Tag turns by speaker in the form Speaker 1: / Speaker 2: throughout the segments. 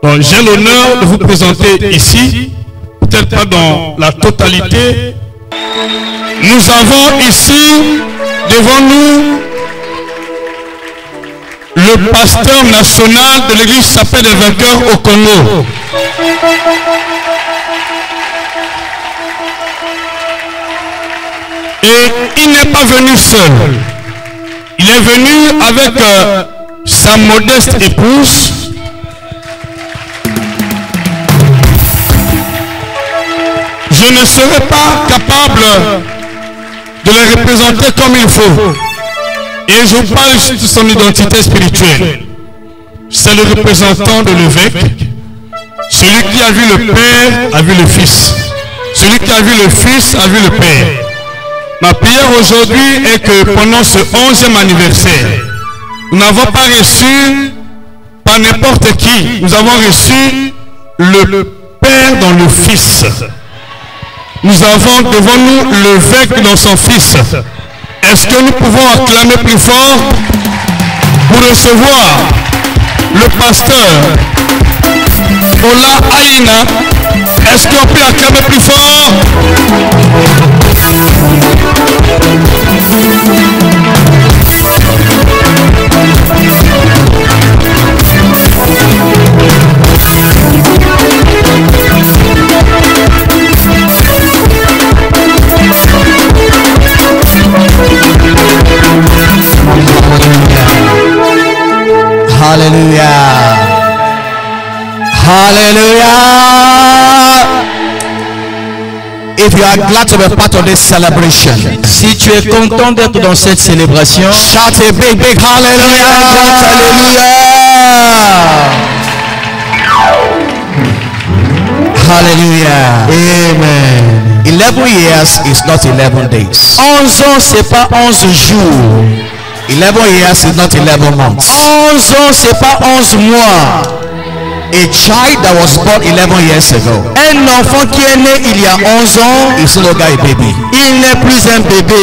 Speaker 1: Donc j'ai l'honneur de vous présenter ici, peut-être pas dans la totalité. Nous avons ici devant nous le pasteur national de l'église Chapelle des Vainqueurs au Congo. Et il n'est pas venu seul. Il est venu avec sa modeste épouse. Je ne serai pas capable de le représenter comme il faut. Et je parle juste de son identité spirituelle. C'est le représentant de l'évêque. Celui qui a vu le Père a vu le Fils. Celui qui a vu le Fils a vu le Père. Ma prière aujourd'hui est que pendant ce 11e anniversaire, nous n'avons pas reçu par n'importe qui. Nous avons reçu le Père dans le Fils. Nous avons devant nous l'évêque dans son Fils. Est-ce que nous pouvons acclamer plus fort pour recevoir le pasteur Ola Aina? Est-ce qu'on peut acclamer plus fort?
Speaker 2: Hallelujah. Hallelujah. If you are glad to be part of this celebration,
Speaker 3: si tu es content d'être dans cette célébration,
Speaker 2: shout a big, big hallelujah. Hallelujah. Amen. 11 years is not 11 days.
Speaker 3: 11 ans, c'est pas 11 jours.
Speaker 2: 11 years is not 11 months.
Speaker 3: 11 ans, c'est pas 11 mois.
Speaker 2: A child that was born 11 years ago,
Speaker 3: un enfant qui est né il y a 11 ans,
Speaker 2: is no longer a baby.
Speaker 3: Il n'est plus un bébé.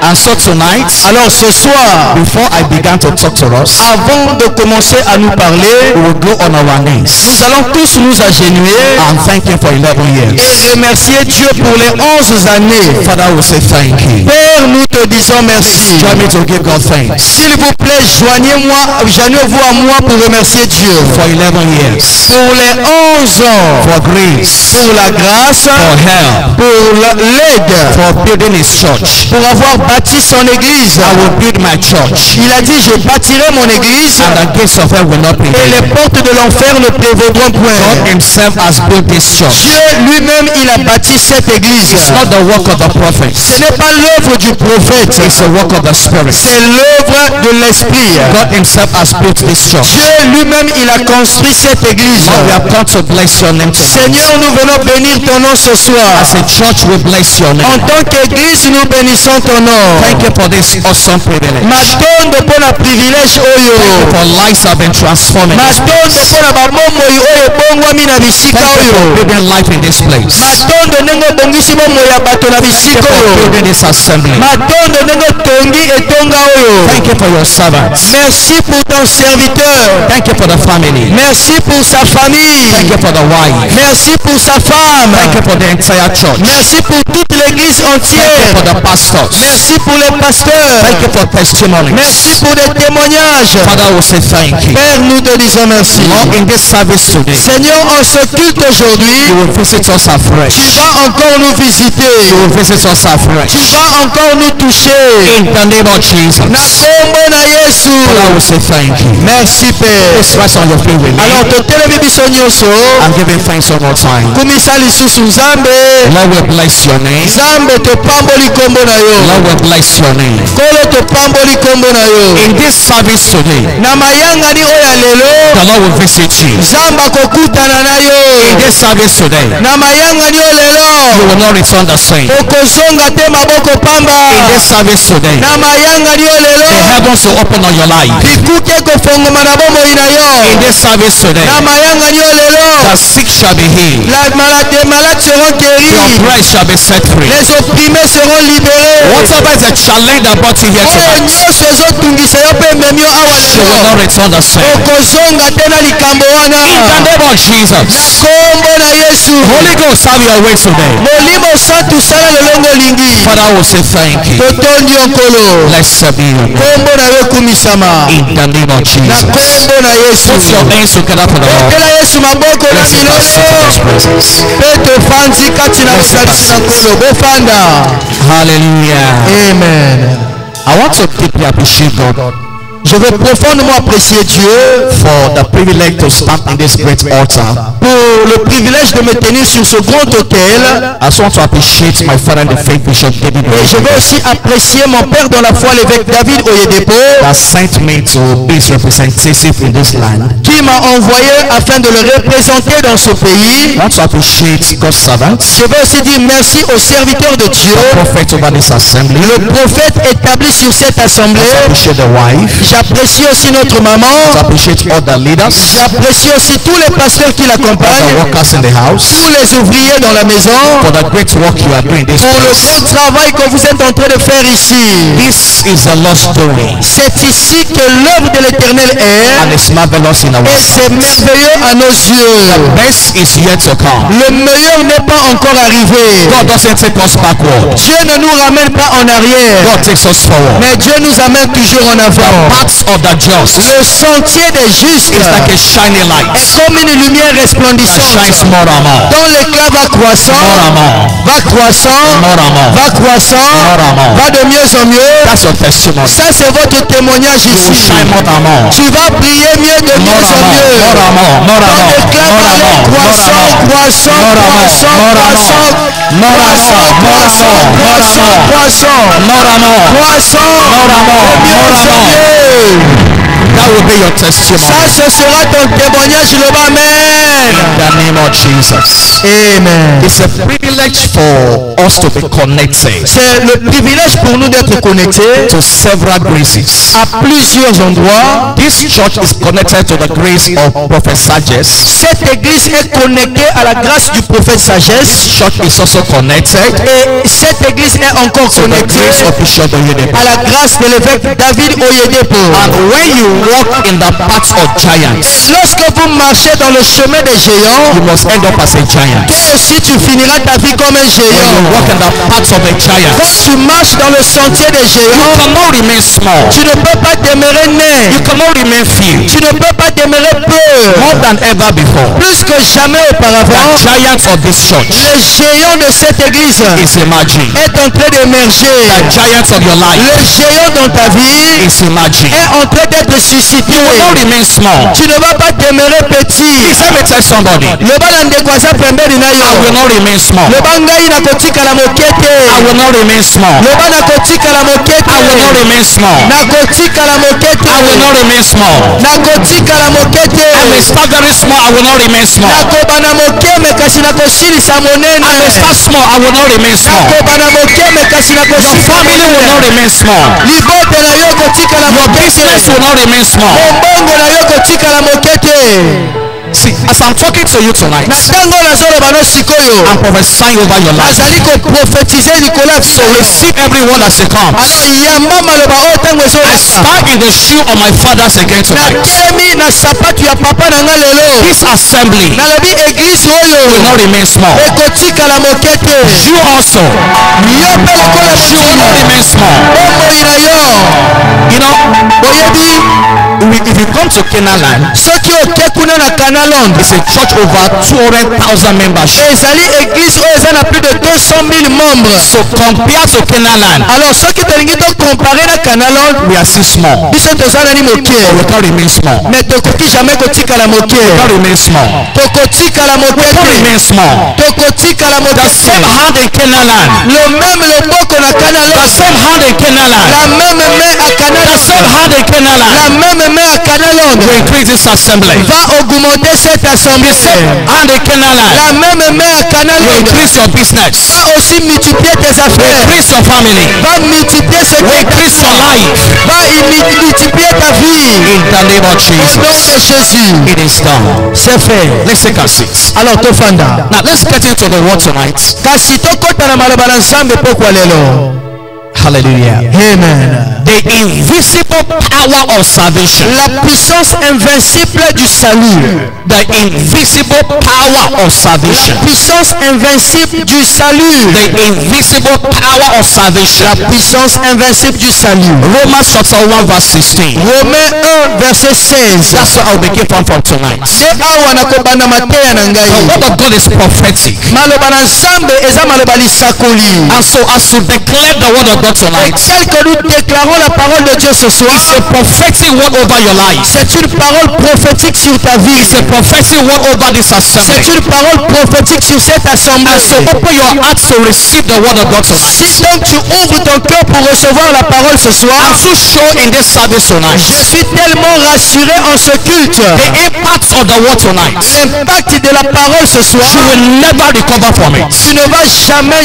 Speaker 2: And so tonight,
Speaker 3: alors ce soir,
Speaker 2: before I began to talk to us,
Speaker 3: avant de commencer à nous parler,
Speaker 2: we will go on our knees.
Speaker 3: Nous allons tous nous agenouiller
Speaker 2: and thank Him for 11 years.
Speaker 3: Et remercier Dieu pour les 11 années.
Speaker 2: Father, we say thank you.
Speaker 3: Père, nous te disons merci.
Speaker 2: Join me to give God thanks.
Speaker 3: S'il vous plaît, joignez-vous à moi pour remercier Dieu.
Speaker 2: For 11 years.
Speaker 3: Pour les 11 ans.
Speaker 2: For grace.
Speaker 3: Pour la grâce.
Speaker 2: For help.
Speaker 3: Pour l'aide.
Speaker 2: For building His church.
Speaker 3: Pour avoir bâti son église.
Speaker 2: I will build my church.
Speaker 3: Il a dit, je bâtirai mon église.
Speaker 2: And the gates of hell will not prevail.
Speaker 3: Et les portes de l'enfer ne prévaudront point.
Speaker 2: God Himself has built this church.
Speaker 3: Dieu lui-même, il a bâti cette église.
Speaker 2: It's not the work of the prophets.
Speaker 3: Ce n'est pas l'œuvre du prophète.
Speaker 2: It's the work of the Spirit.
Speaker 3: C'est l'œuvre de l'esprit.
Speaker 2: God Himself has built this church.
Speaker 3: Dieu lui-même, il a construit cette église.
Speaker 2: Lord, we have come to bless your name tonight.
Speaker 3: Seigneur, nous venons bénir ton nom ce soir.
Speaker 2: As a church, we bless your name.
Speaker 3: En tant qu'église, nous bénissons ton nom.
Speaker 2: Thank you for this awesome privilege.
Speaker 3: Matondo pona privilège oyo.
Speaker 2: Thank you for lives have been transformed.
Speaker 3: Matondo pona bamomoi oyo bongwami na bisika
Speaker 2: Thank you
Speaker 3: oyo.
Speaker 2: for building life in this place.
Speaker 3: Matondo ndenge bongisi bomoi ya bato na bisika
Speaker 2: Thank you for
Speaker 3: oyo.
Speaker 2: building this assembly.
Speaker 3: Matondo ndenge tongi etonga oyo.
Speaker 2: Thank you for your servants.
Speaker 3: Merci pour ton serviteur.
Speaker 2: Thank you for the family.
Speaker 3: Merci pour sa famille.
Speaker 2: Thank you for the wife.
Speaker 3: Merci pour sa femme.
Speaker 2: Thank you for the entire church.
Speaker 3: Merci pour toute l'église entière.
Speaker 2: Thank you for the pastors.
Speaker 3: Merci pour les pasteurs.
Speaker 2: Thank you for testimonies.
Speaker 3: Merci pour les témoignages.
Speaker 2: Father, we say thank you.
Speaker 3: Père, nous te disons merci.
Speaker 2: Lord, in this service today,
Speaker 3: Seigneur, en ce culte aujourd'hui,
Speaker 2: you will visit us afresh.
Speaker 3: tu vas encore nous visiter.
Speaker 2: You will visit us afresh.
Speaker 3: Tu vas encore nous toucher.
Speaker 2: In the name of Jesus.
Speaker 3: Na kombo na Yesu.
Speaker 2: Father, we say thank you.
Speaker 3: Merci Père.
Speaker 2: Please rise on your feet with me.
Speaker 3: Alors totelemi biso nyonso.
Speaker 2: I'm giving thanks one more time.
Speaker 3: Kumisa lisusu Nzambe.
Speaker 2: Lord, we bless your name.
Speaker 3: Nzambe topamboli kombo na yo.
Speaker 2: Lord, we bless your name.
Speaker 3: Kolo topamboli kombo na yo.
Speaker 2: In this service today,
Speaker 3: Na mayangani oya lelo.
Speaker 2: the Lord will visit you.
Speaker 3: Nzambe akokutana na yo.
Speaker 2: In this service today,
Speaker 3: Na mayangani oya lelo.
Speaker 2: you will not return the same.
Speaker 3: Okozonga te maboko pamba.
Speaker 2: In this service today,
Speaker 3: Na mayangani oya lelo.
Speaker 2: the heavens will open on your life.
Speaker 3: Bikuke kofongoma na bomoi na yo.
Speaker 2: In this service today,
Speaker 3: Na mayangani oya lelo.
Speaker 2: the sick shall be healed.
Speaker 3: Les malades seront
Speaker 2: The
Speaker 3: guéris.
Speaker 2: oppressed shall be set free.
Speaker 3: Les opprimés seront libérés.
Speaker 2: Whatever Whatever is a challenge that brought you here
Speaker 3: oyo
Speaker 2: tonight,
Speaker 3: nyonso ezotungisa yo mpe ememi yo awa
Speaker 2: you will
Speaker 3: lelo
Speaker 2: not return the same.
Speaker 3: okozonga te na likambo wana
Speaker 2: In the name of Jesus.
Speaker 3: na kombo na yesu
Speaker 2: Holy Ghost, have your way today.
Speaker 3: molimo santu sala lolongo olingi
Speaker 2: Father, I will say thank you.
Speaker 3: totondi yo nkolo
Speaker 2: Blessed be your name.
Speaker 3: kombo na yo ekumisama
Speaker 2: In the name of
Speaker 3: na
Speaker 2: Jesus.
Speaker 3: kombo na yesu
Speaker 2: Put your hands together for the Lord.
Speaker 3: okela yesu maboko na
Speaker 2: Let's sit in
Speaker 3: milolo
Speaker 2: His presence.
Speaker 3: mpe tofandi kati na bosalisi na nkolo bofanda
Speaker 2: Hallelujah.
Speaker 3: amen.
Speaker 2: I want to deeply appreciate God
Speaker 3: Je veux profondément apprécier Dieu
Speaker 2: for the privilege to stand in this great altar.
Speaker 3: pour le privilège de me tenir sur ce grand autel.
Speaker 2: I also want to appreciate my father in the faith, Bishop David,
Speaker 3: Et je veux aussi apprécier mon père dans la foi, l'évêque David Oyedepo,
Speaker 2: that sent me to be his representative in this land.
Speaker 3: qui m'a envoyé afin de le représenter dans ce pays.
Speaker 2: I want to appreciate God's servants,
Speaker 3: Je veux aussi dire merci aux serviteurs de Dieu,
Speaker 2: the prophet over this assembly.
Speaker 3: le prophète établi sur cette assemblée.
Speaker 2: I appreciate the wife.
Speaker 3: J'apprécie aussi notre maman.
Speaker 2: I appreciate all the leaders,
Speaker 3: J'apprécie aussi tous les pasteurs qui
Speaker 2: all the
Speaker 3: l'accompagnent,
Speaker 2: workers in the house,
Speaker 3: tous les ouvriers dans la maison,
Speaker 2: for the great work you are doing in this
Speaker 3: pour le
Speaker 2: place.
Speaker 3: grand travail que vous êtes en train de faire ici.
Speaker 2: This is the Lord's doing,
Speaker 3: C'est ici que l'œuvre de l'Éternel
Speaker 2: and
Speaker 3: est,
Speaker 2: it's marvelous in our
Speaker 3: et c'est
Speaker 2: sight.
Speaker 3: merveilleux à nos yeux.
Speaker 2: Best is yet to come.
Speaker 3: Le meilleur n'est pas encore arrivé.
Speaker 2: God doesn't take us backward.
Speaker 3: Dieu ne nous ramène pas en arrière,
Speaker 2: God takes us forward.
Speaker 3: mais Dieu nous amène toujours en avant.
Speaker 2: Paths of the just
Speaker 3: Le sentier des justes
Speaker 2: is like a shining
Speaker 3: est
Speaker 2: light
Speaker 3: comme une lumière
Speaker 2: that
Speaker 3: resplendissante
Speaker 2: shines more and more,
Speaker 3: dont l'éclat va croissant,
Speaker 2: more and more,
Speaker 3: va croissant,
Speaker 2: more and more.
Speaker 3: va croissant, va de mieux en mieux.
Speaker 2: That's your testimony.
Speaker 3: Ça c'est votre témoignage
Speaker 2: You will
Speaker 3: ici.
Speaker 2: shine more and more,
Speaker 3: Tu vas briller mieux de
Speaker 2: more
Speaker 3: mieux
Speaker 2: and
Speaker 3: en
Speaker 2: more,
Speaker 3: mieux.
Speaker 2: more and more, more
Speaker 3: Ton
Speaker 2: and more,
Speaker 3: éclat
Speaker 2: more
Speaker 3: va
Speaker 2: and
Speaker 3: aller
Speaker 2: more, more and
Speaker 3: croissant,
Speaker 2: more,
Speaker 3: croissant,
Speaker 2: more and more,
Speaker 3: croissant,
Speaker 2: more and
Speaker 3: croissant,
Speaker 2: more, more and
Speaker 3: croissant,
Speaker 2: more, more and
Speaker 3: croissant,
Speaker 2: more, more and
Speaker 3: croissant,
Speaker 2: more,
Speaker 3: croissant,
Speaker 2: more and more,
Speaker 3: croissant,
Speaker 2: more and more,
Speaker 3: de mieux
Speaker 2: more and
Speaker 3: en
Speaker 2: more.
Speaker 3: mieux.
Speaker 2: That will be your testimony.
Speaker 3: Ça, ce sera ton témoignage, le Amen.
Speaker 2: In the name of Jesus.
Speaker 3: Amen.
Speaker 2: It's a privilege for us to be connected
Speaker 3: C'est le privilège pour nous d'être connectés
Speaker 2: to several graces.
Speaker 3: à plusieurs endroits.
Speaker 2: This church is connected to the grace of Prophet Sages.
Speaker 3: Cette église est connectée à la grâce du prophète Sagesse.
Speaker 2: Church is also connected
Speaker 3: Et cette église est encore
Speaker 2: to the
Speaker 3: connectée
Speaker 2: grace of Bishop Oyedepo.
Speaker 3: à la grâce de l'évêque David Oyedepo.
Speaker 2: And when you walk in the path of giants,
Speaker 3: Lorsque vous marchez dans le chemin des géants,
Speaker 2: you must end up as a giant.
Speaker 3: toi aussi tu finiras ta vie comme un
Speaker 2: When you
Speaker 3: géant.
Speaker 2: walk in the path of a
Speaker 3: Quand
Speaker 2: giant,
Speaker 3: tu marches dans le sentier des
Speaker 2: you
Speaker 3: géants,
Speaker 2: cannot remain small.
Speaker 3: tu ne peux pas demeurer
Speaker 2: You
Speaker 3: né.
Speaker 2: cannot remain few.
Speaker 3: Tu ne peux pas demeurer peu.
Speaker 2: More than ever before,
Speaker 3: Plus que jamais auparavant,
Speaker 2: the giant of this church
Speaker 3: le géant de cette église
Speaker 2: is emerging.
Speaker 3: est en train d'émerger.
Speaker 2: The giant of your life
Speaker 3: Le géant dans ta vie
Speaker 2: is emerging.
Speaker 3: est en train d'être suscité.
Speaker 2: You will not remain small.
Speaker 3: Tu ne vas pas demeurer petit.
Speaker 2: Please let me tell somebody.
Speaker 3: loba na ndeko aza pembeni na
Speaker 2: I will
Speaker 3: yo,
Speaker 2: not remain small.
Speaker 3: loba ngai nakotikala moke te,
Speaker 2: I will not remain small.
Speaker 3: loba nakotikala moke
Speaker 2: I will not
Speaker 3: te,
Speaker 2: remain small.
Speaker 3: nakotikala moke
Speaker 2: I will not
Speaker 3: te,
Speaker 2: remain small.
Speaker 3: nakotikala moke
Speaker 2: I may
Speaker 3: te,
Speaker 2: start very small. I will not remain small.
Speaker 3: nakobana moke me kasi nakosilisa
Speaker 2: I may
Speaker 3: monene,
Speaker 2: start small. I will not remain small.
Speaker 3: nakobana moke me kasi
Speaker 2: Your
Speaker 3: nakosilisa
Speaker 2: family will not
Speaker 3: monene,
Speaker 2: remain small.
Speaker 3: libote na yo kotikala
Speaker 2: Your
Speaker 3: moke
Speaker 2: business
Speaker 3: te,
Speaker 2: will not remain small.
Speaker 3: mombongo na yo kotikala moke te.
Speaker 2: See, as I'm talking to you tonight,
Speaker 3: Na ntango nazoloba no sikoyo,
Speaker 2: I'm prophesying over your life.
Speaker 3: nazali koprofetize likolo ya
Speaker 2: So
Speaker 3: biso.
Speaker 2: receive everyone as it comes.
Speaker 3: Alors yamba maloba oyo ntango
Speaker 2: I
Speaker 3: ezoleka,
Speaker 2: stand in the shoe of my fathers again tonight.
Speaker 3: natelemi na sapatu ya papa na nga lelo,
Speaker 2: This assembly
Speaker 3: nalobi eglise oyo
Speaker 2: will not remain small.
Speaker 3: ekotikala moke te.
Speaker 2: You also
Speaker 3: Yo mpe lokola
Speaker 2: you will not
Speaker 3: mokili,
Speaker 2: remain small.
Speaker 3: bomoi na yo
Speaker 2: You know,
Speaker 3: oyebi,
Speaker 2: if you come to Canaan land,
Speaker 3: soki oke kuna na Canaan,
Speaker 2: it's a church over 200,000 membership.
Speaker 3: ezali eglise oyo eza na plus de 200 000 membres.
Speaker 2: So compared to Canaan land,
Speaker 3: Alors soki tolingi tokompare na Canaan,
Speaker 2: we are still small.
Speaker 3: biso toza nani
Speaker 2: We
Speaker 3: moke,
Speaker 2: can't remain small.
Speaker 3: mais tokoki jamais kotikala moke,
Speaker 2: Can't remain small.
Speaker 3: tokotikala moke
Speaker 2: Can't
Speaker 3: te,
Speaker 2: remain small.
Speaker 3: tokotikala moke
Speaker 2: The same
Speaker 3: te.
Speaker 2: hand in Canaan land.
Speaker 3: Le même loboko na
Speaker 2: The
Speaker 3: Canaan,
Speaker 2: same hand in Canaan land.
Speaker 3: la même main à
Speaker 2: The
Speaker 3: Canaan,
Speaker 2: same hand in Canaan land.
Speaker 3: la même main à Canaan
Speaker 2: To increase this assembly.
Speaker 3: va augmenter cette assemblée.
Speaker 2: The same hand in Canaan land.
Speaker 3: La même main à
Speaker 2: To
Speaker 3: Canaan
Speaker 2: increase your business.
Speaker 3: va aussi multiplier tes affaires,
Speaker 2: Increase your family.
Speaker 3: va multiplier ce
Speaker 2: Will
Speaker 3: que
Speaker 2: increase your life.
Speaker 3: va multiplier ta vie.
Speaker 2: In the name of
Speaker 3: Au nom de
Speaker 2: Jesus.
Speaker 3: Jésus,
Speaker 2: It is done.
Speaker 3: c'est fait.
Speaker 2: Let's take a seat.
Speaker 3: Alors tofanda.
Speaker 2: Now let's get into the word tonight.
Speaker 3: Kasi tokota na maloba na Nzambe pokwa lelo.
Speaker 2: Hallelujah.
Speaker 3: Amen.
Speaker 2: The invisible power of salvation.
Speaker 3: La puissance invincible du salut.
Speaker 2: The invisible power of salvation.
Speaker 3: La puissance invincible du salut.
Speaker 2: The invisible power of salvation.
Speaker 3: La puissance invincible du salut.
Speaker 2: Romans chapter 1 verse 16.
Speaker 3: Romains 1 verset 16.
Speaker 2: That's what I'll begin from tonight.
Speaker 3: The
Speaker 2: word of God is prophetic. And so as you declare the word of God tonight,
Speaker 3: tel que nous déclarons la parole de Dieu ce soir,
Speaker 2: it's a prophetic word over your life.
Speaker 3: c'est une parole prophétique sur ta vie.
Speaker 2: It's a prophetic word over this assembly.
Speaker 3: C'est une parole prophétique sur cette assemblée.
Speaker 2: And so open your heart to receive the word of God tonight.
Speaker 3: Si donc tu ouvres ton cœur pour recevoir la parole ce soir,
Speaker 2: I'm so sure in this service tonight,
Speaker 3: je suis tellement rassuré en ce culte.
Speaker 2: the impact of the word tonight,
Speaker 3: L'impact de la parole ce soir,
Speaker 2: you will never recover from it.
Speaker 3: tu ne vas jamais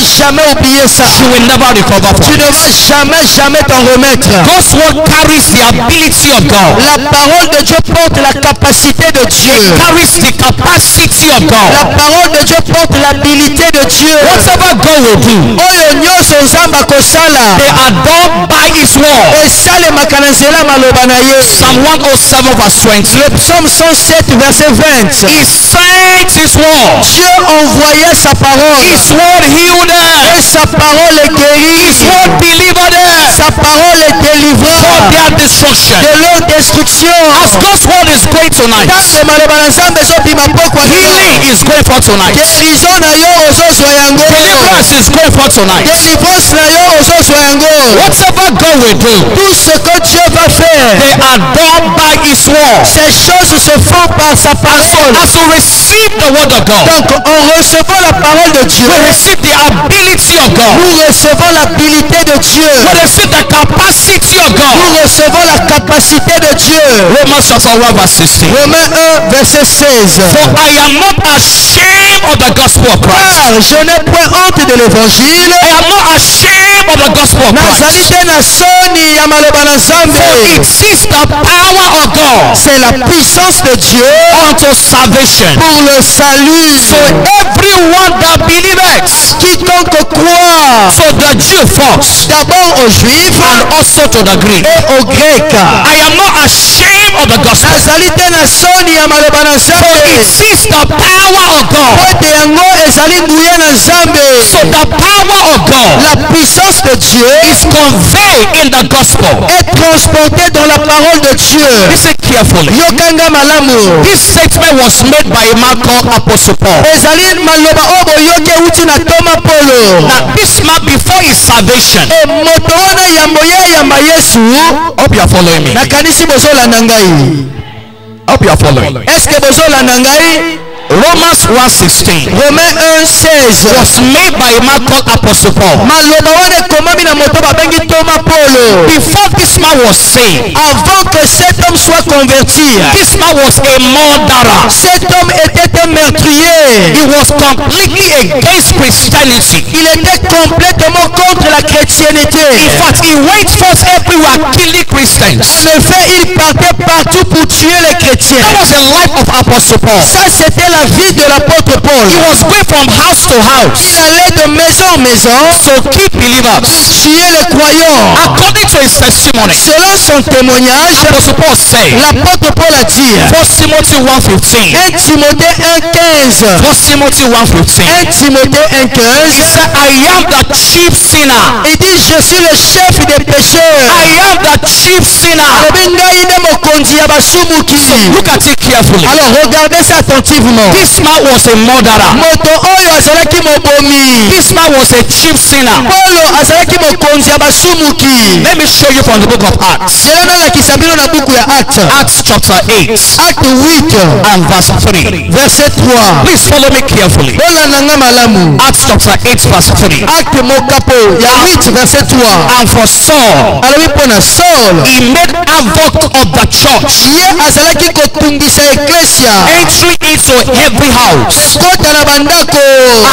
Speaker 3: oublier ça.
Speaker 2: You will never recover
Speaker 3: Tu
Speaker 2: from
Speaker 3: ne
Speaker 2: it.
Speaker 3: vas jamais t'en remettre.
Speaker 2: God's word carries the ability of God.
Speaker 3: La parole de Dieu porte la capacité de Dieu.
Speaker 2: Carries the capacity of
Speaker 3: La
Speaker 2: God.
Speaker 3: parole de Dieu porte l'habilité de Dieu.
Speaker 2: Whatever God will do,
Speaker 3: Oyo nyonso nzambe akosala,
Speaker 2: they are done by His word.
Speaker 3: esalemaka na nzela maloba na ye.
Speaker 2: Psalm 107 verse 20.
Speaker 3: Le psaume 107 verset 20.
Speaker 2: He sent His word.
Speaker 3: Dieu envoyait sa parole.
Speaker 2: His word healed them.
Speaker 3: Et sa parole est guérie.
Speaker 2: His word delivered them
Speaker 3: Sa parole est délivrée
Speaker 2: from their destruction.
Speaker 3: de leur destruction.
Speaker 2: As God's word is going tonight,
Speaker 3: Tango maloba na nzambe ezobima pokwa
Speaker 2: healing is going for tonight.
Speaker 3: guérison na yo ozozwa yango.
Speaker 2: Deliverance is going for tonight.
Speaker 3: Délivrance na yo ozozwa yango.
Speaker 2: Whatever God will do,
Speaker 3: Tout ce que Dieu va faire,
Speaker 2: they are done by His word.
Speaker 3: ces choses se font par sa parole.
Speaker 2: As you receive the word of God,
Speaker 3: Donc en recevant la parole de Dieu,
Speaker 2: we receive the ability of God.
Speaker 3: nous recevons l'habilité de Dieu.
Speaker 2: We receive the capacity of God.
Speaker 3: Nous recevons la capacité de Dieu.
Speaker 2: Romans chapter 1 verse 16.
Speaker 3: Romains 1 verset 16.
Speaker 2: For I am not ashamed of the gospel of Christ.
Speaker 3: Car je n'ai point honte de l'évangile.
Speaker 2: I am not ashamed of the gospel of
Speaker 3: Nazali
Speaker 2: Christ.
Speaker 3: te na soni ya maloba na Nzambe.
Speaker 2: For it is the power of God
Speaker 3: C'est la puissance de Dieu
Speaker 2: unto salvation.
Speaker 3: pour le salut.
Speaker 2: So everyone that believeth,
Speaker 3: Quiconque croit,
Speaker 2: so the Jew first,
Speaker 3: d'abord aux Juifs
Speaker 2: and also to the Greek.
Speaker 3: et aux Grecs.
Speaker 2: I am not ashamed of the gospel.
Speaker 3: Nazali te na soni ya maloba na
Speaker 2: For
Speaker 3: Nzambe.
Speaker 2: it is the power of God.
Speaker 3: Po ete yango ezali nguya na Nzambe.
Speaker 2: So the power of God
Speaker 3: La puissance de Dieu
Speaker 2: is conveyed in the gospel.
Speaker 3: est transportée dans la parole de Dieu.
Speaker 2: Listen carefully.
Speaker 3: Yokanga malamu.
Speaker 2: This statement was made by a man called Apostle Paul.
Speaker 3: Ezali maloba oyo boyoki euti na toma Polo.
Speaker 2: Now this man before his salvation,
Speaker 3: E moto wana yambo ye yamba Yesu.
Speaker 2: hope you are following me.
Speaker 3: Nakanisi bozolanda ngai.
Speaker 2: Hope you are following.
Speaker 3: Est-ce que bozolanda ngai?
Speaker 2: Romans 1:16
Speaker 3: Romains 1:16
Speaker 2: was made by a man called Apostle Paul.
Speaker 3: maloba wana ekomami na moto babengi toma Polo.
Speaker 2: Before this man was saved,
Speaker 3: Avant que cet homme soit converti,
Speaker 2: this man was a murderer.
Speaker 3: cet homme était un meurtrier.
Speaker 2: He was completely against Christianity.
Speaker 3: Il était complètement contre la chrétienté.
Speaker 2: In fact, he went forth everywhere killing Christians.
Speaker 3: En effet, il partait partout pour tuer les chrétiens.
Speaker 2: That was the life of Apostle Paul.
Speaker 3: Ça, c'était la vie de l'apôtre Paul.
Speaker 2: He was going from house to
Speaker 3: Il
Speaker 2: house
Speaker 3: allait de maison en maison
Speaker 2: to kill
Speaker 3: pour
Speaker 2: believers.
Speaker 3: tuer les croyants.
Speaker 2: According to his testimony,
Speaker 3: Selon son témoignage,
Speaker 2: Apostle Paul said,
Speaker 3: l'apôtre Paul a dit,
Speaker 2: 1 Timothy 1:15.
Speaker 3: 1 Timothée 1:15,
Speaker 2: 1 Timothy 1:15.
Speaker 3: 1 Timothée
Speaker 2: He
Speaker 3: 1:15,
Speaker 2: said, I am the chief sinner.
Speaker 3: il dit, je suis le chef des pécheurs.
Speaker 2: I am the chief sinner.
Speaker 3: Alobi ngai nde mokonzi ya basumuki.
Speaker 2: Look at it carefully.
Speaker 3: Alors regardez ça attentivement.
Speaker 2: This man was a murderer.
Speaker 3: Moto oyo azalaki mobomi.
Speaker 2: This man was a chief sinner.
Speaker 3: Polo azalaki mokonzi ya basumuki.
Speaker 2: Let me show you from the book of Acts.
Speaker 3: Lelo nalakisa bino na buku ya Acte.
Speaker 2: Acts chapter 8
Speaker 3: Acte 8
Speaker 2: and verse 3.
Speaker 3: verset 3.
Speaker 2: Please follow me carefully.
Speaker 3: Bolanda nga malamu.
Speaker 2: Acts chapter 8 verse 3.
Speaker 3: Acte mokapo ya 8 verset 3.
Speaker 2: And for Saul,
Speaker 3: Alobi mpona Saul,
Speaker 2: he made havoc of the church,
Speaker 3: ye azalaki kotungisa eklesia,
Speaker 2: entering it to every house.
Speaker 3: ekotela bandako.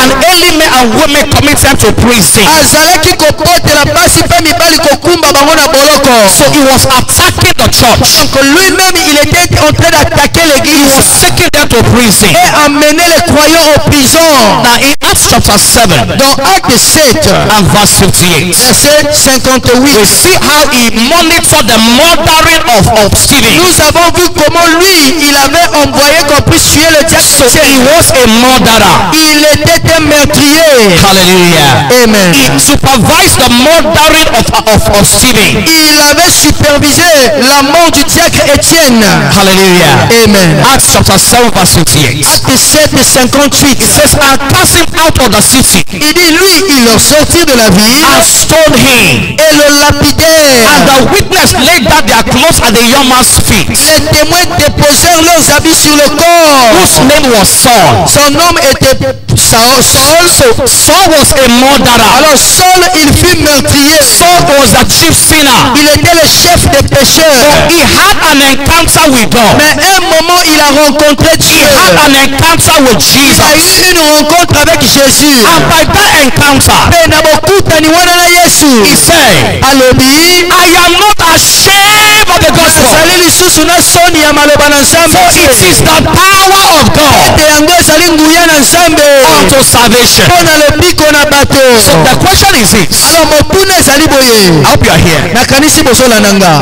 Speaker 2: And early men and women commit them to prison.
Speaker 3: azalaki kopotela basi mpe mibali kokumba bango na boloko.
Speaker 2: So he was attacking the church.
Speaker 3: Donc lui-même il était en train d'attaquer
Speaker 2: He
Speaker 3: l'église
Speaker 2: was taking them to prison.
Speaker 3: et amener les croyants en prison.
Speaker 2: Now in Acts chapter 7
Speaker 3: Dans Acte 7
Speaker 2: and verse 58,
Speaker 3: verset 58,
Speaker 2: we see how he monitored the murdering of Stephen.
Speaker 3: nous avons vu comment lui il avait envoyé qu'on puisse tuer le diacre.
Speaker 2: So he was a murderer.
Speaker 3: Il était un meurtrier.
Speaker 2: Hallelujah.
Speaker 3: Amen.
Speaker 2: He supervised the murdering of Stephen.
Speaker 3: Il avait supervisé la mort du diacre Étienne.
Speaker 2: Hallelujah.
Speaker 3: Amen.
Speaker 2: Acts chapter 7 verse 58.
Speaker 3: Acte 7 58.
Speaker 2: It says, and cast him out of the city
Speaker 3: Il dit lui il leur sortit de la ville
Speaker 2: and stoned him.
Speaker 3: et le lapidèrent.
Speaker 2: And the witness laid down their clothes at the young man's feet,
Speaker 3: Les témoins déposèrent leurs habits sur le corps.
Speaker 2: whose name was Saul.
Speaker 3: Son nom était Saul.
Speaker 2: So Saul was a murderer.
Speaker 3: Alors Saul il fut meurtrier.
Speaker 2: Saul was the chief sinner.
Speaker 3: Il était le chef des pécheurs.
Speaker 2: He had an encounter with God.
Speaker 3: Mais à un moment il a rencontré
Speaker 2: He
Speaker 3: Dieu.
Speaker 2: had an encounter with
Speaker 3: Il a
Speaker 2: Jesus.
Speaker 3: eu une rencontre avec Jésus.
Speaker 2: And by that encounter,
Speaker 3: Et na bokutani wana na Yesu.
Speaker 2: he said,
Speaker 3: Alobi
Speaker 2: I am not ashamed of the gospel.
Speaker 3: ezali lisusu na soni ya maloba na Nzambe.
Speaker 2: For it is the power of God
Speaker 3: Ete yango ezali nguya na Nzambe
Speaker 2: unto salvation.
Speaker 3: mpona lobiko na bato.
Speaker 2: So the question is this.
Speaker 3: Alors motuna ezali boye.
Speaker 2: I hope you are here.
Speaker 3: nakanisi bosolanda nga.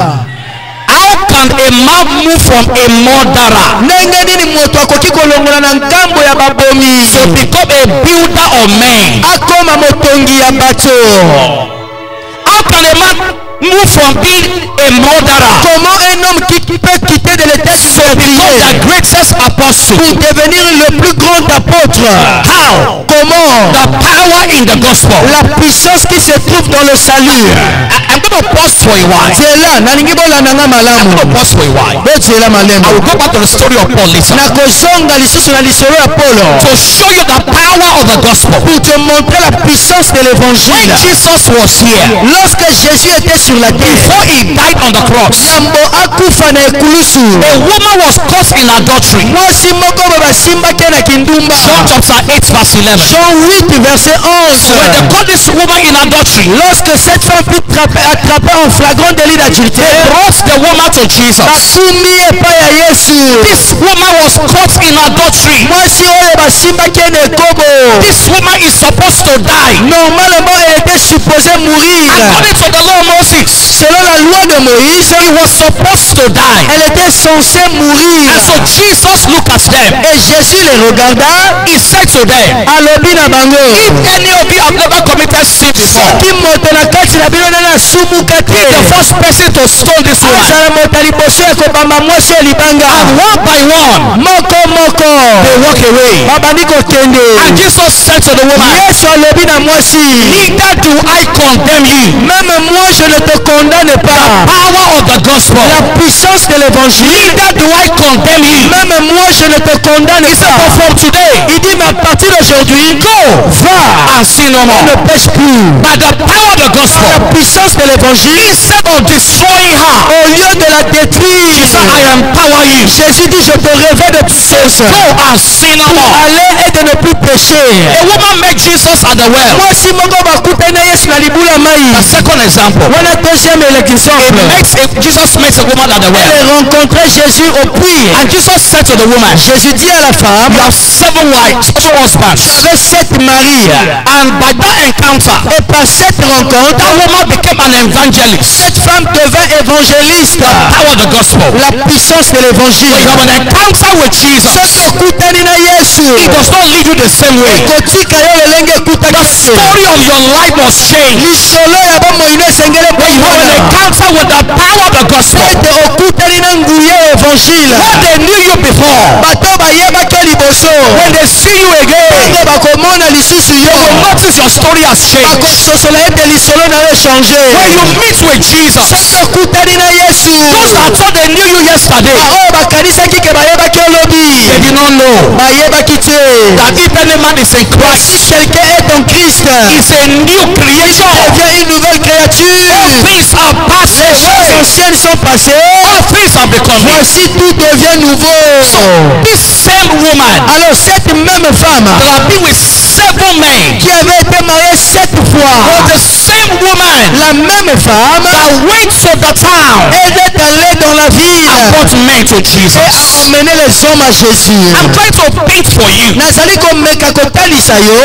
Speaker 2: How can a man move from a murderer
Speaker 3: ndenge nini moto akoki kolongola na ngambo ya babomi
Speaker 2: to become a builder of men?
Speaker 3: akoma motongi ya bato?
Speaker 2: How can a man move from being a murderer
Speaker 3: Comment un homme qui peut quitter de l'état du
Speaker 2: to become
Speaker 3: meurtrier
Speaker 2: the greatest apostle?
Speaker 3: pour devenir le plus grand apôtre?
Speaker 2: How?
Speaker 3: Comment?
Speaker 2: The power in the gospel.
Speaker 3: La puissance qui se trouve dans le salut.
Speaker 2: I'm going to pause for a while.
Speaker 3: Nzela nalingi bolanda nga
Speaker 2: I'm
Speaker 3: malamu.
Speaker 2: going to pause for a while.
Speaker 3: bozela
Speaker 2: I
Speaker 3: malembe.
Speaker 2: will go back to the story of Paul later
Speaker 3: nakozonga lisusu na lisolo ya Paulo
Speaker 2: to show you the power of the gospel.
Speaker 3: pour te montrer la puissance de
Speaker 2: When
Speaker 3: l'évangile.
Speaker 2: Jesus was here,
Speaker 3: Lorsque Jésus était sur la terre,
Speaker 2: before he died on the cross,
Speaker 3: yambo akufa na ekulusu.
Speaker 2: a woman was caught in adultery.
Speaker 3: mwasi moko boye basimbaki na kindumba.
Speaker 2: John chapter 8 verse 11.
Speaker 3: Jean 8 verset
Speaker 2: When they
Speaker 3: 11.
Speaker 2: caught this woman in adultery,
Speaker 3: Lorsque cette femme fut attrapée en flagrant délit
Speaker 2: they
Speaker 3: d'adultère,
Speaker 2: brought the woman to Jesus.
Speaker 3: basumi epai ya Yesu.
Speaker 2: This woman was caught in adultery.
Speaker 3: mwasi oyo basimbaki na ekobo.
Speaker 2: This woman is supposed to die.
Speaker 3: Normalement elle était supposée mourir.
Speaker 2: According to the law of Moses,
Speaker 3: Selon la loi de Moïse,
Speaker 2: he was supposed to die.
Speaker 3: elle était censée mourir.
Speaker 2: And so Jesus looked at them.
Speaker 3: Et Jésus les regarda,
Speaker 2: He said to them,
Speaker 3: alobi na bango,
Speaker 2: if any of you have never committed sin before,
Speaker 3: soki moto na kati na bino nani asumuka te,
Speaker 2: the first person to stone this woman.
Speaker 3: azala moto ya liboso ya kobamba mwasi ya libanga.
Speaker 2: And one by one,
Speaker 3: moko moko
Speaker 2: they walk away.
Speaker 3: babandi kokende.
Speaker 2: And Jesus said to the woman,
Speaker 3: Yesu alobi na mwasi,
Speaker 2: neither do I condemn you.
Speaker 3: même moi je ne te condamne pas.
Speaker 2: Power of the gospel.
Speaker 3: La puissance de l'évangile,
Speaker 2: Neither do I condemn you.
Speaker 3: même moi je ne te condamne
Speaker 2: But
Speaker 3: pas.
Speaker 2: from today,
Speaker 3: Il dit, mais à partir d'aujourd'hui,
Speaker 2: go,
Speaker 3: va,
Speaker 2: and sin no
Speaker 3: ne
Speaker 2: more.
Speaker 3: pêche plus.
Speaker 2: By the power of the
Speaker 3: La
Speaker 2: gospel,
Speaker 3: puissance de l'évangile,
Speaker 2: instead of destroying her,
Speaker 3: au lieu de la détruire,
Speaker 2: he said, I empower you.
Speaker 3: Jésus dit, je te révèle de puissance.
Speaker 2: Go and sin no more.
Speaker 3: Aller et de ne plus pécher.
Speaker 2: A woman met Jesus at the well.
Speaker 3: mwasi moko bakutana Yesu na libula mai.
Speaker 2: A second example.
Speaker 3: Wana deuxième exemple.
Speaker 2: Jesus met a woman at the well.
Speaker 3: Elle rencontrait Jésus au puits.
Speaker 2: And Jesus said to the woman,
Speaker 3: Jésus dit à la femme,
Speaker 2: you have seven wives, seven husbands.
Speaker 3: tu avais 7 maris.
Speaker 2: And by that encounter,
Speaker 3: Et par cette rencontre,
Speaker 2: that woman became an evangelist.
Speaker 3: cette femme devint évangéliste.
Speaker 2: Power of the gospel.
Speaker 3: La puissance de
Speaker 2: When
Speaker 3: l'évangile.
Speaker 2: you have an encounter with Jesus,
Speaker 3: Soki okutani na Yesu,
Speaker 2: he does not lead you the same way.
Speaker 3: kotika yo lolenge
Speaker 2: The
Speaker 3: ekutaki Yesu.
Speaker 2: story of your life must change.
Speaker 3: Lisolo ya bomoi esengeli
Speaker 2: When you have an
Speaker 3: kokona.
Speaker 2: encounter with the power of the gospel,
Speaker 3: Ete okutani na nguya ya évangile.
Speaker 2: what they knew you before,
Speaker 3: Bato bayebaki liboso.
Speaker 2: when they see you again,
Speaker 3: Ntango bakomona lisusu yo,
Speaker 2: they will notice your story has changed.
Speaker 3: bakososola ete lisolo na yo echange.
Speaker 2: When you meet with Jesus,
Speaker 3: Soki okutani na Yesu,
Speaker 2: those that thought they knew you yesterday,
Speaker 3: oyo bakanisaki ke bayebaki olobi,
Speaker 2: they did not know
Speaker 3: bayebaki te.
Speaker 2: that if any man is in
Speaker 3: Si
Speaker 2: Christ,
Speaker 3: quelqu'un est en Christ,
Speaker 2: is a new creation.
Speaker 3: devient une nouvelle créature.
Speaker 2: All things are passed
Speaker 3: Les choses
Speaker 2: away.
Speaker 3: anciennes sont passées.
Speaker 2: All things have become new.
Speaker 3: Voici tout devient nouveau.
Speaker 2: This same
Speaker 1: woman
Speaker 3: Alors cette même femme
Speaker 1: that had been with 7 men
Speaker 3: qui avait été mariée 7 fois,
Speaker 1: was the same woman
Speaker 3: la même femme
Speaker 1: that went to the town
Speaker 3: elle est allée dans la ville
Speaker 1: and brought men to
Speaker 3: et
Speaker 1: Jesus.
Speaker 3: a emmené les hommes à Jésus.
Speaker 1: I'm trying to paint for you
Speaker 3: Nazali komeka kotalisa yo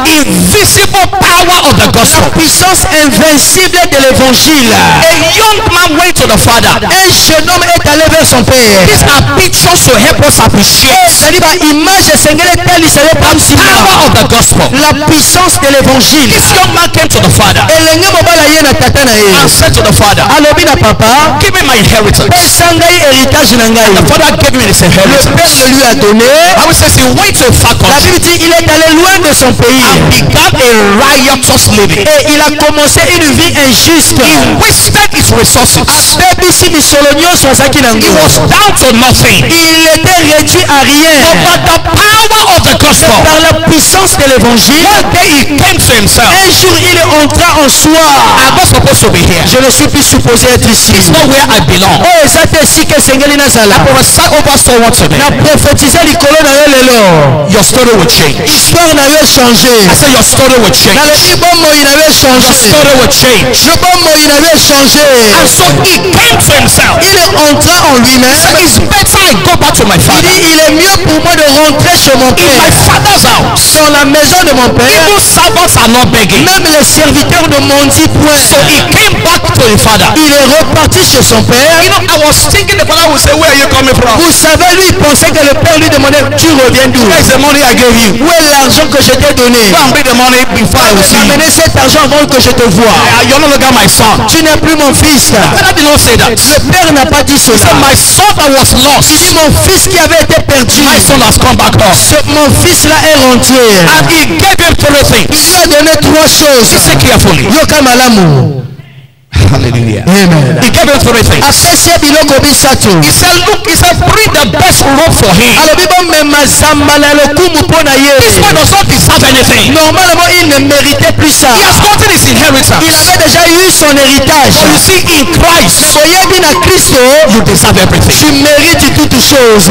Speaker 1: the invisible power of the
Speaker 3: la
Speaker 1: gospel.
Speaker 3: puissance invincible de l'évangile.
Speaker 1: A young man went to the father.
Speaker 3: Un jeune homme est allé vers son père.
Speaker 1: These are pictures to help us appreciate
Speaker 3: ezali ba image esengeli etalisa yo
Speaker 1: the
Speaker 3: nsima
Speaker 1: power of the gospel.
Speaker 3: la puissance de l'évangile.
Speaker 1: This young man came to the father
Speaker 3: elenge mobala ye na tata na ye
Speaker 1: and said to the father,
Speaker 3: alobi na papa,
Speaker 1: give me my inheritance.
Speaker 3: pesa ngai héritage na ngai.
Speaker 1: The father gave him his
Speaker 3: Le
Speaker 1: inheritance.
Speaker 3: père le lui a donné.
Speaker 1: Bible says he went to a far
Speaker 3: La
Speaker 1: country
Speaker 3: Bible dit il est allé loin de son pays
Speaker 1: and began a riotous living.
Speaker 3: et il a commencé une vie injuste.
Speaker 1: He wasted his resources.
Speaker 3: Abebisi misolo nyonso azalaki
Speaker 1: He
Speaker 3: nango.
Speaker 1: was down to nothing.
Speaker 3: Il était réduit à rien.
Speaker 1: But the power of the gospel,
Speaker 3: Par la puissance de l'évangile,
Speaker 1: one day he came to himself.
Speaker 3: un jour il entra en soi.
Speaker 1: I'm not supposed to be here.
Speaker 3: Je ne suis plus supposé être ici.
Speaker 1: It's not where I belong.
Speaker 3: Oh, eza te esika esengeli nazala.
Speaker 1: I prophesy over someone today.
Speaker 3: Na prophétise likolo na yo lelo.
Speaker 1: Your story will change.
Speaker 3: Histoire na yo échangé.
Speaker 1: I say your story will change.
Speaker 3: Nalobi bomoi na yo
Speaker 1: Your
Speaker 3: échangé.
Speaker 1: story will change.
Speaker 3: Le bomoi na yo échangé.
Speaker 1: And so he came to himself.
Speaker 3: Il entra en lui-même.
Speaker 1: So it's better I go back to my
Speaker 3: Il
Speaker 1: father.
Speaker 3: dit, il est mieux pour moi de rentrer chez mon
Speaker 1: In
Speaker 3: père.
Speaker 1: my father's house,
Speaker 3: Dans la maison de mon père,
Speaker 1: even servants are not begging.
Speaker 3: même les serviteurs ne mendient point.
Speaker 1: So he came back to his father.
Speaker 3: Il est reparti chez son père.
Speaker 1: You know, I was thinking the father would say, where are you coming from?
Speaker 3: Vous savez, lui, il pensait que le père lui demandait, tu reviens d'où?
Speaker 1: Where is the money I gave you?
Speaker 3: Où est l'argent que je t'ai donné?
Speaker 1: Go and bring the money before I will see you.
Speaker 3: Amenez cet argent avant que je te voie.
Speaker 1: You're no longer my son.
Speaker 3: Tu n'es plus mon fils.
Speaker 1: The father did not say that.
Speaker 3: Le père n'a pas dit
Speaker 1: He
Speaker 3: cela.
Speaker 1: said, my son that was
Speaker 3: Il
Speaker 1: lost,
Speaker 3: dit, mon fils qui avait été perdu,
Speaker 1: my son has come back home.
Speaker 3: mon fils là est rentré.
Speaker 1: And he gave him 3
Speaker 3: Il
Speaker 1: things.
Speaker 3: lui a donné 3 choses.
Speaker 1: Listen carefully.
Speaker 3: Yoka malamu.
Speaker 1: Hallelujah.
Speaker 3: Amen.
Speaker 1: He gave him 3 things.
Speaker 3: Apesi biloko bisato.
Speaker 1: He said, look, he said, bring the best robe for him.
Speaker 3: Alobi bomema zamba na lokumu mpo na
Speaker 1: This
Speaker 3: ye.
Speaker 1: man does not deserve anything.
Speaker 3: Normalement, il ne méritait plus ça.
Speaker 1: He has gotten his
Speaker 3: Il
Speaker 1: inheritance.
Speaker 3: avait déjà eu son héritage.
Speaker 1: But you see, in Christ,
Speaker 3: Oyebi na Kristo,
Speaker 1: you deserve everything.
Speaker 3: tu mérites toutes choses.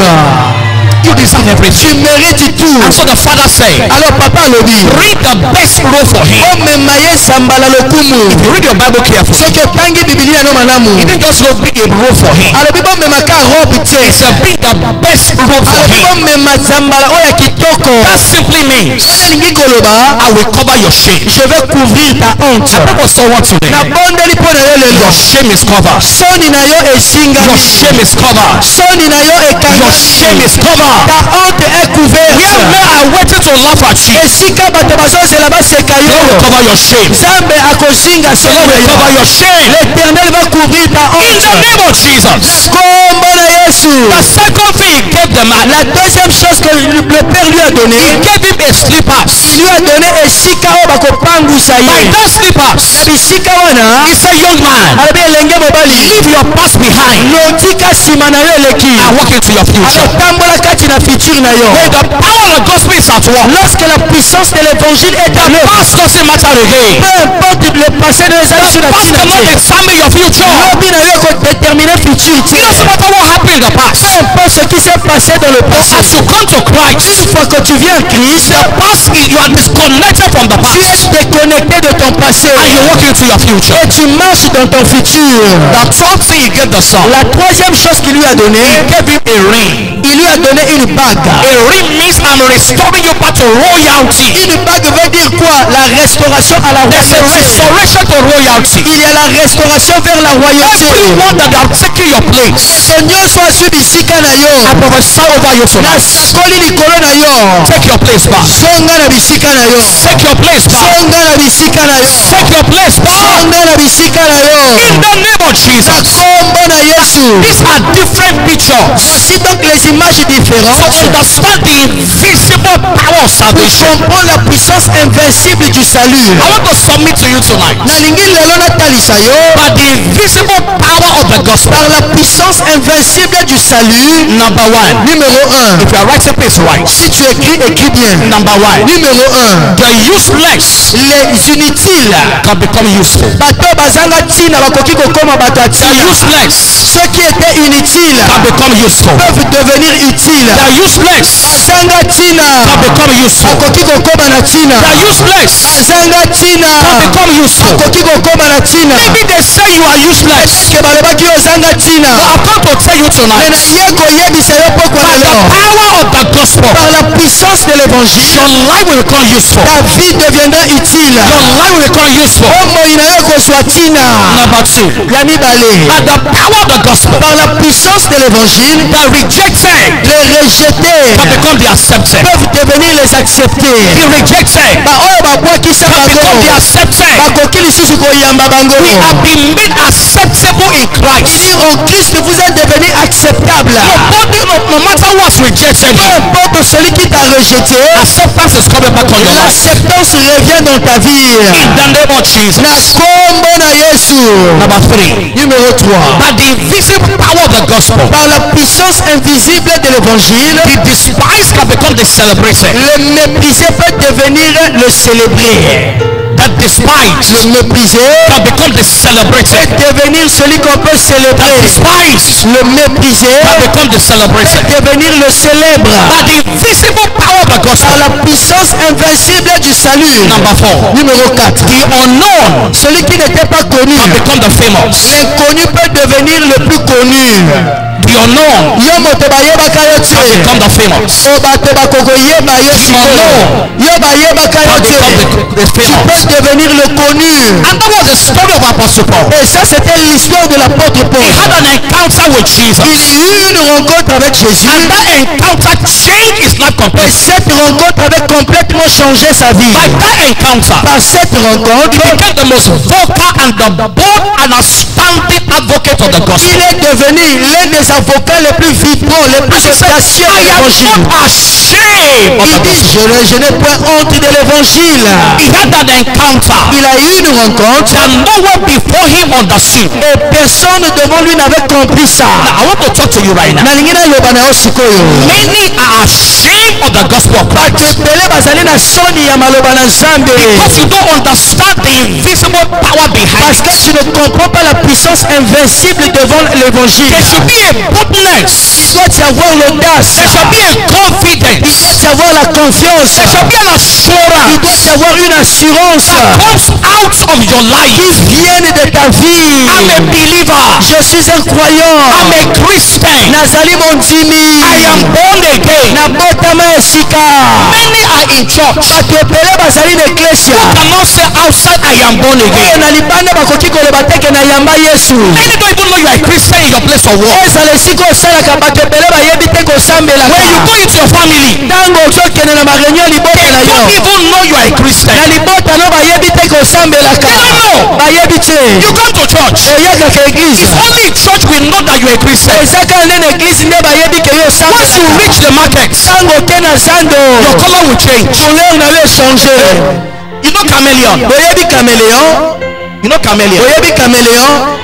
Speaker 1: You deserve
Speaker 3: Tu
Speaker 1: everything.
Speaker 3: mérites tout.
Speaker 1: And so the father said,
Speaker 3: Alors papa alobi,
Speaker 1: bring the best robe for him.
Speaker 3: omema ye zamba na lokumu.
Speaker 1: You read your Bible carefully.
Speaker 3: Soki otangi Biblia no malamu.
Speaker 1: He didn't just bring a robe for him.
Speaker 3: Alobi bomema ka robe te.
Speaker 1: He said, bring the best robe for
Speaker 3: Alobi
Speaker 1: him.
Speaker 3: bomema zambala oyo ya kitoko.
Speaker 1: That simply means,
Speaker 3: Oyo alingi koloba,
Speaker 1: I will cover your shame.
Speaker 3: je vais couvrir ta honte.
Speaker 1: I pray for someone today.
Speaker 3: Nabondeli mpo na yo lelo.
Speaker 1: Your shame is covered.
Speaker 3: Soni na yo
Speaker 1: Your
Speaker 3: esingami.
Speaker 1: shame is covered.
Speaker 3: Soni na yo
Speaker 1: Your
Speaker 3: ekangami.
Speaker 1: shame is covered.
Speaker 3: Ta honte est
Speaker 1: Where
Speaker 3: couverte.
Speaker 1: men are waiting to laugh at you,
Speaker 3: Esika bato bazozela baseka
Speaker 1: God will
Speaker 3: yo.
Speaker 1: cover your shame.
Speaker 3: Nzambe akozinga
Speaker 1: God
Speaker 3: soni na
Speaker 1: will
Speaker 3: yo.
Speaker 1: cover your shame.
Speaker 3: L'Éternel va couvrir ta
Speaker 1: In the
Speaker 3: honte.
Speaker 1: name of Jesus.
Speaker 3: Kombo na Yesu.
Speaker 1: The second thing he gave the man,
Speaker 3: La deuxième chose que le père lui a donné,
Speaker 1: he gave him a slippers.
Speaker 3: il lui a donné esika oyo bakopangusa
Speaker 1: By
Speaker 3: ye.
Speaker 1: that slippers,
Speaker 3: Na bisika wana,
Speaker 1: he said, young man,
Speaker 3: alobi elenge mobali,
Speaker 1: leave your past behind
Speaker 3: lotika nsima na yo eleki.
Speaker 1: and walk into your future.
Speaker 3: Tambola kati na futur na yo.
Speaker 1: When the power of the gospel is at work,
Speaker 3: Lorsque la puissance de l'évangile est à
Speaker 1: the
Speaker 3: l'œuvre,
Speaker 1: past doesn't matter again.
Speaker 3: peu importe le passé de les années sur la
Speaker 1: Past cannot
Speaker 3: finalité.
Speaker 1: determine your future.
Speaker 3: Lobi na yo kodéterminer futur.
Speaker 1: It doesn't matter what happened in the past.
Speaker 3: Peu importe ce qui s'est passé dans le passé.
Speaker 1: As you come to Christ,
Speaker 3: Une fois que tu viens à Christ,
Speaker 1: the past is, you are disconnected from the
Speaker 3: tu
Speaker 1: past
Speaker 3: es déconnecté de ton passé
Speaker 1: and you walk into your future.
Speaker 3: et tu marches dans ton futur.
Speaker 1: The third thing he gave the son,
Speaker 3: La troisième chose qu'il lui a donné,
Speaker 1: he gave him a ring.
Speaker 3: il lui a donné une bague.
Speaker 1: A ring means I'm restoring you back to royalty.
Speaker 3: Une bague veut dire quoi? La restauration à la
Speaker 1: There's a
Speaker 3: royauté.
Speaker 1: restoration to royalty.
Speaker 3: Il y a la restauration vers la royauté.
Speaker 1: Everyone that have taken your place,
Speaker 3: Moto nyonso azwi bisika na yo.
Speaker 1: I prophesy over you tonight.
Speaker 3: Nasakoli likolo na yo.
Speaker 1: Take your place back.
Speaker 3: Zonga na bisika na yo.
Speaker 1: Take your place back.
Speaker 3: Zonga na bisika na yo.
Speaker 1: Take your place back.
Speaker 3: Zonga na bisika na yo.
Speaker 1: In the name of Jesus.
Speaker 3: Kombo na Yesu.
Speaker 1: These are different pictures.
Speaker 3: Voici donc les images
Speaker 1: So
Speaker 3: différentes.
Speaker 1: understand the invisible power of
Speaker 3: Pour
Speaker 1: salvation.
Speaker 3: comprendre la puissance invincible du salut.
Speaker 1: I want to submit to you tonight.
Speaker 3: Nalingi lelo natalisa yo.
Speaker 1: But the invisible power of the gospel.
Speaker 3: Par la puissance invincible du salut.
Speaker 1: Number one.
Speaker 3: Numéro 1.
Speaker 1: If you are writing, please write.
Speaker 3: Si tu écris, écris bien.
Speaker 1: Number one.
Speaker 3: Numéro 1.
Speaker 1: The useless
Speaker 3: Les inutiles.
Speaker 1: can become useful.
Speaker 3: Bato bazanga tina bakoki kokoma bato
Speaker 1: The
Speaker 3: atina.
Speaker 1: useless
Speaker 3: Ceux qui étaient inutiles
Speaker 1: can become useful.
Speaker 3: peuvent devenir utiles.
Speaker 1: They are useless
Speaker 3: Azanga tina
Speaker 1: can become useful.
Speaker 3: akoki kokoma na tina.
Speaker 1: They are useless
Speaker 3: Azanga tina
Speaker 1: can become useful.
Speaker 3: akoki kokoma na tina.
Speaker 1: Maybe they say you are useless.
Speaker 3: Ke balobaki yo ozanga tina.
Speaker 1: But I've come to tell you tonight,
Speaker 3: Mais ye koyebisa yo pokwa
Speaker 1: by the
Speaker 3: lelo.
Speaker 1: power of the gospel,
Speaker 3: Par la puissance de l'évangile,
Speaker 1: your life will become useful.
Speaker 3: ta vie deviendra utile.
Speaker 1: Your life will become useful.
Speaker 3: Bomoi na yo kozwa tina.
Speaker 1: Number 2,
Speaker 3: Ya mibale.
Speaker 1: by the power of the gospel,
Speaker 3: Par la puissance de l'évangile,
Speaker 1: the rejected
Speaker 3: les rejetés
Speaker 1: can become the accepted.
Speaker 3: peuvent devenir les acceptés.
Speaker 1: The rejected
Speaker 3: Baoyo babwakisa
Speaker 1: can
Speaker 3: bango
Speaker 1: become the accepted.
Speaker 3: bakoki lisusu koyamba bango.
Speaker 1: We have been made acceptable in Christ.
Speaker 3: Si en Christ vous êtes devenu acceptable,
Speaker 1: No matter what's rejected,
Speaker 3: peu importe celui qui t'a rejeté,
Speaker 1: acceptance is coming back on your life.
Speaker 3: l'acceptance revient dans ta vie.
Speaker 1: In the name of Jesus.
Speaker 3: Na kombo na Yesu.
Speaker 1: Number 3,
Speaker 3: Numéro 3.
Speaker 1: by the invisible power of the gospel,
Speaker 3: Par la puissance invisible de l'évangile,
Speaker 1: the despised can become the celebrated.
Speaker 3: le méprisé peut devenir le célébré.
Speaker 1: The despised
Speaker 3: Le méprisé
Speaker 1: can become the celebrated.
Speaker 3: peut devenir celui qu'on peut
Speaker 1: The
Speaker 3: célébrer.
Speaker 1: despised
Speaker 3: Le méprisé
Speaker 1: can become the celebrated.
Speaker 3: peut devenir le célèbre.
Speaker 1: By the invisible power of the
Speaker 3: Par
Speaker 1: gospel.
Speaker 3: la puissance invincible du salut.
Speaker 1: Number 4,
Speaker 3: Numéro 4.
Speaker 1: the unknown
Speaker 3: Celui qui n'était pas connu,
Speaker 1: can become the famous.
Speaker 3: l'inconnu peut devenir le plus connu.
Speaker 1: The unknown
Speaker 3: Yo moto bayebaka yo
Speaker 1: can
Speaker 3: te.
Speaker 1: become the famous.
Speaker 3: O bato bakokoyeba yo sikoyo. Yo bayebaka yo
Speaker 1: Can
Speaker 3: te.
Speaker 1: become the
Speaker 3: Tu
Speaker 1: famous.
Speaker 3: peux devenir le connu.
Speaker 1: And that was the story of Apostle Paul.
Speaker 3: Et ça c'était l'histoire de l'apôtre Paul.
Speaker 1: He had an encounter with Jesus.
Speaker 3: Il eut une rencontre avec Jésus.
Speaker 1: And that encounter changed his life
Speaker 3: Et
Speaker 1: completely.
Speaker 3: cette rencontre avait complètement changé sa vie.
Speaker 1: By that encounter,
Speaker 3: Par cette rencontre,
Speaker 1: he became the most vocal and the bold and outstanding advocate of the gospel.
Speaker 3: il est devenu l'un des avocats les plus vibrants, les plus audacieux de
Speaker 1: I am
Speaker 3: l'évangile.
Speaker 1: not ashamed of
Speaker 3: Il
Speaker 1: the
Speaker 3: dit,
Speaker 1: gospel.
Speaker 3: je n'ai point honte de l'évangile.
Speaker 1: He had an encounter
Speaker 3: Il a eu une rencontre
Speaker 1: that no one before him understood.
Speaker 3: et personne devant lui n'avait compris ça.
Speaker 1: Now, I want to talk to you right now.
Speaker 3: Nalingi naloba na yo sikoyo.
Speaker 1: Many are ashamed of the gospel of
Speaker 3: Bato
Speaker 1: Christ
Speaker 3: ebele bazali na soni ya maloba na Nzambe.
Speaker 1: because you don't understand the invisible power behind
Speaker 3: Parce
Speaker 1: it.
Speaker 3: que tu ne comprends pas la puissance invincible devant l'évangile.
Speaker 1: There should be a boldness.
Speaker 3: Il doit y avoir l'audace.
Speaker 1: There should be a
Speaker 3: Il
Speaker 1: confidence.
Speaker 3: doit y avoir la confiance.
Speaker 1: There should be an
Speaker 3: Il
Speaker 1: assurance
Speaker 3: doit y avoir une assurance
Speaker 1: comes out of your
Speaker 3: qui
Speaker 1: life.
Speaker 3: vient de ta vie.
Speaker 1: I'm a believer.
Speaker 3: Je suis un croyant.
Speaker 1: I'm a Christian.
Speaker 3: Nazali mondimi.
Speaker 1: I am born again.
Speaker 3: Nabotama esika.
Speaker 1: Many are in church.
Speaker 3: Bato ebele bazali na eklesia.
Speaker 1: Cannot say outside I am born
Speaker 3: Oyo
Speaker 1: again.
Speaker 3: na libanda bakoki koloba teke na yamba Yesu.
Speaker 1: Many don't even know you are a Christian in your place of work.
Speaker 3: ezala esika osalaka bato ebele bayebi te kosambelaka.
Speaker 1: When you go into your family,
Speaker 3: ntango ozokende na bareunion ya libota
Speaker 1: they
Speaker 3: na yo
Speaker 1: don't even know you are a Christian.
Speaker 3: na libota no bayebi te kosambelaka.
Speaker 1: They don't know.
Speaker 3: bayebi te.
Speaker 1: You come to church.
Speaker 3: oyakaka eglize.
Speaker 1: It's only in church we know that you are a Christian.
Speaker 3: eza kaka nde na eglize nde bayebi ke yo
Speaker 1: Once you
Speaker 3: osambelaka.
Speaker 1: reach the market,
Speaker 3: ntango oke na zando
Speaker 1: your color will change.
Speaker 3: couleur na yo echange.
Speaker 1: You know chameleon.
Speaker 3: boyebi caméléon.
Speaker 1: You know chameleon.
Speaker 3: boyebi caméléon.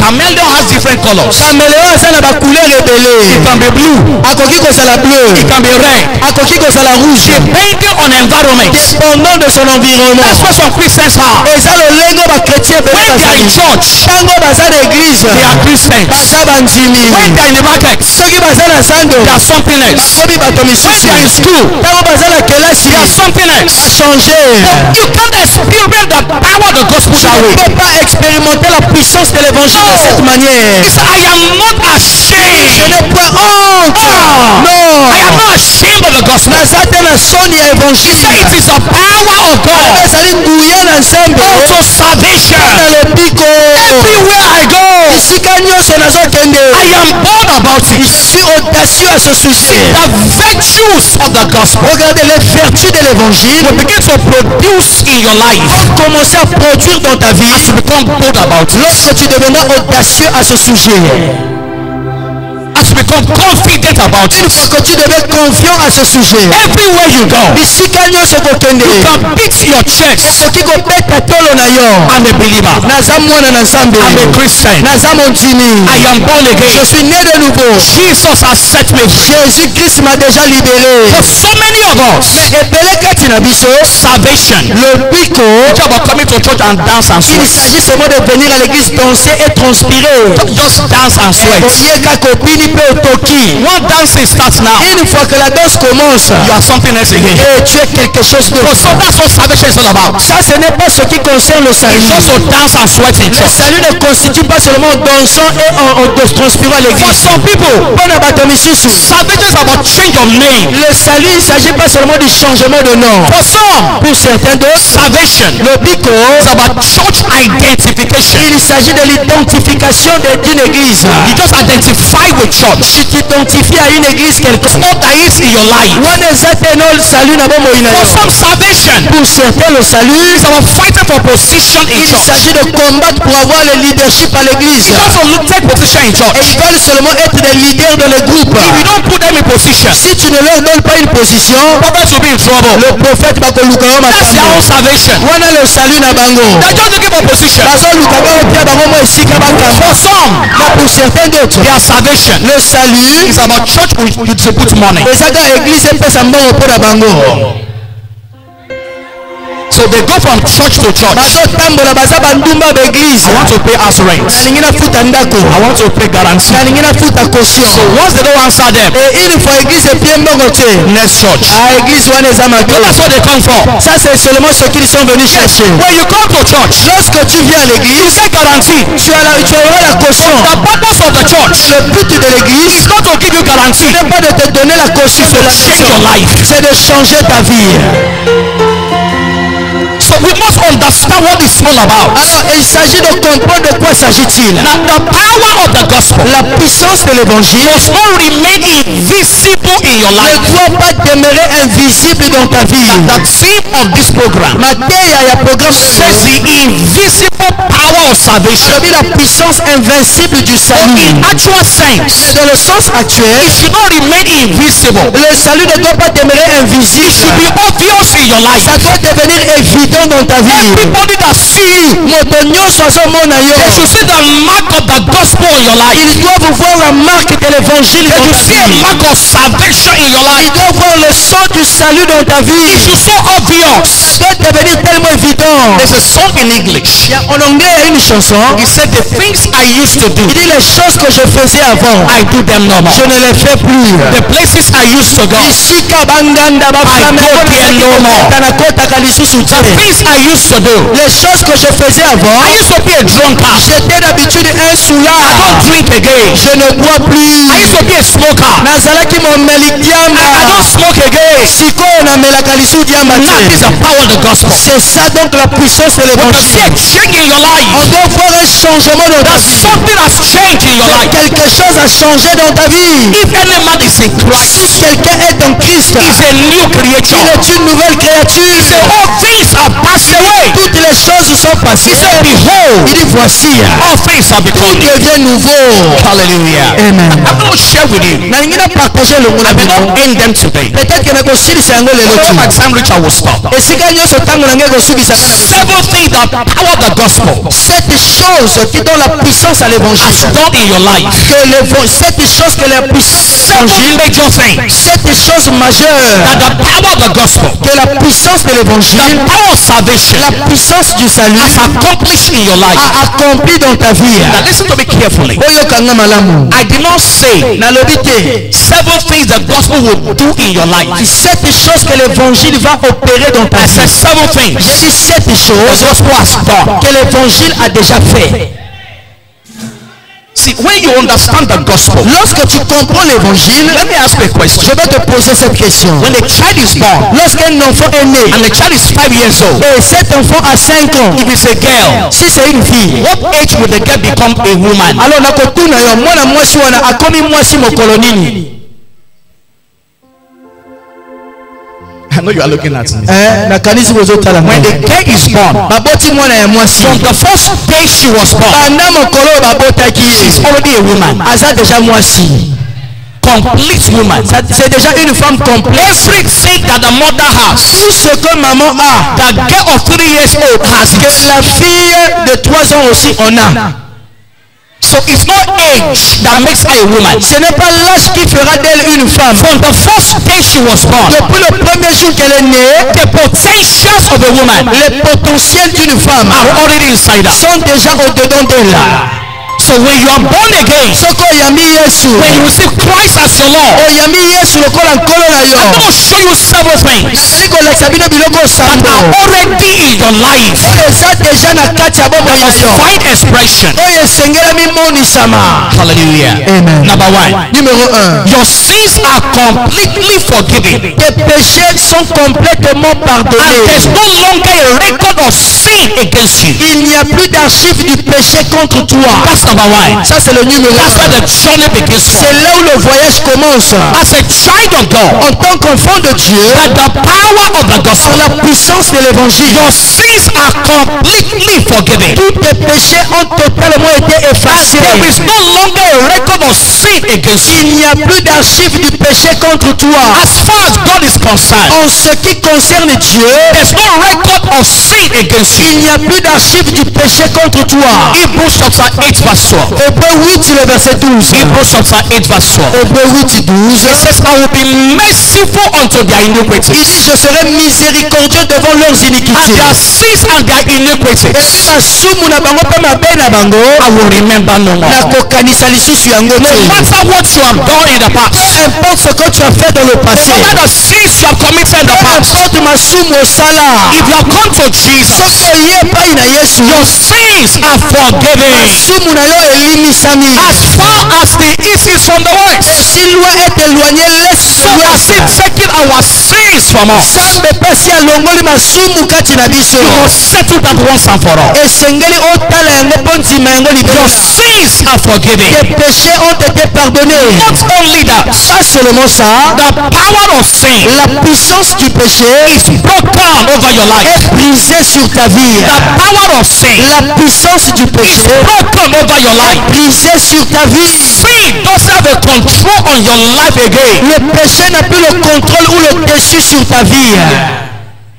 Speaker 1: Chameleon has different colors.
Speaker 3: caméléon aza na bacouleur
Speaker 1: It
Speaker 3: ebele.
Speaker 1: can be blue.
Speaker 3: akoki kozala bleu.
Speaker 1: It can be red.
Speaker 3: akoki kozala rouge.
Speaker 1: Depending on environment.
Speaker 3: dépendant de son environnement.
Speaker 1: That's what some Christians are.
Speaker 3: eza lolenge bakretien ebele
Speaker 1: When they are in
Speaker 3: bazali.
Speaker 1: church,
Speaker 3: ntango baza na eglize
Speaker 1: they are Christians.
Speaker 3: baza bandimi.
Speaker 1: When they are in the market,
Speaker 3: soki baza na zando
Speaker 1: they are something else.
Speaker 3: bakomi bato
Speaker 1: When
Speaker 3: misusu.
Speaker 1: they are in school,
Speaker 3: ntango baza na kelasi
Speaker 1: they are something else.
Speaker 3: bachange.
Speaker 1: You can't experience the power of the gospel
Speaker 3: Tu
Speaker 1: that
Speaker 3: ne
Speaker 1: way.
Speaker 3: peux pas expérimenter la puissance de l'évangile de cette manière.
Speaker 1: He said, I am not
Speaker 3: Je
Speaker 1: ashamed.
Speaker 3: n'ai point honte.
Speaker 1: I am
Speaker 3: Non.
Speaker 1: not ashamed of the gospel.
Speaker 3: naza te na soni ya
Speaker 1: He
Speaker 3: évangile.
Speaker 1: said it is the power of God
Speaker 3: ezali nguya na nzambe
Speaker 1: unto salvation.
Speaker 3: na lobiko.
Speaker 1: Everywhere I go,
Speaker 3: esika nyonso nazokende.
Speaker 1: I am bold about
Speaker 3: Je
Speaker 1: it.
Speaker 3: suis audacieux à ce sujet.
Speaker 1: The virtues of the gospel
Speaker 3: Regardez les vertus de l'évangile.
Speaker 1: will begin to produce in your life
Speaker 3: Commencer à produire dans ta vie
Speaker 1: as you become bold about it.
Speaker 3: lorsque tu deviendras audacieux à ce sujet.
Speaker 1: As you become confident about
Speaker 3: Il
Speaker 1: it.
Speaker 3: faut que tu deviens confiant à ce sujet.
Speaker 1: Everywhere you go,
Speaker 3: Bisika nyonso kokende.
Speaker 1: you can beat your chest.
Speaker 3: Okoki kobeta tolo na yo.
Speaker 1: I'm a believer.
Speaker 3: Naza mwana na Nzambe.
Speaker 1: I'm a Christian.
Speaker 3: Naza mondimi.
Speaker 1: I am born
Speaker 3: Je
Speaker 1: again.
Speaker 3: suis né de nouveau.
Speaker 1: Jesus has set me free.
Speaker 3: Jésus-Christ m'a déjà libéré.
Speaker 1: For so many of us,
Speaker 3: Ebele kati na biso.
Speaker 1: salvation.
Speaker 3: Le biko.
Speaker 1: It's about coming to church and dance and
Speaker 3: Il
Speaker 1: sweat.
Speaker 3: s'agit seulement de venir à l'église danser et transpirer.
Speaker 1: Just dance and sweat.
Speaker 3: Oyeka kopini pe otoki.
Speaker 1: One dancing starts now.
Speaker 3: Une fois que la danse commence,
Speaker 1: You are something else again.
Speaker 3: et tu es quelque chose d'autre.
Speaker 1: So that's what salvation is all about.
Speaker 3: Ça, ce n'est pas ce qui concerne le salut.
Speaker 1: It's just to dance and sweat in
Speaker 3: Le
Speaker 1: church.
Speaker 3: salut ne constitue pas seulement dansant et en transpirant à
Speaker 1: For
Speaker 3: l'église.
Speaker 1: some people,
Speaker 3: Bon abato misusu.
Speaker 1: salvation is about change of name.
Speaker 3: Le salut, il ne s'agit pas seulement du changement de nom.
Speaker 1: For some,
Speaker 3: Pour certains d'autres,
Speaker 1: salvation
Speaker 3: le biko,
Speaker 1: is about church identification.
Speaker 3: il s'agit de l'identification d'une église.
Speaker 1: You just identify with church.
Speaker 3: Tu t'identifies à une église quelconque.
Speaker 1: What there is in your life.
Speaker 3: Wana eza te no salut na bomoi na
Speaker 1: For
Speaker 3: yo.
Speaker 1: some, salvation
Speaker 3: Pour certains, le salut,
Speaker 1: is about fighting for position in
Speaker 3: il
Speaker 1: church.
Speaker 3: s'agit de combattre pour avoir le leadership à l'église.
Speaker 1: You just want to take position in
Speaker 3: Et
Speaker 1: church.
Speaker 3: ils veulent seulement être des leaders dans le groupe.
Speaker 1: If you don't put them in position,
Speaker 3: Si tu ne leur donnes pas une position,
Speaker 1: prophets will be in trouble.
Speaker 3: le prophète va koluka yo
Speaker 1: That's their own
Speaker 3: makambo.
Speaker 1: salvation.
Speaker 3: Wana le salut na bango.
Speaker 1: They're just looking for position.
Speaker 3: Bazoluka baopia bango mo esika
Speaker 1: For
Speaker 3: bakamba.
Speaker 1: some,
Speaker 3: Mais pour certains d'autres,
Speaker 1: their salvation
Speaker 3: le salut
Speaker 1: is about church with you to put money.
Speaker 3: ezaka église epesa mbongo mpo na bango.
Speaker 1: So they go from church to church.
Speaker 3: Bazotambola baza bandumba baeglise.
Speaker 1: I want to pay house rent.
Speaker 3: Nalingi nafuta ndako.
Speaker 1: I want to pay guarantee.
Speaker 3: Nalingi nafuta caution.
Speaker 1: So once they don't answer them,
Speaker 3: Et une fois église epie mbongo te.
Speaker 1: next church.
Speaker 3: Église wana eza
Speaker 1: So
Speaker 3: mabe.
Speaker 1: that's what they come for.
Speaker 3: Ça c'est seulement ce qu'ils sont venus chercher.
Speaker 1: When you come to church,
Speaker 3: Lorsque tu viens à
Speaker 1: you
Speaker 3: l'église,
Speaker 1: get guarantee.
Speaker 3: tu auras la caution.
Speaker 1: The purpose of the church
Speaker 3: Le but de l'église
Speaker 1: is not to give you guarantee.
Speaker 3: n'est pas de te donner la caution de la
Speaker 1: Change your
Speaker 3: maison.
Speaker 1: life.
Speaker 3: C'est de changer ta vie.
Speaker 1: So we must understand what it's all about.
Speaker 3: Alors il s'agit de comprendre de quoi s'agit-il.
Speaker 1: Now the power of the gospel
Speaker 3: La puissance de l'évangile
Speaker 1: must not remain invisible in your
Speaker 3: ne
Speaker 1: life.
Speaker 3: doit pas demeurer invisible dans ta vie.
Speaker 1: The theme of this program
Speaker 3: Mateya ya programme
Speaker 1: says the invisible power of salvation.
Speaker 3: oyo la puissance invincible du salut.
Speaker 1: In actual sense,
Speaker 3: Dans le sens actuel,
Speaker 1: it should not remain invisible.
Speaker 3: le salut ne doit pas demeurer
Speaker 1: It
Speaker 3: invisible.
Speaker 1: should be obvious in your life.
Speaker 3: Ça doit devenir évident dans ta vie.
Speaker 1: Everybody that see you,
Speaker 3: Moto nyonso azomona yo.
Speaker 1: they should see the mark of the gospel in your life.
Speaker 3: Ils doivent voir la marque de l'évangile
Speaker 1: They
Speaker 3: dans
Speaker 1: should
Speaker 3: ta
Speaker 1: see a
Speaker 3: vie.
Speaker 1: mark of salvation in your life.
Speaker 3: Ils doivent voir le sang du salut dans ta
Speaker 1: It
Speaker 3: vie.
Speaker 1: should so obvious.
Speaker 3: Ça doit devenir tellement évident.
Speaker 1: There's a song in English.
Speaker 3: En anglais, il y a une chanson.
Speaker 1: He said the things I used to do,
Speaker 3: Il dit les choses que je faisais avant,
Speaker 1: I do them no more.
Speaker 3: je ne les fais plus.
Speaker 1: The places I used to go,
Speaker 3: Bisika banganda bafame
Speaker 1: I go there no more.
Speaker 3: nakotaka lisusu te.
Speaker 1: the things I used to do,
Speaker 3: Les choses que je faisais avant,
Speaker 1: I used to be a drunkard.
Speaker 3: j'étais d'habitude un
Speaker 1: I
Speaker 3: soulard.
Speaker 1: don't drink again.
Speaker 3: Je ne bois plus.
Speaker 1: I used to be a smoker.
Speaker 3: Nazalaki momeli
Speaker 1: I
Speaker 3: diamba.
Speaker 1: don't smoke again.
Speaker 3: Sikoyo namelaka lisu diamba
Speaker 1: Now
Speaker 3: te.
Speaker 1: this is the power of the gospel.
Speaker 3: C'est ça donc la puissance de
Speaker 1: You can see
Speaker 3: l'évangile.
Speaker 1: a change in your
Speaker 3: On
Speaker 1: life.
Speaker 3: doit voir un changement dans ta
Speaker 1: That
Speaker 3: vie.
Speaker 1: something has changed in your life.
Speaker 3: Quelque chose a changé dans ta vie.
Speaker 1: If any man is in
Speaker 3: Si
Speaker 1: Christ,
Speaker 3: quelqu'un est en Christ,
Speaker 1: he's a new
Speaker 3: il
Speaker 1: creature.
Speaker 3: est une nouvelle créature.
Speaker 1: The all things have passed away.
Speaker 3: Toutes les choses sont passées.
Speaker 1: He said, behold,
Speaker 3: Il dit voici,
Speaker 1: all things have become
Speaker 3: tout
Speaker 1: new.
Speaker 3: devient nouveau.
Speaker 1: Hallelujah.
Speaker 3: Amen.
Speaker 1: I'm going to share with you.
Speaker 3: nalingi na partage elongo na
Speaker 1: I will
Speaker 3: bino.
Speaker 1: not end them today.
Speaker 3: Peut-être que nakosilisa yango lelo
Speaker 1: Whenever my
Speaker 3: ti.
Speaker 1: time reach, I will stop.
Speaker 3: Esika nyonso ntango na ngai ekosukisaka na kosi.
Speaker 1: Several things that power the gospel
Speaker 3: Cette chose qui donne la puissance à
Speaker 1: has
Speaker 3: l'évangile.
Speaker 1: done in your life.
Speaker 3: Cette chose que la puissance de
Speaker 1: Several
Speaker 3: l'évangile.
Speaker 1: major things
Speaker 3: Cette chose majeure.
Speaker 1: that the power of the gospel,
Speaker 3: Que la puissance de
Speaker 1: the
Speaker 3: l'évangile.
Speaker 1: power of salvation
Speaker 3: La puissance du salut.
Speaker 1: has accomplished in your life.
Speaker 3: A accompli dans ta vie.
Speaker 1: Now listen to me carefully.
Speaker 3: Oyokanga malamu.
Speaker 1: I did not say
Speaker 3: Nalobi te.
Speaker 1: several things the gospel will do in your life.
Speaker 3: Cette chose que l'évangile va opérer dans ta
Speaker 1: I said
Speaker 3: vie.
Speaker 1: several things
Speaker 3: J'ai dit cette
Speaker 1: the
Speaker 3: chose
Speaker 1: gospel has done.
Speaker 3: que l'évangile a déjà fait.
Speaker 1: See, when you understand the gospel,
Speaker 3: Lorsque tu comprends l'évangile,
Speaker 1: let me ask you a
Speaker 3: je
Speaker 1: question.
Speaker 3: vais te poser cette question.
Speaker 1: When a child is born
Speaker 3: Lorsqu'un enfant est né
Speaker 1: and the child is 5 years old,
Speaker 3: et cet enfant a 5 ans,
Speaker 1: if it's a girl,
Speaker 3: si c'est une fille,
Speaker 1: what age will the girl become a woman?
Speaker 3: alors nakotuna yo mwana mwasi wana akomi mwasi mokolo nini?
Speaker 1: I know you are looking at me.
Speaker 3: Nakanisi bozotala
Speaker 1: When the girl is born,
Speaker 3: baboti mwana ya mwasi
Speaker 1: from the first day she was born,
Speaker 3: banda mokolo oyo babotaki
Speaker 1: she's
Speaker 3: ye
Speaker 1: already a woman.
Speaker 3: aza deja mwasi. complete woman. C'est déjà une femme complète.
Speaker 1: Everything that the mother has,
Speaker 3: Tout ce que maman a,
Speaker 1: the girl of 3 years old has
Speaker 3: que
Speaker 1: it.
Speaker 3: la fille de 3 ans aussi en a.
Speaker 1: So it's not age that makes her a woman.
Speaker 3: Ce n'est pas l'âge qui fera d'elle une femme.
Speaker 1: From the first day she was born,
Speaker 3: Depuis le premier jour qu'elle est née,
Speaker 1: the potentials of a woman
Speaker 3: les potentiels d'une femme
Speaker 1: are already inside her.
Speaker 3: sont déjà au-dedans d'elle.
Speaker 1: So when you are born again,
Speaker 3: Soko yami Yesu,
Speaker 1: when you receive Christ as your Lord,
Speaker 3: oyami Yesu lokola nkolo na yo.
Speaker 1: I'm going to show you several things
Speaker 3: Nazali kolakisa bino biloko
Speaker 1: that
Speaker 3: sambo.
Speaker 1: are already in your life.
Speaker 3: Oyo eza deja na kati ya bomoi na yo.
Speaker 1: Find expression.
Speaker 3: Oyo esengelami monisama.
Speaker 1: Hallelujah.
Speaker 3: Amen.
Speaker 1: Number 1.
Speaker 3: Numéro 1.
Speaker 1: Your sins are completely forgiven.
Speaker 3: Tes péchés sont complètement
Speaker 1: And
Speaker 3: pardonnés.
Speaker 1: there's no longer a record of sin against you.
Speaker 3: Il n'y a plus d'archives du péché contre toi.
Speaker 1: That's number 1.
Speaker 3: Ça c'est le numéro
Speaker 1: That's where
Speaker 3: 1.
Speaker 1: the journey begins
Speaker 3: C'est
Speaker 1: from.
Speaker 3: là où le voyage commence.
Speaker 1: As a child of God,
Speaker 3: En tant qu'enfant de Dieu,
Speaker 1: by the power of the
Speaker 3: par
Speaker 1: gospel,
Speaker 3: la puissance de l'évangile,
Speaker 1: your sins are completely forgiven.
Speaker 3: tous tes péchés ont totalement été effacés.
Speaker 1: There is no longer a record of sin against you.
Speaker 3: Il n'y a plus d'archives du péché contre toi.
Speaker 1: As far as God is concerned,
Speaker 3: En ce qui concerne Dieu,
Speaker 1: there's no record of sin against you.
Speaker 3: il n'y a plus d'archives du péché contre toi.
Speaker 1: Hebrews chapter 8 verse 12.
Speaker 3: Hébreu 8, le verset 12.
Speaker 1: Hebrews chapter 8 verse 12.
Speaker 3: Hébreu 8, 12.
Speaker 1: It says, I will be merciful unto their
Speaker 3: Il dit,
Speaker 1: iniquities.
Speaker 3: je serai miséricordieux devant leurs
Speaker 1: And
Speaker 3: iniquités.
Speaker 1: their sins and their iniquities,
Speaker 3: Epi masumu na bango mpe mabe na bango,
Speaker 1: I will remember no more.
Speaker 3: nakokanisa lisusu yango
Speaker 1: No
Speaker 3: te.
Speaker 1: matter what you have done in the
Speaker 3: Peu
Speaker 1: past,
Speaker 3: importe ce que tu as fait dans le
Speaker 1: no
Speaker 3: passé,
Speaker 1: matter the sins you have committed in the
Speaker 3: peu
Speaker 1: past,
Speaker 3: importe masumu osala,
Speaker 1: if you have come to Jesus,
Speaker 3: soki oye epai na Yesu,
Speaker 1: your sins are forgiven.
Speaker 3: masumu na yo elimisami.
Speaker 1: As far as the east is from the west,
Speaker 3: Esi loin est éloigné l'est
Speaker 1: so as
Speaker 3: l'ouest.
Speaker 1: he taking our sins from us,
Speaker 3: Nzambe pasi alongoli masumu kati na biso.
Speaker 1: he must settle that once and for all.
Speaker 3: Esengeli otala yango mpo ntima yango
Speaker 1: Your
Speaker 3: libela.
Speaker 1: sins are forgiven.
Speaker 3: Tes péchés ont été pardonnés.
Speaker 1: Not only that,
Speaker 3: Pas seulement ça,
Speaker 1: the power of sin
Speaker 3: la puissance du péché
Speaker 1: is broken over your life.
Speaker 3: est brisée sur ta vie.
Speaker 1: The power of sin
Speaker 3: La puissance du
Speaker 1: is
Speaker 3: péché
Speaker 1: broken over your life.
Speaker 3: brisée sur ta vie.
Speaker 1: Sin doesn't have a control on your life again.
Speaker 3: Le péché n'a plus le contrôle ou le dessus sur ta vie.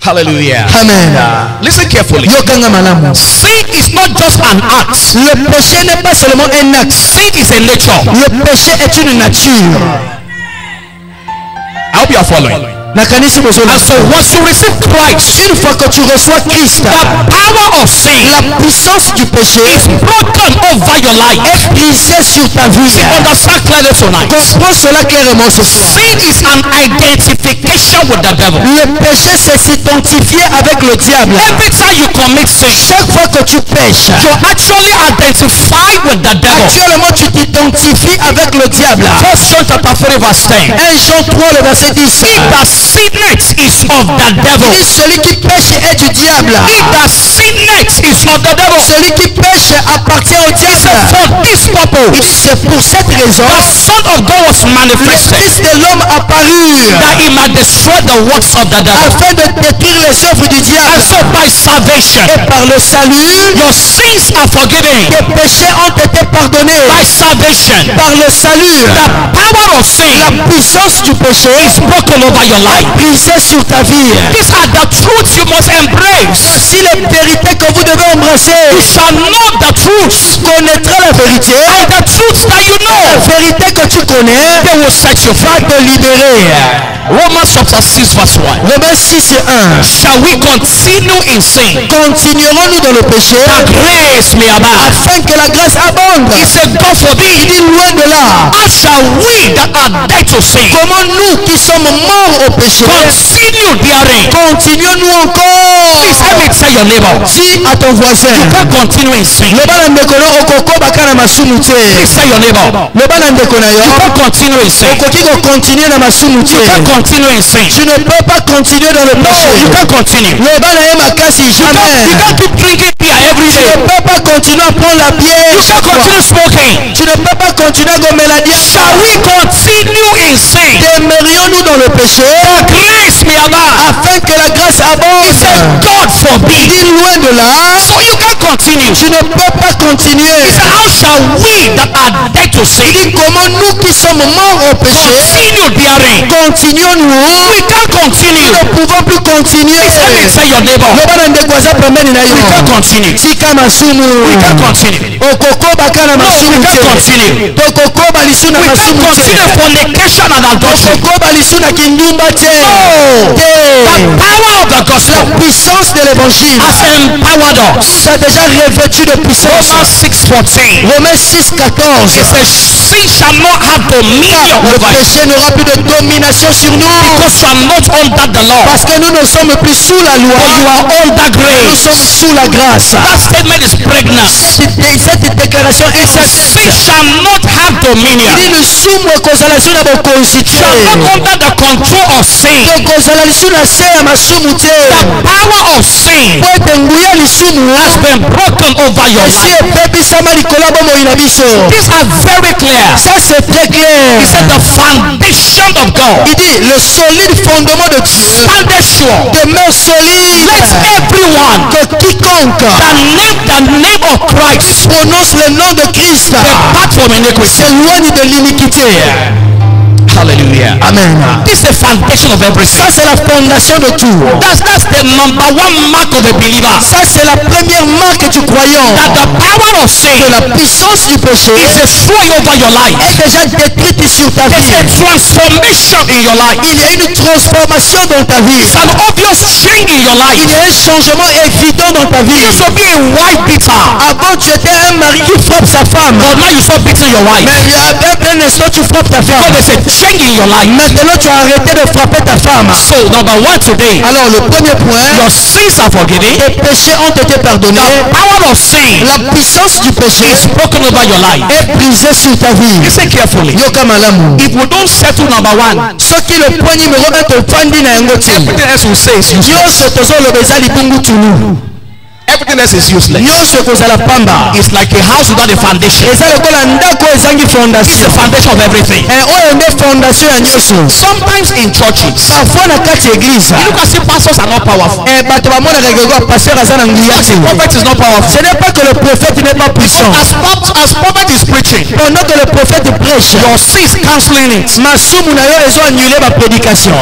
Speaker 1: Hallelujah.
Speaker 3: Amen.
Speaker 1: Listen carefully.
Speaker 3: Yokanga malamu.
Speaker 1: Sin is not just an act.
Speaker 3: Le péché n'est pas seulement un acte.
Speaker 1: Sin is a nature.
Speaker 3: Le péché est une nature.
Speaker 1: I hope you are following.
Speaker 3: Nakanisi bozolo.
Speaker 1: And so once you receive Christ,
Speaker 3: Une fois que tu reçois Christ,
Speaker 1: the power of sin
Speaker 3: la puissance du péché
Speaker 1: is broken over your life.
Speaker 3: est brisée sur ta vie.
Speaker 1: Understand clearly tonight.
Speaker 3: Comprends cela clairement ce soir.
Speaker 1: Sin is an identification with the devil.
Speaker 3: Le péché, c'est s'identifier avec le diable.
Speaker 1: Every time you commit sin,
Speaker 3: Chaque fois que tu pêches,
Speaker 1: you're actually identified with the devil.
Speaker 3: actuellement tu t'identifies avec le diable.
Speaker 1: 1 John chapter 3 verse 10.
Speaker 3: 1 Jean 3, le verset 10.
Speaker 1: He that sinneth is of the devil.
Speaker 3: Dit, celui qui pêche est du diable.
Speaker 1: He that sinneth is of the devil.
Speaker 3: Celui qui pêche appartient au diable.
Speaker 1: For this
Speaker 3: Il
Speaker 1: purpose,
Speaker 3: dit, c'est pour cette raison
Speaker 1: the Son of God was
Speaker 3: le
Speaker 1: manifested,
Speaker 3: Fils de l'homme apparut
Speaker 1: that he might destroy the works of the devil.
Speaker 3: afin de détruire les œuvres du
Speaker 1: And
Speaker 3: diable.
Speaker 1: so by salvation,
Speaker 3: Et par le salut,
Speaker 1: your sins are forgiven.
Speaker 3: tes péchés ont été pardonnés.
Speaker 1: By salvation,
Speaker 3: Par le salut,
Speaker 1: the power of sin
Speaker 3: la puissance du péché
Speaker 1: is broken over your life.
Speaker 3: brisée sur ta vie.
Speaker 1: These are the truths you must embrace.
Speaker 3: Voici les vérités que vous devez embrasser.
Speaker 1: You shall know the truths,
Speaker 3: Connaîtra la vérité.
Speaker 1: and the truths that you
Speaker 3: La
Speaker 1: know,
Speaker 3: vérité que tu connais
Speaker 1: they will set you
Speaker 3: va
Speaker 1: free.
Speaker 3: te libérer.
Speaker 1: Romans chapter 6 verse 1.
Speaker 3: Romains 6 et 1.
Speaker 1: Shall we continue in sin,
Speaker 3: Continuerons-nous dans le péché
Speaker 1: that grace may abound?
Speaker 3: afin que la grâce abonde?
Speaker 1: He said, God
Speaker 3: Il
Speaker 1: forbid.
Speaker 3: dit loin de là.
Speaker 1: How shall we that are dead to sin
Speaker 3: Comment nous qui sommes morts au péché,
Speaker 1: continue therein?
Speaker 3: continuons-nous encore?
Speaker 1: Please let me tell your neighbor,
Speaker 3: Dis à ton voisin,
Speaker 1: can't continue in sin.
Speaker 3: loba na ndeko na okokobaka na masumu te.
Speaker 1: Please tell your neighbor,
Speaker 3: Loba na ndeko na yo,
Speaker 1: can't continue in sin.
Speaker 3: okoki kokontinue na masumu te.
Speaker 1: Can't continue in sin.
Speaker 3: Tu ne peux pas continuer dans le
Speaker 1: No,
Speaker 3: péché.
Speaker 1: you can't continue.
Speaker 3: Loba na ye makasi
Speaker 1: You
Speaker 3: jamais.
Speaker 1: can't keep drinking beer every
Speaker 3: Tu
Speaker 1: day.
Speaker 3: ne peux pas continuer à prendre la bière.
Speaker 1: You can't continue smoking.
Speaker 3: Tu ne peux pas continuer à gomela
Speaker 1: Shall we continue in sin?
Speaker 3: Demeurions-nous dans le péché
Speaker 1: The grace may abound.
Speaker 3: afin que la grâce
Speaker 1: He said,
Speaker 3: abonde.
Speaker 1: God
Speaker 3: Il
Speaker 1: forbid.
Speaker 3: dit loin de là.
Speaker 1: So you can't continue.
Speaker 3: Tu ne peux pas continuer.
Speaker 1: He said, how shall we that are dead to sin
Speaker 3: Il dit comment nous qui sommes morts au péché
Speaker 1: continue bearing?
Speaker 3: continuons-nous?
Speaker 1: We can't continue.
Speaker 3: Nous ne pouvons plus continuer.
Speaker 1: Let me say your neighbor.
Speaker 3: Loba na ndeko aza pembeni na yo.
Speaker 1: We can't continue.
Speaker 3: Tika masumu.
Speaker 1: We can't continue.
Speaker 3: Okokoba kana
Speaker 1: No, we
Speaker 3: masumu
Speaker 1: can't
Speaker 3: te.
Speaker 1: continue.
Speaker 3: Tokokoba lisu na
Speaker 1: We can't
Speaker 3: masumu
Speaker 1: continue
Speaker 3: te.
Speaker 1: fornication and adultery.
Speaker 3: Tokokoba lisu na kindumba te.
Speaker 1: The power of the gospel
Speaker 3: La puissance de l'évangile
Speaker 1: has empowered us.
Speaker 3: nous a déjà revêtu de puissance.
Speaker 1: Romans 6:14.
Speaker 3: Romains 6:14.
Speaker 1: It says, sin shall not have dominion
Speaker 3: Le
Speaker 1: over you,
Speaker 3: péché n'aura plus de domination sur nous.
Speaker 1: because you are not under the law,
Speaker 3: Parce que nous ne sommes plus sous la loi.
Speaker 1: but you are under
Speaker 3: Nous
Speaker 1: grace.
Speaker 3: sommes sous la grâce.
Speaker 1: That statement is pregnant.
Speaker 3: Cette déclaration est
Speaker 1: Sin shall not have dominion.
Speaker 3: il dit lusumbu ekozala lisu na bokonzi
Speaker 1: You are not
Speaker 3: te.
Speaker 1: under the control of sin.
Speaker 3: tokozala lisu na se ya masumu te.
Speaker 1: The power of sin
Speaker 3: po ete nguya lisumu
Speaker 1: has been broken over your
Speaker 3: esi
Speaker 1: life.
Speaker 3: ebebisama likolo ya bomoi na biso.
Speaker 1: These are very clear.
Speaker 3: Ça c'est très clair.
Speaker 1: He said the foundation of God
Speaker 3: Il dit le solide fondement de Dieu
Speaker 1: standeth sure.
Speaker 3: demeure solide.
Speaker 1: Let everyone
Speaker 3: Que quiconque
Speaker 1: that name the name of Christ
Speaker 3: prononce le nom de Christ
Speaker 1: depart from iniquity.
Speaker 3: s'éloigne de l'iniquité.
Speaker 1: Hallelujah.
Speaker 3: Amen.
Speaker 1: This is the foundation of everything.
Speaker 3: Ça c'est la fondation de tout.
Speaker 1: That's the number one mark of a believer.
Speaker 3: Ça c'est la première marque du croyant.
Speaker 1: That the power of sin
Speaker 3: Que la puissance du péché
Speaker 1: is destroyed over your life.
Speaker 3: est déjà détruite sur ta
Speaker 1: There's
Speaker 3: vie.
Speaker 1: a transformation in your life.
Speaker 3: Il y a une transformation dans ta vie.
Speaker 1: It's an obvious change in your life.
Speaker 3: Il y a un changement évident dans ta vie.
Speaker 1: You used to be a wife beater,
Speaker 3: Avant tu étais un mari qui frappe sa femme.
Speaker 1: but now you stop beating your wife.
Speaker 3: Mais il y a un instant tu frappes ta femme.
Speaker 1: Because there's a change in your life.
Speaker 3: Maintenant tu as arrêté de frapper ta femme.
Speaker 1: So number one today,
Speaker 3: Alors le premier point,
Speaker 1: your sins are forgiven.
Speaker 3: tes péchés ont été pardonnés.
Speaker 1: The power of sin
Speaker 3: La puissance du péché
Speaker 1: is broken over your life.
Speaker 3: est brisée sur ta vie.
Speaker 1: Listen carefully.
Speaker 3: Yoka malamu.
Speaker 1: If we don't settle number one,
Speaker 3: Soki le point numéro 1 tofandi na yango te.
Speaker 1: everything else we say is useless.
Speaker 3: Nyonso tozoloba eza libungu tunu.
Speaker 1: Everything else is useless.
Speaker 3: Nyonso ekozala pamba.
Speaker 1: It's like a house without a foundation.
Speaker 3: Eza lokola ndako ezangi
Speaker 1: It's the
Speaker 3: fondation.
Speaker 1: foundation of everything.
Speaker 3: Oyo nde fondation ya nyonso.
Speaker 1: Sometimes in churches,
Speaker 3: Parfois na kati ya église,
Speaker 1: you can see pastors are not powerful.
Speaker 3: bato bamonaka keko pasteur aza na nguya
Speaker 1: Because
Speaker 3: te.
Speaker 1: the prophet is not powerful.
Speaker 3: Ce n'est pas que le prophète n'est pas puissant.
Speaker 1: As prophet is preaching,
Speaker 3: Pendant que le prophète prêche,
Speaker 1: your sins cancelling it.
Speaker 3: masumu na yo ezoannule baprédication.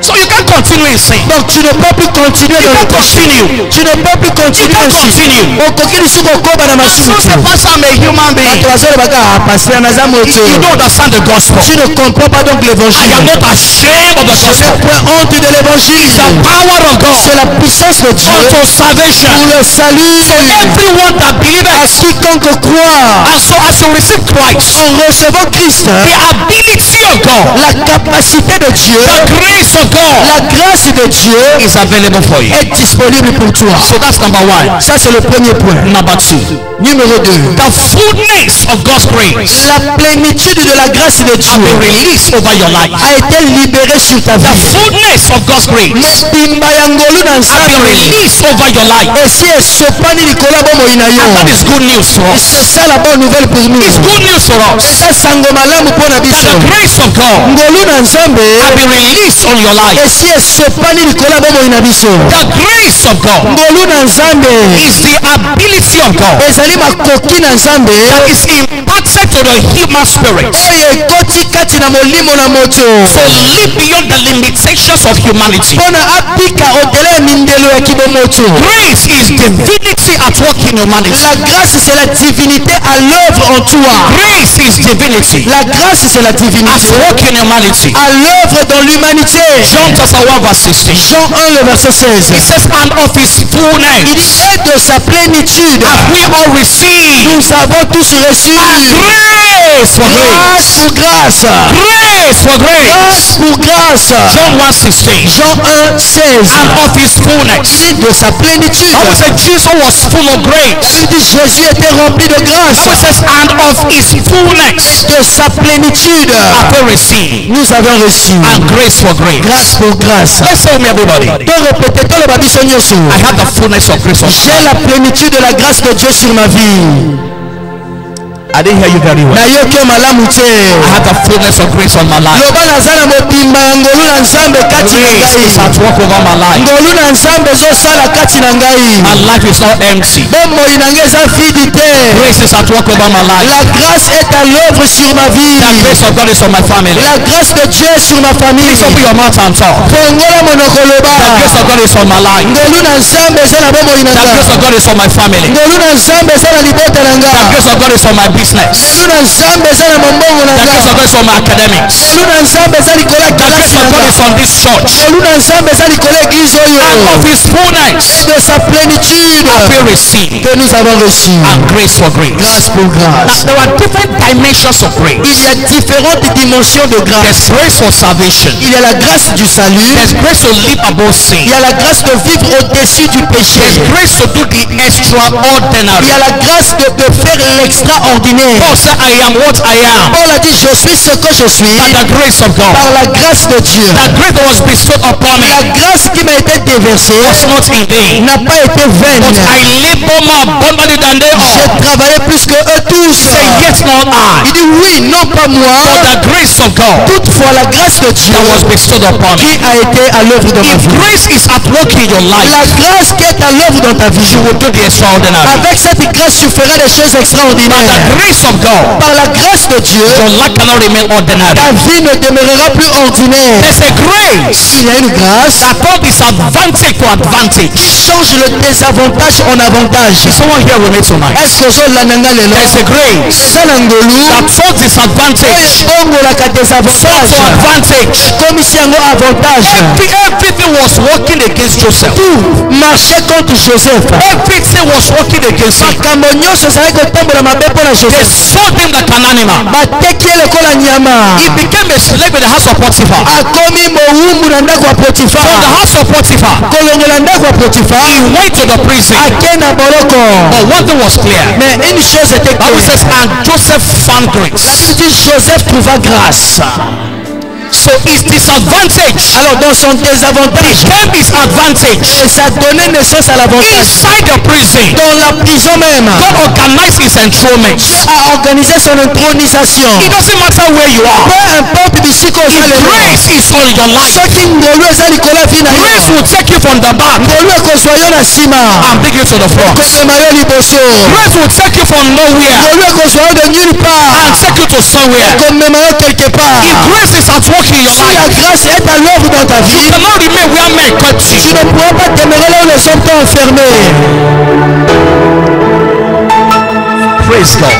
Speaker 1: So you can't continue in sin.
Speaker 3: Donc tu ne peux plus continuer
Speaker 1: You
Speaker 3: dans le
Speaker 1: can't
Speaker 3: péché.
Speaker 1: continue.
Speaker 3: Tu ne peux plus
Speaker 1: You
Speaker 3: continuer
Speaker 1: can't
Speaker 3: ainsi.
Speaker 1: continue.
Speaker 3: okoki lisuku okoba na masumu
Speaker 1: So
Speaker 3: te.
Speaker 1: say, Pastor, I'm a human being.
Speaker 3: bato bazolobaka pasteur naza moto.
Speaker 1: You don't understand the gospel.
Speaker 3: Tu ne comprends pas donc
Speaker 1: I
Speaker 3: l'évangile.
Speaker 1: am not ashamed of the
Speaker 3: Je n'ai
Speaker 1: gospel.
Speaker 3: point honte de l'évangile.
Speaker 1: The power of God
Speaker 3: C'est la puissance de Dieu
Speaker 1: unto salvation.
Speaker 3: pour le salut.
Speaker 1: Everyone that
Speaker 3: À
Speaker 1: believes.
Speaker 3: quiconque croit,
Speaker 1: And so as you receive Christ,
Speaker 3: en recevant Christ,
Speaker 1: the ability of God,
Speaker 3: la capacité de Dieu,
Speaker 1: the grace of God
Speaker 3: la grâce de Dieu
Speaker 1: is available for you.
Speaker 3: est disponible pour toi.
Speaker 1: So that's number one.
Speaker 3: Ça c'est le premier point.
Speaker 1: Number two,
Speaker 3: Numéro 2.
Speaker 1: the fullness of God's grace
Speaker 3: La plénitude de la grâce de Dieu
Speaker 1: have been released over your life.
Speaker 3: a été libérée sur ta
Speaker 1: The
Speaker 3: vie.
Speaker 1: fullness of God's grace
Speaker 3: Mobimba ya ngolu na
Speaker 1: have been
Speaker 3: nzambe
Speaker 1: released over your life.
Speaker 3: esi esopani likolo ya bomoi na yo.
Speaker 1: That is good news for us.
Speaker 3: C'est ça la bonne nouvelle pour nous.
Speaker 1: It's good news for us.
Speaker 3: eza sango malamu mpo na
Speaker 1: That
Speaker 3: biso.
Speaker 1: the grace of God
Speaker 3: ngolu na nzambe
Speaker 1: have been released on your life.
Speaker 3: esi esopani likolo ya bomoi na biso.
Speaker 1: The grace of God
Speaker 3: ngolu na nzambe
Speaker 1: is the ability of God
Speaker 3: ezali makoki na nzambe
Speaker 1: that is imparted to the human spirit
Speaker 3: oyo ekoti kati na molimo na moto
Speaker 1: to live beyond the limitations of humanity.
Speaker 3: mpona abika odele ya mindelo ya kibomoto.
Speaker 1: Grace is divinity at work in humanity.
Speaker 3: La grâce c'est la divinité à l'œuvre en toi.
Speaker 1: Grace is divinity
Speaker 3: La grâce c'est la
Speaker 1: at
Speaker 3: divinité
Speaker 1: work in humanity.
Speaker 3: à l'œuvre dans l'humanité.
Speaker 1: John chapter 1 verse 16.
Speaker 3: Jean 1 le verset 16.
Speaker 1: It says, and of his
Speaker 3: Il dit
Speaker 1: fullness
Speaker 3: et de sa plénitude
Speaker 1: have we all received
Speaker 3: nous avons tous reçu
Speaker 1: grace for
Speaker 3: grâce
Speaker 1: grace.
Speaker 3: pour grâce.
Speaker 1: Grace for grace.
Speaker 3: Grâce pour grâce.
Speaker 1: John 1:16.
Speaker 3: Jean 1 16.
Speaker 1: And of his fullness.
Speaker 3: Il dit de sa plénitude.
Speaker 1: I would say Jesus was full of grace.
Speaker 3: Il dit Jésus était rempli de grâce.
Speaker 1: I would say, and of his fullness
Speaker 3: De sa plénitude
Speaker 1: have we received.
Speaker 3: nous avons reçu
Speaker 1: And grace for grace.
Speaker 3: grâce pour grâce.
Speaker 1: Let's say me everybody.
Speaker 3: Donc répétez tout le babiso nyonso.
Speaker 1: I have the fullness of grace on my
Speaker 3: J'ai
Speaker 1: life.
Speaker 3: la plénitude de la grâce de Dieu sur ma vie.
Speaker 2: I didn't hear you very well.
Speaker 3: nayoki malamu te.
Speaker 2: I had the fullness of grace on my life.
Speaker 3: loba naza na mobimba ya ngolu na nzambe kati na
Speaker 2: Grace is
Speaker 3: ngai.
Speaker 2: at work over my life.
Speaker 3: ngolu na nzambe ezosala kati na ngai.
Speaker 2: My life is not empty.
Speaker 3: bomoi na ngai eza vide te.
Speaker 2: Grace is at work over my life.
Speaker 3: la grâce est à l'œuvre sur ma vie.
Speaker 2: The grace of God is on my family.
Speaker 3: la grâce de Dieu est sur ma famille.
Speaker 2: Please open your mouth and talk.
Speaker 3: fongola monoko loba.
Speaker 2: The grace of God is on my life.
Speaker 3: ngolu na nzambe eza na bomoi na
Speaker 2: The
Speaker 3: ngai.
Speaker 2: grace of God is on my family.
Speaker 3: ngolu na nzambe eza na libota na
Speaker 2: The
Speaker 3: ngai.
Speaker 2: grace of God is on my business.
Speaker 3: ngolu na nzambe eza na mombongo na
Speaker 2: The
Speaker 3: ngai.
Speaker 2: grace of God is on my academics.
Speaker 3: ngolu na nzambe eza likolo ya
Speaker 2: The grace
Speaker 3: kelasi
Speaker 2: of
Speaker 3: na
Speaker 2: God
Speaker 3: ngai.
Speaker 2: is on this church.
Speaker 3: ngolu na nzambe eza likolo ya église oyo.
Speaker 2: And of his fullness
Speaker 3: et de sa plénitude
Speaker 2: we receive.
Speaker 3: que nous avons reçu.
Speaker 2: And grace for grace.
Speaker 3: grâce pour
Speaker 2: Now,
Speaker 3: grâce.
Speaker 2: there are different dimensions of
Speaker 3: Il
Speaker 2: grace.
Speaker 3: y a différentes dimensions de grâce.
Speaker 2: There's grace for salvation.
Speaker 3: Il y a la grâce du salut.
Speaker 2: There's grace to live above sin.
Speaker 3: Il y a la grâce de vivre au-dessus du péché.
Speaker 2: There's grace to do the
Speaker 3: Il
Speaker 2: extraordinary.
Speaker 3: y a la grâce de faire l'extraordinaire.
Speaker 2: Paul said, I am what I am
Speaker 3: Paul a dit, je suis ce que je suis
Speaker 2: by the grace of God.
Speaker 3: par la grâce de Dieu.
Speaker 2: The grace that was bestowed upon me
Speaker 3: La grâce qui m'a été déversée
Speaker 2: was not in vain,
Speaker 3: n'a pas été vaine.
Speaker 2: but I labor more abundantly than they
Speaker 3: J'ai
Speaker 2: all.
Speaker 3: travaillé plus que eux tous.
Speaker 2: Say, yet not I,
Speaker 3: Il dit oui, non pas moi,
Speaker 2: but the grace of God
Speaker 3: toutefois la grâce de Dieu
Speaker 2: that was bestowed upon
Speaker 3: qui
Speaker 2: me.
Speaker 3: a été à l'œuvre dans ma
Speaker 2: If
Speaker 3: vie.
Speaker 2: grace is at work in your
Speaker 3: La
Speaker 2: life,
Speaker 3: grâce qui est à l'œuvre dans ta vie,
Speaker 2: you will do the extraordinary.
Speaker 3: avec cette grâce tu feras des choses
Speaker 2: By
Speaker 3: extraordinaires.
Speaker 2: the grace of God,
Speaker 3: Par la grâce de Dieu,
Speaker 2: your life cannot remain ordinary.
Speaker 3: ta vie ne demeurera plus ordinaire.
Speaker 2: There's a grace
Speaker 3: Il y a une grâce
Speaker 2: that turns disadvantage to advantage.
Speaker 3: qui change le désavantage en avantage.
Speaker 2: Is someone here with me tonight?
Speaker 3: Est-ce que je l'ananga lelo?
Speaker 2: There's a grace
Speaker 3: eza na ngolu
Speaker 2: that turns disadvantage
Speaker 3: ongolaka
Speaker 2: to
Speaker 3: désavantage
Speaker 2: advantage.
Speaker 3: komisi yango avantage.
Speaker 2: Everything was working against Joseph.
Speaker 3: Tout marchait contre Joseph.
Speaker 2: Everything was working against him.
Speaker 3: makambo nyonso ezalaki kotambola mabe mpo na
Speaker 2: They
Speaker 3: Joseph.
Speaker 2: sold him like an animal.
Speaker 3: bateki ye lokola nyama.
Speaker 2: He became a slave in the house of Potiphar.
Speaker 3: akomi mowumbu na ndako ya
Speaker 2: From the
Speaker 3: Potifar.
Speaker 2: house of Potiphar,
Speaker 3: kolongola ndako ya Potifar
Speaker 2: he went to the prison.
Speaker 3: ake na boloko.
Speaker 2: But one thing was clear.
Speaker 3: mais une chose était
Speaker 2: Bible
Speaker 3: claire.
Speaker 2: says, and Joseph found
Speaker 3: La
Speaker 2: grace.
Speaker 3: Bible dit Joseph trouva grâce.
Speaker 2: So his disadvantage
Speaker 3: Alors dans son désavantage,
Speaker 2: became his advantage.
Speaker 3: et ça donnait naissance à l'avantage.
Speaker 2: Inside the prison,
Speaker 3: Dans la prison même,
Speaker 2: God organized his enthronement.
Speaker 3: Dieu a organisé son intronisation.
Speaker 2: It doesn't matter where you are.
Speaker 3: Peu importe bisika ozalema,
Speaker 2: Grace is on your life.
Speaker 3: soki ngolu eza likolo ya vi na
Speaker 2: Grace
Speaker 3: yo,
Speaker 2: will take you from the back
Speaker 3: ngolu ekozwa yo na nsima
Speaker 2: and bring you to the front.
Speaker 3: komema yo liboso.
Speaker 2: Grace will take you from nowhere
Speaker 3: ngolu ekozwa yo de nulle part
Speaker 2: and take you to somewhere.
Speaker 3: komema yo quelque part.
Speaker 2: If grace is at work in your
Speaker 3: Si la
Speaker 2: life,
Speaker 3: grâce est à l'œuvre dans ta vie,
Speaker 2: you cannot remain where men kept
Speaker 3: tu
Speaker 2: you.
Speaker 3: ne pourras pas demeurer là où les hommes t'ont enfermé.
Speaker 2: Praise God.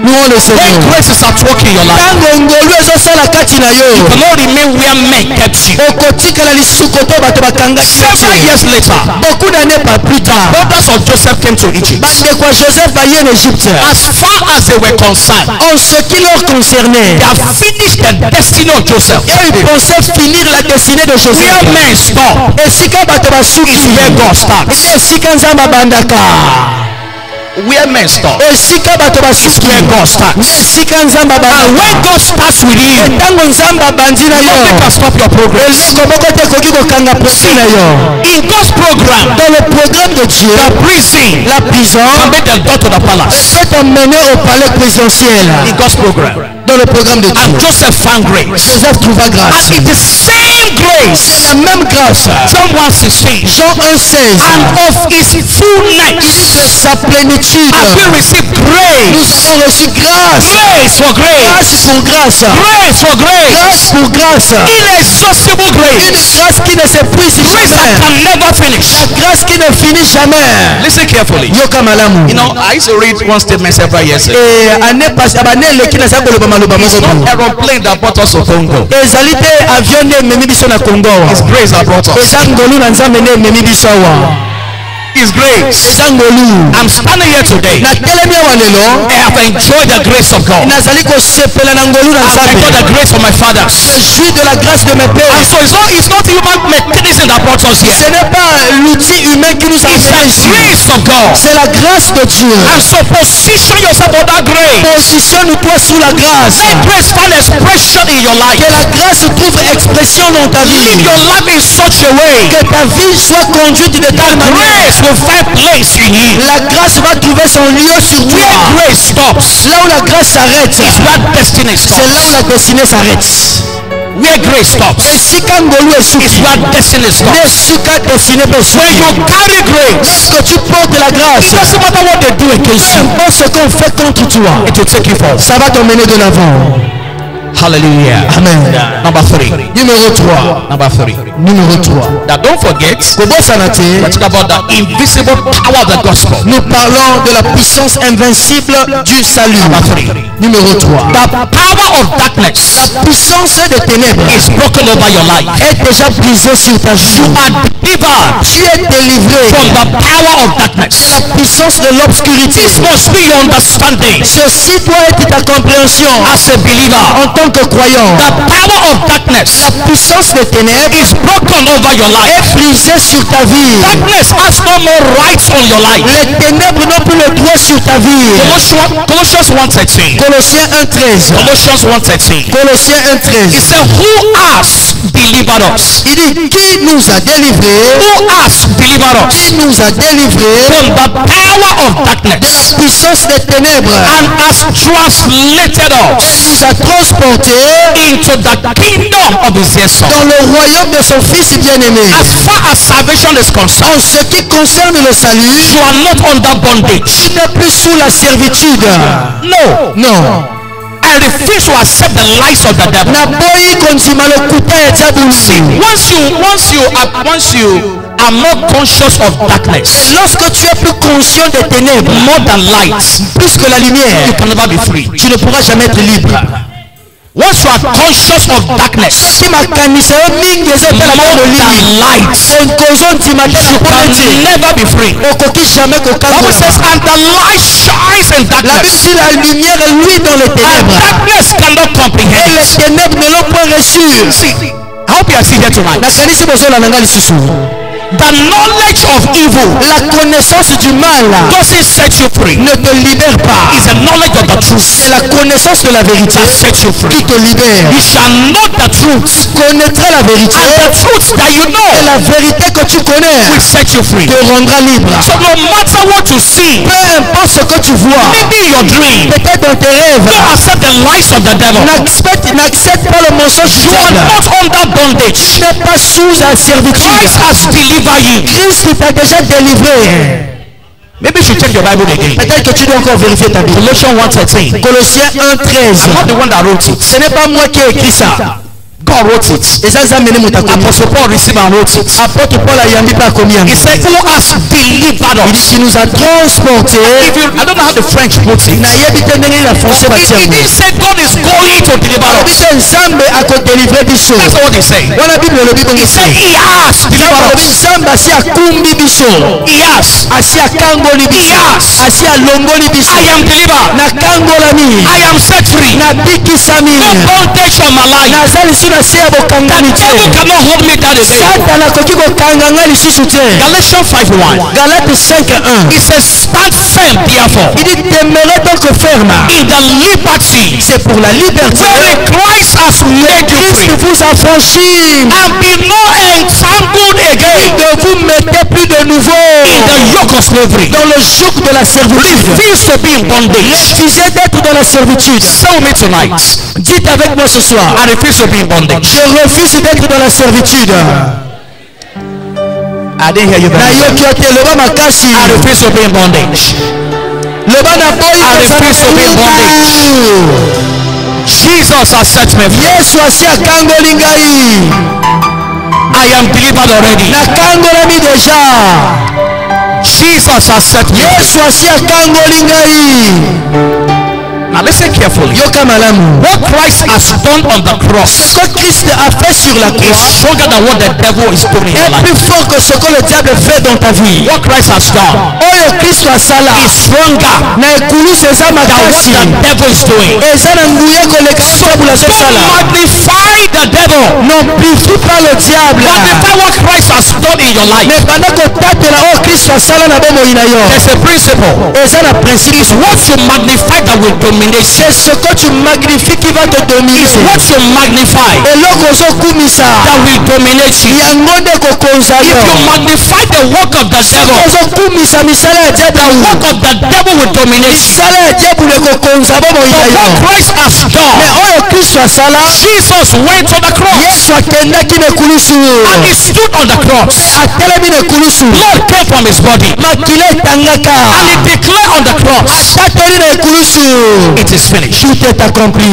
Speaker 3: Louons le
Speaker 2: When
Speaker 3: Seigneur.
Speaker 2: grace is at work in your life,
Speaker 3: Ntango ngolu ezosala kati na yo,
Speaker 2: you cannot remain where men kept you.
Speaker 3: okotikala lisusu koto bato bakangaki yo
Speaker 2: Several
Speaker 3: te.
Speaker 2: years later,
Speaker 3: Beaucoup d'années pas plus tard,
Speaker 2: brothers of Joseph came to Egypt.
Speaker 3: bandeko ya Joseph baye en Égypte.
Speaker 2: As far as they were concerned,
Speaker 3: En ce qui leur concernait,
Speaker 2: they have finished the destiny of Joseph.
Speaker 3: et ils pensaient finir la destinée de
Speaker 2: Where
Speaker 3: Joseph.
Speaker 2: men stop
Speaker 3: esika bato basuki
Speaker 2: is where God starts.
Speaker 3: esika nzambe abandaka.
Speaker 2: Where men stop
Speaker 3: esika bato
Speaker 2: is
Speaker 3: basuki
Speaker 2: where God starts.
Speaker 3: esika nzambe
Speaker 2: And when
Speaker 3: abandaka.
Speaker 2: God starts with you,
Speaker 3: ntango nzambe abandi na
Speaker 2: nothing
Speaker 3: yo,
Speaker 2: can stop your progress.
Speaker 3: eloko moko te ekoki kokanga progrès na yo.
Speaker 2: In God's program,
Speaker 3: Dans le programme de Dieu,
Speaker 2: the prison
Speaker 3: la prison
Speaker 2: can make the door to the palace.
Speaker 3: peut t'emmener au palais présidentiel.
Speaker 2: In God's program.
Speaker 3: Dans le programme de
Speaker 2: And
Speaker 3: Dieu,
Speaker 2: Joseph found grace.
Speaker 3: Joseph trouva
Speaker 2: And
Speaker 3: grâce.
Speaker 2: it is same grace.
Speaker 3: La même grâce.
Speaker 2: John 1:16.
Speaker 3: Jean 1,16.
Speaker 2: And of his fullness,
Speaker 3: De sa plénitude,
Speaker 2: have we received
Speaker 3: nous
Speaker 2: grace.
Speaker 3: avons reçu grâce.
Speaker 2: Grace for grace.
Speaker 3: Grâce pour grâce.
Speaker 2: Grace for grace.
Speaker 3: Grâce pour grâce.
Speaker 2: Inexhaustible
Speaker 3: Une
Speaker 2: grace.
Speaker 3: grâce qui ne s'épuise
Speaker 2: Grace that
Speaker 3: jamais.
Speaker 2: can never finish.
Speaker 3: La grâce qui ne finit jamais.
Speaker 2: Listen carefully.
Speaker 3: Yoka malamu.
Speaker 2: You know, I used to read one statement several years ago.
Speaker 3: Année passée, abane eleki naza koloba maloba
Speaker 2: It's
Speaker 3: moko
Speaker 2: not
Speaker 3: boye.
Speaker 2: aeroplane that brought us to Congo.
Speaker 3: ezali te avion nde ememi biso na Congo awa.
Speaker 2: It's grace that brought us.
Speaker 3: eza ngolu na nzambe nde ememi biso awa.
Speaker 2: It's grace.
Speaker 3: eza ngolu.
Speaker 2: I'm standing here today.
Speaker 3: natelemi awa lelo
Speaker 2: I have enjoyed the grace of God.
Speaker 3: nazali kosepela na ngolu na
Speaker 2: I've enjoyed
Speaker 3: nzambe.
Speaker 2: the grace of my fathers.
Speaker 3: Je jouis de la grâce de mes
Speaker 2: And
Speaker 3: pères.
Speaker 2: so it's not human mechanism that brought us
Speaker 3: Ce
Speaker 2: here.
Speaker 3: n'est pas l'outil humain qui nous a
Speaker 2: It's
Speaker 3: amenés
Speaker 2: the
Speaker 3: ici.
Speaker 2: grace of God.
Speaker 3: C'est la grâce de Dieu.
Speaker 2: And so position yourself on that grace.
Speaker 3: Positionne-toi sous la grâce.
Speaker 2: Let grace find expression in your life.
Speaker 3: Que la grâce trouve expression dans ta vie.
Speaker 2: Live your life in such a way
Speaker 3: Que ta vie soit conduite de telle
Speaker 2: that
Speaker 3: manière
Speaker 2: grace
Speaker 1: find place in him.
Speaker 3: La grâce va trouver son lieu sur toi.
Speaker 1: Where grace stops,
Speaker 3: Là où la grâce s'arrête,
Speaker 1: is where destiny
Speaker 3: c'est là où
Speaker 1: stops.
Speaker 3: la destinée s'arrête.
Speaker 1: Where grace stops,
Speaker 3: Esika ngolu
Speaker 1: is
Speaker 3: esuki.
Speaker 1: where destiny stops.
Speaker 3: Esika destinée peut
Speaker 1: When you
Speaker 3: suki.
Speaker 1: carry grace,
Speaker 3: Lorsque tu portes la
Speaker 1: it
Speaker 3: grâce,
Speaker 1: doesn't matter what they do against you,
Speaker 3: peu importe ce qu'on fait contre toi,
Speaker 1: it will take you forward.
Speaker 3: ça va t'emmener de l'avant.
Speaker 1: Hallelujah.
Speaker 3: Amen.
Speaker 1: Number 3.
Speaker 3: Numéro 3.
Speaker 1: Number 3.
Speaker 3: Numéro 3.
Speaker 1: Now don't forget,
Speaker 3: Kobosanate,
Speaker 1: we're talking about the invisible power of the gospel.
Speaker 3: nous parlons de la puissance invincible du salut.
Speaker 1: Number 3.
Speaker 3: Numéro 3.
Speaker 1: The power of darkness
Speaker 3: La puissance des ténèbres
Speaker 1: is broken over your life.
Speaker 3: est déjà brisée sur ta vie.
Speaker 1: You are delivered
Speaker 3: Tu es délivré
Speaker 1: from the power of
Speaker 3: de
Speaker 1: darkness.
Speaker 3: la puissance de l'obscurité.
Speaker 1: This must be your understanding
Speaker 3: Ceci doit être ta compréhension
Speaker 1: as a believer.
Speaker 3: en tant que croyant.
Speaker 1: The power of darkness
Speaker 3: La puissance des ténèbres
Speaker 1: is broken over your life.
Speaker 3: est brisée sur ta vie.
Speaker 1: Darkness has no more rights on your life.
Speaker 3: Les ténèbres n'ont plus le droit sur ta vie.
Speaker 1: Colossians 1:13.
Speaker 3: Colossiens 1:13.
Speaker 1: Colossians 1:13.
Speaker 3: Colossiens
Speaker 1: It
Speaker 3: 1:13.
Speaker 1: said, who has delivered us?
Speaker 3: Il dit, qui nous a délivrés?
Speaker 1: Who has delivered us
Speaker 3: Qui nous a délivrés
Speaker 1: from the power of
Speaker 3: de la
Speaker 1: darkness
Speaker 3: puissance des ténèbres
Speaker 1: and has translated
Speaker 3: et
Speaker 1: us
Speaker 3: nous a transportés
Speaker 1: into the kingdom of his dear son?
Speaker 3: dans le royaume de son Fils bien-aimé.
Speaker 1: As far as salvation is concerned,
Speaker 3: En ce qui concerne le salut,
Speaker 1: you are not under bondage.
Speaker 3: tu n'es plus sous la servitude.
Speaker 1: No,
Speaker 3: Non.
Speaker 1: I refuse to accept the lies of the devil.
Speaker 3: Naboyi konzima lokuta ya diabolo.
Speaker 1: Once you are more conscious of darkness,
Speaker 3: Lorsque tu es plus conscient des ténèbres,
Speaker 1: more than light,
Speaker 3: plus que la
Speaker 1: you
Speaker 3: lumière,
Speaker 1: can never be free.
Speaker 3: tu ne pourras jamais être libre.
Speaker 1: Once you are conscious of darkness,
Speaker 3: Soki makanisa yo mingi ezotala
Speaker 1: more
Speaker 3: molili,
Speaker 1: than light,
Speaker 3: kozondima te na
Speaker 1: you
Speaker 3: mpona
Speaker 1: can
Speaker 3: te
Speaker 1: never be free.
Speaker 3: okoki jamais
Speaker 1: The Bible says,
Speaker 3: kokangola.
Speaker 1: and the light shines in
Speaker 3: La Bible
Speaker 1: darkness,
Speaker 3: dit la lumière luit dans les
Speaker 1: and
Speaker 3: ténèbres
Speaker 1: darkness cannot
Speaker 3: et
Speaker 1: comprehend
Speaker 3: les
Speaker 1: it.
Speaker 3: ténèbres ne l'ont point reçu.
Speaker 1: See, I hope you are still here tonight.
Speaker 3: Nakanisi bozolanda nga lisusu.
Speaker 1: The knowledge of evil
Speaker 3: La connaissance du mal
Speaker 1: doesn't set you free.
Speaker 3: ne te libère pas.
Speaker 1: It's the knowledge of the truth
Speaker 3: C'est la connaissance de la vérité
Speaker 1: that sets you free.
Speaker 3: qui te libère.
Speaker 1: You shall know the truth,
Speaker 3: Connaîtras la vérité
Speaker 1: and the truth that you
Speaker 3: et
Speaker 1: know
Speaker 3: la vérité que tu connais
Speaker 1: will set you free.
Speaker 3: te rendra libre.
Speaker 1: So no matter what you see,
Speaker 3: Peu importe ce que tu vois,
Speaker 1: maybe in your dream,
Speaker 3: peut-être dans tes rêves,
Speaker 1: don't accept the lies of the devil.
Speaker 3: n'accepte pas le mensonge du
Speaker 1: You are
Speaker 3: diable.
Speaker 1: not under bondage.
Speaker 3: Tu n'es pas sous la servitude.
Speaker 1: Christ has delivered you.
Speaker 3: Christ t'a déjà délivré.
Speaker 1: Maybe you should check your Bible again.
Speaker 3: Peut-être que tu dois encore vérifier ta Bible.
Speaker 1: Colossians 1:13.
Speaker 3: Colossiens 1:13.
Speaker 1: I'm not the one that wrote it.
Speaker 3: Ce n'est pas moi qui ai écrit ça.
Speaker 1: God wrote it.
Speaker 3: Et ça, ça m'a
Speaker 1: Apostle Paul received and wrote it.
Speaker 3: Apôtre Paul a yambi pas combien.
Speaker 1: He said, who has delivered
Speaker 3: Il dit
Speaker 1: us?
Speaker 3: qu'il nous a transportés.
Speaker 1: If you, I don't know how the French put it.
Speaker 3: Na yebi te ndenge la français
Speaker 1: He
Speaker 3: batiango.
Speaker 1: didn't say God is going to deliver
Speaker 3: Alobi
Speaker 1: us.
Speaker 3: te nzambe akodélivre biso.
Speaker 1: That's not what he said.
Speaker 3: Wana Bible elobi bongo
Speaker 1: He said
Speaker 3: te.
Speaker 1: he has delivered
Speaker 3: Alobi
Speaker 1: us.
Speaker 3: nzambe asi akumbi biso.
Speaker 1: He has.
Speaker 3: Asi akangoli biso.
Speaker 1: Yes.
Speaker 3: Asi alongoli biso.
Speaker 1: I am delivered.
Speaker 3: Nakangolami.
Speaker 1: I am set free.
Speaker 3: Nabikisami.
Speaker 1: No bondage on my life.
Speaker 3: Naza lisu na se ya bokangami te.
Speaker 1: Devil cannot hold me down again.
Speaker 3: Satana akoki kokanga nga lisusu te.
Speaker 1: Galatians 5:1.
Speaker 3: Galate 5:1.
Speaker 1: It says, stand firm therefore
Speaker 3: Il dit demeurez donc ferme.
Speaker 1: in the liberty
Speaker 3: C'est pour la liberté
Speaker 1: wherein Christ has made you
Speaker 3: Christ
Speaker 1: free,
Speaker 3: vous a franchi.
Speaker 1: and be not entangled again
Speaker 3: Ne vous mettez plus de nouveau
Speaker 1: in the yoke of slavery.
Speaker 3: dans le joug de la servitude.
Speaker 1: Refuse to be in bondage.
Speaker 3: Refusez d'être dans la servitude.
Speaker 1: Say with me tonight,
Speaker 3: Dites avec moi ce soir.
Speaker 1: I refuse to be in bondage.
Speaker 3: Je refuse d'être dans la servitude.
Speaker 1: I didn't hear you
Speaker 3: Na
Speaker 1: very well.
Speaker 3: yoki ote loba makasi.
Speaker 1: I refuse to be in bondage.
Speaker 3: Loba na boyi
Speaker 1: I refuse to be in bondage. Jesus has set me free.
Speaker 3: Yesu asi akangoli ngai.
Speaker 1: I am delivered already.
Speaker 3: Nakangolami deja.
Speaker 1: Jesus has set me free.
Speaker 3: Yesu asi akangoli ngai.
Speaker 1: Now listen carefully.
Speaker 3: Yoka malamu.
Speaker 1: What Christ has done on the cross
Speaker 3: Ce que Christ a fait sur la
Speaker 1: is
Speaker 3: croix
Speaker 1: stronger than what the devil is doing in your
Speaker 3: est
Speaker 1: life.
Speaker 3: plus fort que ce que le diable fait dans ta vie.
Speaker 1: What Christ has done
Speaker 3: Oyo Kristo asala
Speaker 1: is stronger
Speaker 3: na ekulusu eza
Speaker 1: than what
Speaker 3: makasi.
Speaker 1: the devil is doing.
Speaker 3: Eza na nguya koleka oyo diable
Speaker 1: Don't
Speaker 3: azosala.
Speaker 1: magnify magnify the devil.
Speaker 3: n'amplifie pas le diable.
Speaker 1: Magnify what Christ has done in your life.
Speaker 3: Mais pendant que tatela o Kristo asala na bomoi na yo.
Speaker 1: There's a principle.
Speaker 3: Eza na principe.
Speaker 1: It's what you magnify that will dominate you.
Speaker 3: C'est ce que tu magnifies qui va te dominer.
Speaker 1: It's what you magnify
Speaker 3: eloko ozokumisa
Speaker 1: that will dominate you.
Speaker 3: yango nde kokonza
Speaker 1: If
Speaker 3: yo.
Speaker 1: you magnify the work of the devil,
Speaker 3: ozokumisa misala ya
Speaker 1: the
Speaker 3: diable.
Speaker 1: work of the devil will dominate you.
Speaker 3: misala ya diable ekokonza bomoi na
Speaker 1: But
Speaker 3: yo.
Speaker 1: what Christ has done,
Speaker 3: mais oyo Kristo asala,
Speaker 1: Jesus went to the cross
Speaker 3: Yesu akendaki na ekulusu
Speaker 1: and he stood on the cross.
Speaker 3: atelemi na ekulusu.
Speaker 1: Blood came from his body
Speaker 3: makila etangaka
Speaker 1: and he declared on the cross,
Speaker 3: atatoli na ekulusu.
Speaker 1: it is finished.
Speaker 3: tout est accompli.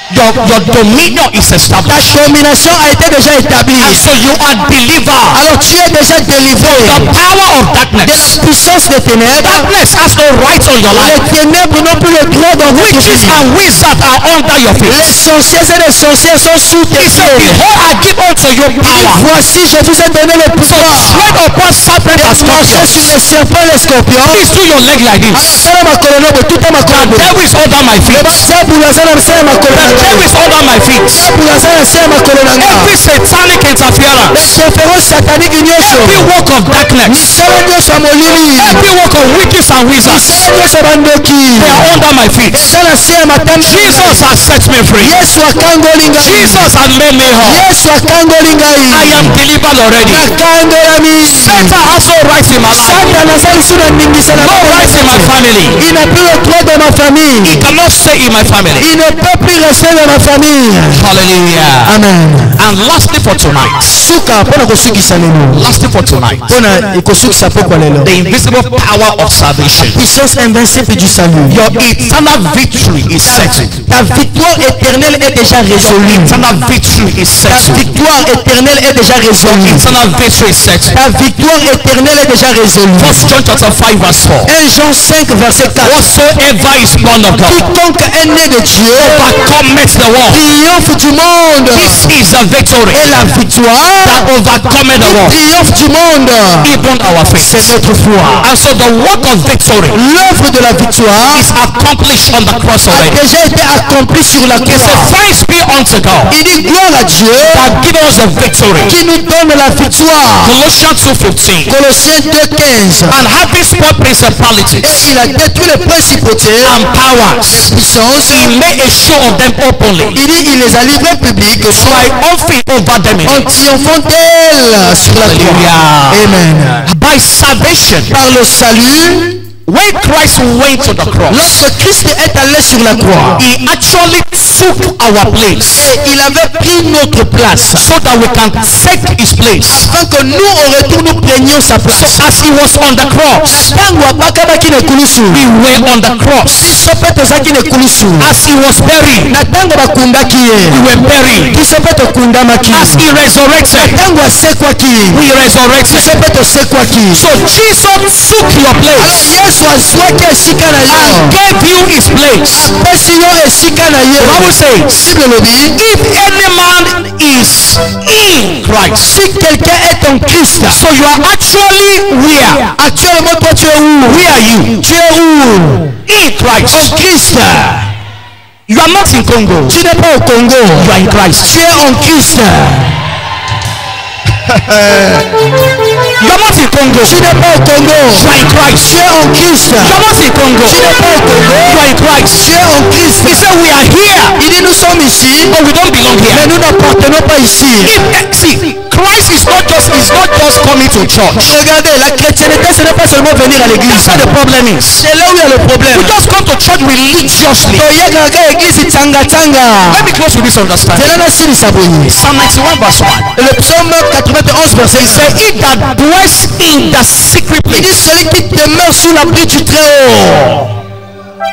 Speaker 1: Your dominion is established.
Speaker 3: Ta domination a été déjà établie.
Speaker 1: And so you are delivered
Speaker 3: Alors tu es déjà délivré
Speaker 1: from the power of
Speaker 3: de la
Speaker 1: darkness.
Speaker 3: puissance des ténèbres.
Speaker 1: Darkness has no right on your
Speaker 3: Les
Speaker 1: life.
Speaker 3: ténèbres n'ont plus le droit dans votre
Speaker 1: Witches
Speaker 3: vie.
Speaker 1: and wizards are under your
Speaker 3: Les
Speaker 1: feet.
Speaker 3: sorciers et les sorcières sont sous tes
Speaker 1: He said,
Speaker 3: pieds.
Speaker 1: behold, I give unto you power.
Speaker 3: Voici, je vous ai donné le pouvoir
Speaker 1: Tread upon serpents and
Speaker 3: de marcher
Speaker 1: scorpions.
Speaker 3: sur les serpents et les scorpions.
Speaker 1: Please do your leg like
Speaker 3: Alors,
Speaker 1: this.
Speaker 3: sala makolo nobo, tout est makolo
Speaker 1: The
Speaker 3: nobo.
Speaker 1: devil is under my feet.
Speaker 3: Diable azala na se ya makolo
Speaker 1: The
Speaker 3: na
Speaker 1: devil
Speaker 3: ngai.
Speaker 1: is under my feet.
Speaker 3: Diable azala na se ya makolo na ngai.
Speaker 1: Every satanic interference,
Speaker 3: Interférence satanique nyonso.
Speaker 1: every work of darkness,
Speaker 3: Misala nyonso ya molili.
Speaker 1: every work of witches and wizards,
Speaker 3: Misala nyonso ya bandoki.
Speaker 1: they are under my feet.
Speaker 3: Eza na se ya matanga na ngai.
Speaker 1: Jesus has set me free.
Speaker 3: Yesu akangoli ngai.
Speaker 1: Jesus has made me whole.
Speaker 3: Yesu akangoli ngai.
Speaker 1: I am delivered already.
Speaker 3: Nakangolami.
Speaker 1: Satan has no right in my life.
Speaker 3: Satan azali sous la ndingisa na
Speaker 1: No right in my family.
Speaker 3: Il n'a plus le droit dans ma famille.
Speaker 1: He cannot stay in my family.
Speaker 3: Il ne peut plus rester dans ma famille.
Speaker 1: Hallelujah.
Speaker 3: Amen.
Speaker 1: And lastly for tonight,
Speaker 3: Suka mpona kosukisa lelo.
Speaker 1: lastly for tonight,
Speaker 3: Mpona kosukisa pokwa lelo.
Speaker 1: the invisible power of salvation.
Speaker 3: Puissance invincible du salut.
Speaker 1: Your eternal victory is settled.
Speaker 3: Ta victoire éternelle est déjà résolue.
Speaker 1: Eternal victory is
Speaker 3: Ta
Speaker 1: settled.
Speaker 3: victoire éternelle est déjà résolue.
Speaker 1: Eternal victory is settled.
Speaker 3: Ta victoire éternelle est déjà résolue.
Speaker 1: 1 John chapter 5 verse 4.
Speaker 3: 1 Jean 5 verset 4.
Speaker 1: Whatsoever is born of God
Speaker 3: Quiconque est né de Dieu
Speaker 1: overcometh the world.
Speaker 3: triomphe du monde.
Speaker 1: This is the victory
Speaker 3: Et la victoire
Speaker 1: that overcometh the world,
Speaker 3: triomphe du monde.
Speaker 1: even our faith.
Speaker 3: C'est notre foi.
Speaker 1: And so the work of victory
Speaker 3: L'œuvre de la victoire
Speaker 1: is accomplished on the cross
Speaker 3: a
Speaker 1: already.
Speaker 3: déjà été accomplie sur la
Speaker 1: He said,
Speaker 3: croix.
Speaker 1: thanks be unto God
Speaker 3: Il dit gloire à Dieu
Speaker 1: that given us the victory.
Speaker 3: qui nous donne la victoire.
Speaker 1: Colossians 2:15.
Speaker 3: Colossiens 2:15.
Speaker 1: And having spoiled principalities
Speaker 3: Et il a détruit les principautés,
Speaker 1: and powers,
Speaker 3: les puissances.
Speaker 1: he made a show of them openly,
Speaker 3: Il dit il les a livrés publics
Speaker 1: triumphing over them in
Speaker 3: en
Speaker 1: it.
Speaker 3: triomphant d'elle sur la croix.
Speaker 1: Hallelujah.
Speaker 3: Amen.
Speaker 1: By salvation,
Speaker 3: Par le salut,
Speaker 1: when Christ went to the cross,
Speaker 3: lorsque Christ est allé sur la croix,
Speaker 1: he actually took our place
Speaker 3: et il avait pris notre place,
Speaker 1: so that we can take his place.
Speaker 3: afin que nous au retour nous prenions sa
Speaker 1: So
Speaker 3: place.
Speaker 1: as he was on the cross,
Speaker 3: Ntango abakabaki na ekulusu,
Speaker 1: we were on the cross.
Speaker 3: biso mpe tozalaki na ekulusu.
Speaker 1: As he was buried,
Speaker 3: Na ntango bakundaki
Speaker 1: we
Speaker 3: ye,
Speaker 1: were buried.
Speaker 3: biso mpe tokundamaki.
Speaker 1: As he resurrected,
Speaker 3: Ntango asekwaki,
Speaker 1: we resurrected.
Speaker 3: biso mpe tosekwaki.
Speaker 1: So Jesus took your
Speaker 3: Alors
Speaker 1: place
Speaker 3: Yesu azwaki esika na yo,
Speaker 1: and gave you his place.
Speaker 3: apesi yo esika na
Speaker 1: The
Speaker 3: ye.
Speaker 1: Bible says,
Speaker 3: Bible elobi,
Speaker 1: if any man is in Christ,
Speaker 3: si quelqu'un est en Christ,
Speaker 1: so you are actually where?
Speaker 3: actuellement toi tu es où?
Speaker 1: Where are you?
Speaker 3: Tu es où?
Speaker 1: In Christ.
Speaker 3: En Christ.
Speaker 1: You are not in Congo.
Speaker 3: Tu n'es pas au Congo.
Speaker 1: You are in Christ.
Speaker 3: Tu es en Christ.
Speaker 1: You are not in Congo.
Speaker 3: Tu n'es pas au Congo.
Speaker 1: You are in Christ.
Speaker 3: Tu es en Christ.
Speaker 1: You are not in Congo.
Speaker 3: Tu n'es pas au Congo.
Speaker 1: You are in Christ.
Speaker 3: Tu es en Christ.
Speaker 1: He said we are here,
Speaker 3: Il dit nous sommes ici,
Speaker 1: but we don't belong
Speaker 3: mais
Speaker 1: here.
Speaker 3: nous n'appartenons pas ici.
Speaker 1: See, Christ is not just coming to church.
Speaker 3: Regardez, la chrétienté ce n'est pas seulement venir à
Speaker 1: That's
Speaker 3: l'église.
Speaker 1: not the problem is.
Speaker 3: C'est là où il y a le problème.
Speaker 1: We just come to church religiously.
Speaker 3: Toyeka kaka église tanga tanga.
Speaker 1: Let me close with this understanding.
Speaker 3: Cela n'a sili saboyi.
Speaker 1: Psalm 91 verse 1.
Speaker 3: Le psaume 91 verset 1.
Speaker 1: Say, he that dwells in the secret
Speaker 3: Il dit
Speaker 1: place.
Speaker 3: celui qui demeure sous l'abri du Très-Haut.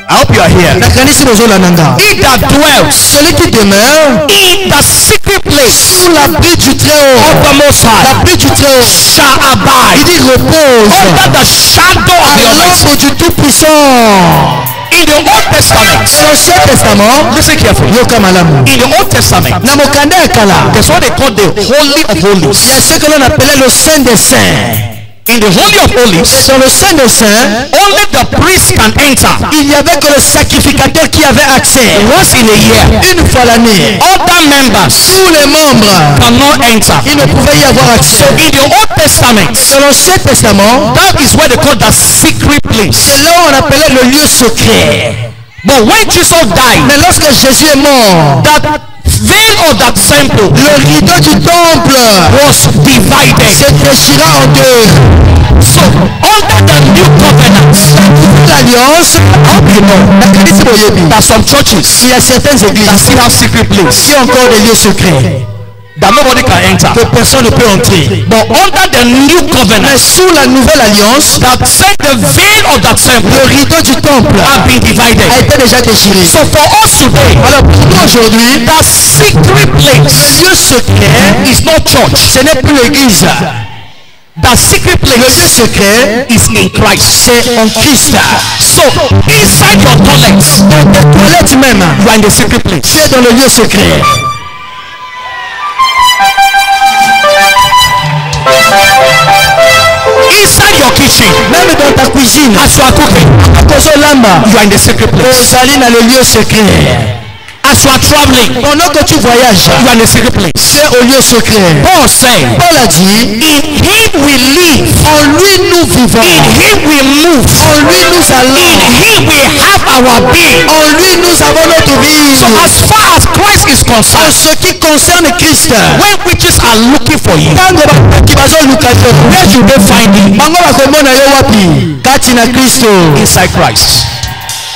Speaker 1: I hope you are here.
Speaker 3: Nakanisi bozolandanga.
Speaker 1: He that dwells
Speaker 3: Celui qui demeure
Speaker 1: in the secret place
Speaker 3: sous l'abri du Très-Haut.
Speaker 1: of the Most High
Speaker 3: L'abri du Très-Haut.
Speaker 1: shall
Speaker 3: Il
Speaker 1: abide
Speaker 3: dit repose
Speaker 1: under the shadow of
Speaker 3: à
Speaker 1: the Almighty.
Speaker 3: l'ombre du Tout-Puissant.
Speaker 1: In the Old Testament,
Speaker 3: Dans l'Ancien Testament,
Speaker 1: listen carefully.
Speaker 3: yoka malamu.
Speaker 1: In the Old Testament,
Speaker 3: Na mokanda ya kala,
Speaker 1: there's what they call the Holy of
Speaker 3: il y
Speaker 1: Holies.
Speaker 3: a ce que l'on appelait le Saint des Saints.
Speaker 1: In the Holy of Holies,
Speaker 3: Dans le Saint des Saints,
Speaker 1: only the priest can enter.
Speaker 3: il n'y avait que le sacrificateur qui avait accès.
Speaker 1: Once in a year,
Speaker 3: Une fois l'année,
Speaker 1: other members
Speaker 3: tous les membres,
Speaker 1: cannot enter.
Speaker 3: ils ne pouvaient y avoir accès.
Speaker 1: In the Old Testament,
Speaker 3: Dans l'Ancien Testament,
Speaker 1: that is what they call the secret place.
Speaker 3: c'est là où on appelait le lieu secret.
Speaker 1: But when Jesus died,
Speaker 3: Mais lorsque Jésus est mort,
Speaker 1: that veil of that temple
Speaker 3: le rideau du temple
Speaker 1: was divided.
Speaker 3: se déchira en deux.
Speaker 1: So under the new covenant,
Speaker 3: L'alliance,
Speaker 1: there are some churches
Speaker 3: il y a certaines
Speaker 1: that
Speaker 3: églises
Speaker 1: still have secret place
Speaker 3: qui ont encore des lieux secrets
Speaker 1: that nobody can enter.
Speaker 3: que personne ne peut entrer.
Speaker 1: But under the new
Speaker 3: Mais
Speaker 1: covenant,
Speaker 3: sous la nouvelle alliance,
Speaker 1: that said the veil of that temple
Speaker 3: le rideau du temple
Speaker 1: have been
Speaker 3: a
Speaker 1: divided.
Speaker 3: été déjà déchiré.
Speaker 1: So for us today,
Speaker 3: Alors pour nous aujourd'hui,
Speaker 1: that secret place
Speaker 3: le lieu secret,
Speaker 1: is not church.
Speaker 3: ce n'est plus l'église.
Speaker 1: That secret
Speaker 3: Le lieu
Speaker 1: place
Speaker 3: secret,
Speaker 1: is in Christ.
Speaker 3: c'est en Christ.
Speaker 1: So inside your toilet,
Speaker 3: Dans tes toilettes même,
Speaker 1: you are in the secret place.
Speaker 3: tu es dans le lieu secret.
Speaker 1: Inside your kitchen,
Speaker 3: Même dans ta cuisine,
Speaker 1: as you are cooking,
Speaker 3: à cause de l'âme,
Speaker 1: you are in the secret place.
Speaker 3: vous allez dans le lieu secret.
Speaker 1: As you are traveling,
Speaker 3: Pendant que tu voyages,
Speaker 1: you are in the secret place.
Speaker 3: tu es au lieu secret.
Speaker 1: Paul said,
Speaker 3: Paul a dit,
Speaker 1: in him we live,
Speaker 3: en lui nous vivons,
Speaker 1: in him we move,
Speaker 3: en lui nous
Speaker 1: in
Speaker 3: allons,
Speaker 1: him we have our being.
Speaker 3: en lui nous avons notre vie.
Speaker 1: So as far as Christ is
Speaker 3: En
Speaker 1: concerned,
Speaker 3: ce qui concerne Christ,
Speaker 1: when witches are looking for you,
Speaker 3: ntango bakaki bazoluka yo,
Speaker 1: where should they find you?
Speaker 3: bango bakomona yo wapi? Kati na Kristo.
Speaker 1: Inside Christ.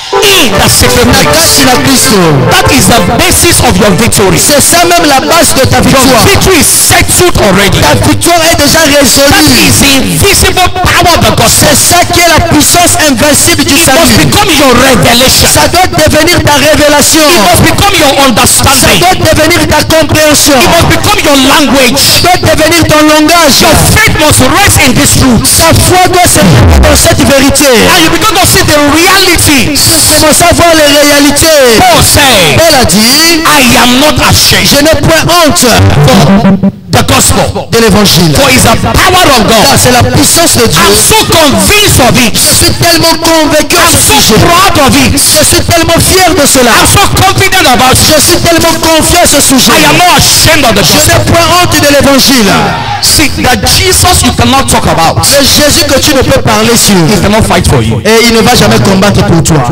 Speaker 1: In the secret
Speaker 3: Na
Speaker 1: place.
Speaker 3: kati na Kristo.
Speaker 1: That is the basis of your victory.
Speaker 3: C'est ça même la base de ta
Speaker 1: Your
Speaker 3: victoire.
Speaker 1: victory is settled already.
Speaker 3: Ta victoire est déjà
Speaker 1: That
Speaker 3: résolue.
Speaker 1: is the invisible power of the gospel.
Speaker 3: C'est ça qui est la puissance invincible du
Speaker 1: It must
Speaker 3: salut.
Speaker 1: become your revelation.
Speaker 3: Ça doit devenir ta révélation.
Speaker 1: It must become your
Speaker 3: Ça
Speaker 1: understanding.
Speaker 3: doit devenir ta compréhension.
Speaker 1: It must become your language.
Speaker 3: Ça doit devenir ton langage.
Speaker 1: Your faith must rest in this truth.
Speaker 3: Ta foi doit se mettre dans cette vérité.
Speaker 1: And you begin to see the reality.
Speaker 3: Commence à voir les réalités.
Speaker 1: Paul said,
Speaker 3: Paul a dit,
Speaker 1: I am not ashamed
Speaker 3: je n'ai point honte
Speaker 1: for the gospel.
Speaker 3: de l'évangile.
Speaker 1: For it's the power of
Speaker 3: Car
Speaker 1: God.
Speaker 3: c'est la puissance de Dieu.
Speaker 1: I'm so convinced of it.
Speaker 3: Je suis tellement convaincu à
Speaker 1: I'm
Speaker 3: ce
Speaker 1: so
Speaker 3: sujet.
Speaker 1: proud of it.
Speaker 3: Je suis tellement fier de cela.
Speaker 1: I'm so confident about it.
Speaker 3: Je suis tellement confiant à ce sujet.
Speaker 1: I am not ashamed of the
Speaker 3: Je
Speaker 1: gospel.
Speaker 3: n'ai point honte de l'évangile.
Speaker 1: See, the Jesus you cannot talk about,
Speaker 3: Le Jésus que tu ne peux parler sur.
Speaker 1: he cannot fight for you.
Speaker 3: Et il ne va jamais combattre pour toi.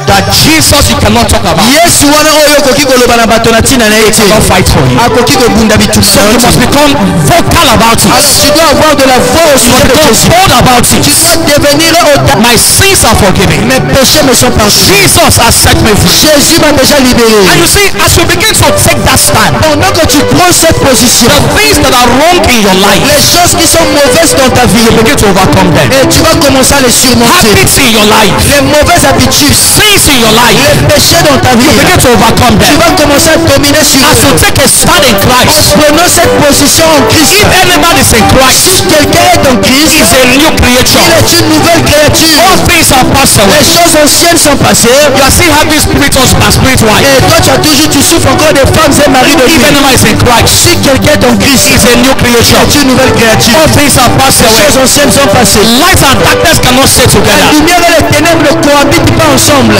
Speaker 1: The Jesus you cannot talk about,
Speaker 3: Yesu wana oyo okoki koloba na bato na ntina na ye te.
Speaker 1: cannot fight for you.
Speaker 3: Akoki kobunda bituma
Speaker 1: So
Speaker 3: na
Speaker 1: you
Speaker 3: yo
Speaker 1: must
Speaker 3: te.
Speaker 1: become vocal about
Speaker 3: Alors
Speaker 1: it.
Speaker 3: tu dois avoir de la voix au
Speaker 1: You
Speaker 3: sujet de
Speaker 1: must
Speaker 3: Jésus.
Speaker 1: become bold about
Speaker 3: Tu
Speaker 1: it.
Speaker 3: dois devenir audacieux.
Speaker 1: My sins are forgiven.
Speaker 3: Mes péchés me sont pardonnés.
Speaker 1: Jesus has set me free.
Speaker 3: Jésus m'a déjà libéré.
Speaker 1: And you see, as you begin to take that stand,
Speaker 3: Pendant que tu prends cette position,
Speaker 1: the things that are wrong in your life,
Speaker 3: les choses qui sont mauvaises dans ta vie,
Speaker 1: you begin to overcome them.
Speaker 3: et tu vas commencer à les surmonter.
Speaker 1: Habits in your life,
Speaker 3: Les mauvaises habitudes,
Speaker 1: sins in your life,
Speaker 3: les péchés dans ta vie,
Speaker 1: you begin to overcome
Speaker 3: tu
Speaker 1: them.
Speaker 3: vas commencer à dominer sur
Speaker 1: As you
Speaker 3: eux.
Speaker 1: take a stand in Christ,
Speaker 3: Prenons cette position en Christ.
Speaker 1: if anybody is in
Speaker 3: Si
Speaker 1: Christ,
Speaker 3: quelqu'un est en Christ,
Speaker 1: is a new creature.
Speaker 3: il est une nouvelle créature.
Speaker 1: All things are passed away.
Speaker 3: Les choses anciennes sont passées.
Speaker 1: You are still having spirit husband, spirit wife.
Speaker 3: Et toi, tu souffres encore des femmes et maris de
Speaker 1: If
Speaker 3: vie.
Speaker 1: anyone is in Christ,
Speaker 3: Si quelqu'un est en Christ,
Speaker 1: is a new creature.
Speaker 3: c'est une nouvelle créature.
Speaker 1: All things are passed
Speaker 3: Les
Speaker 1: away.
Speaker 3: choses anciennes sont passées.
Speaker 1: Light and darkness cannot stay
Speaker 3: La
Speaker 1: together.
Speaker 3: lumière et les ténèbres ne cohabitent pas ensemble.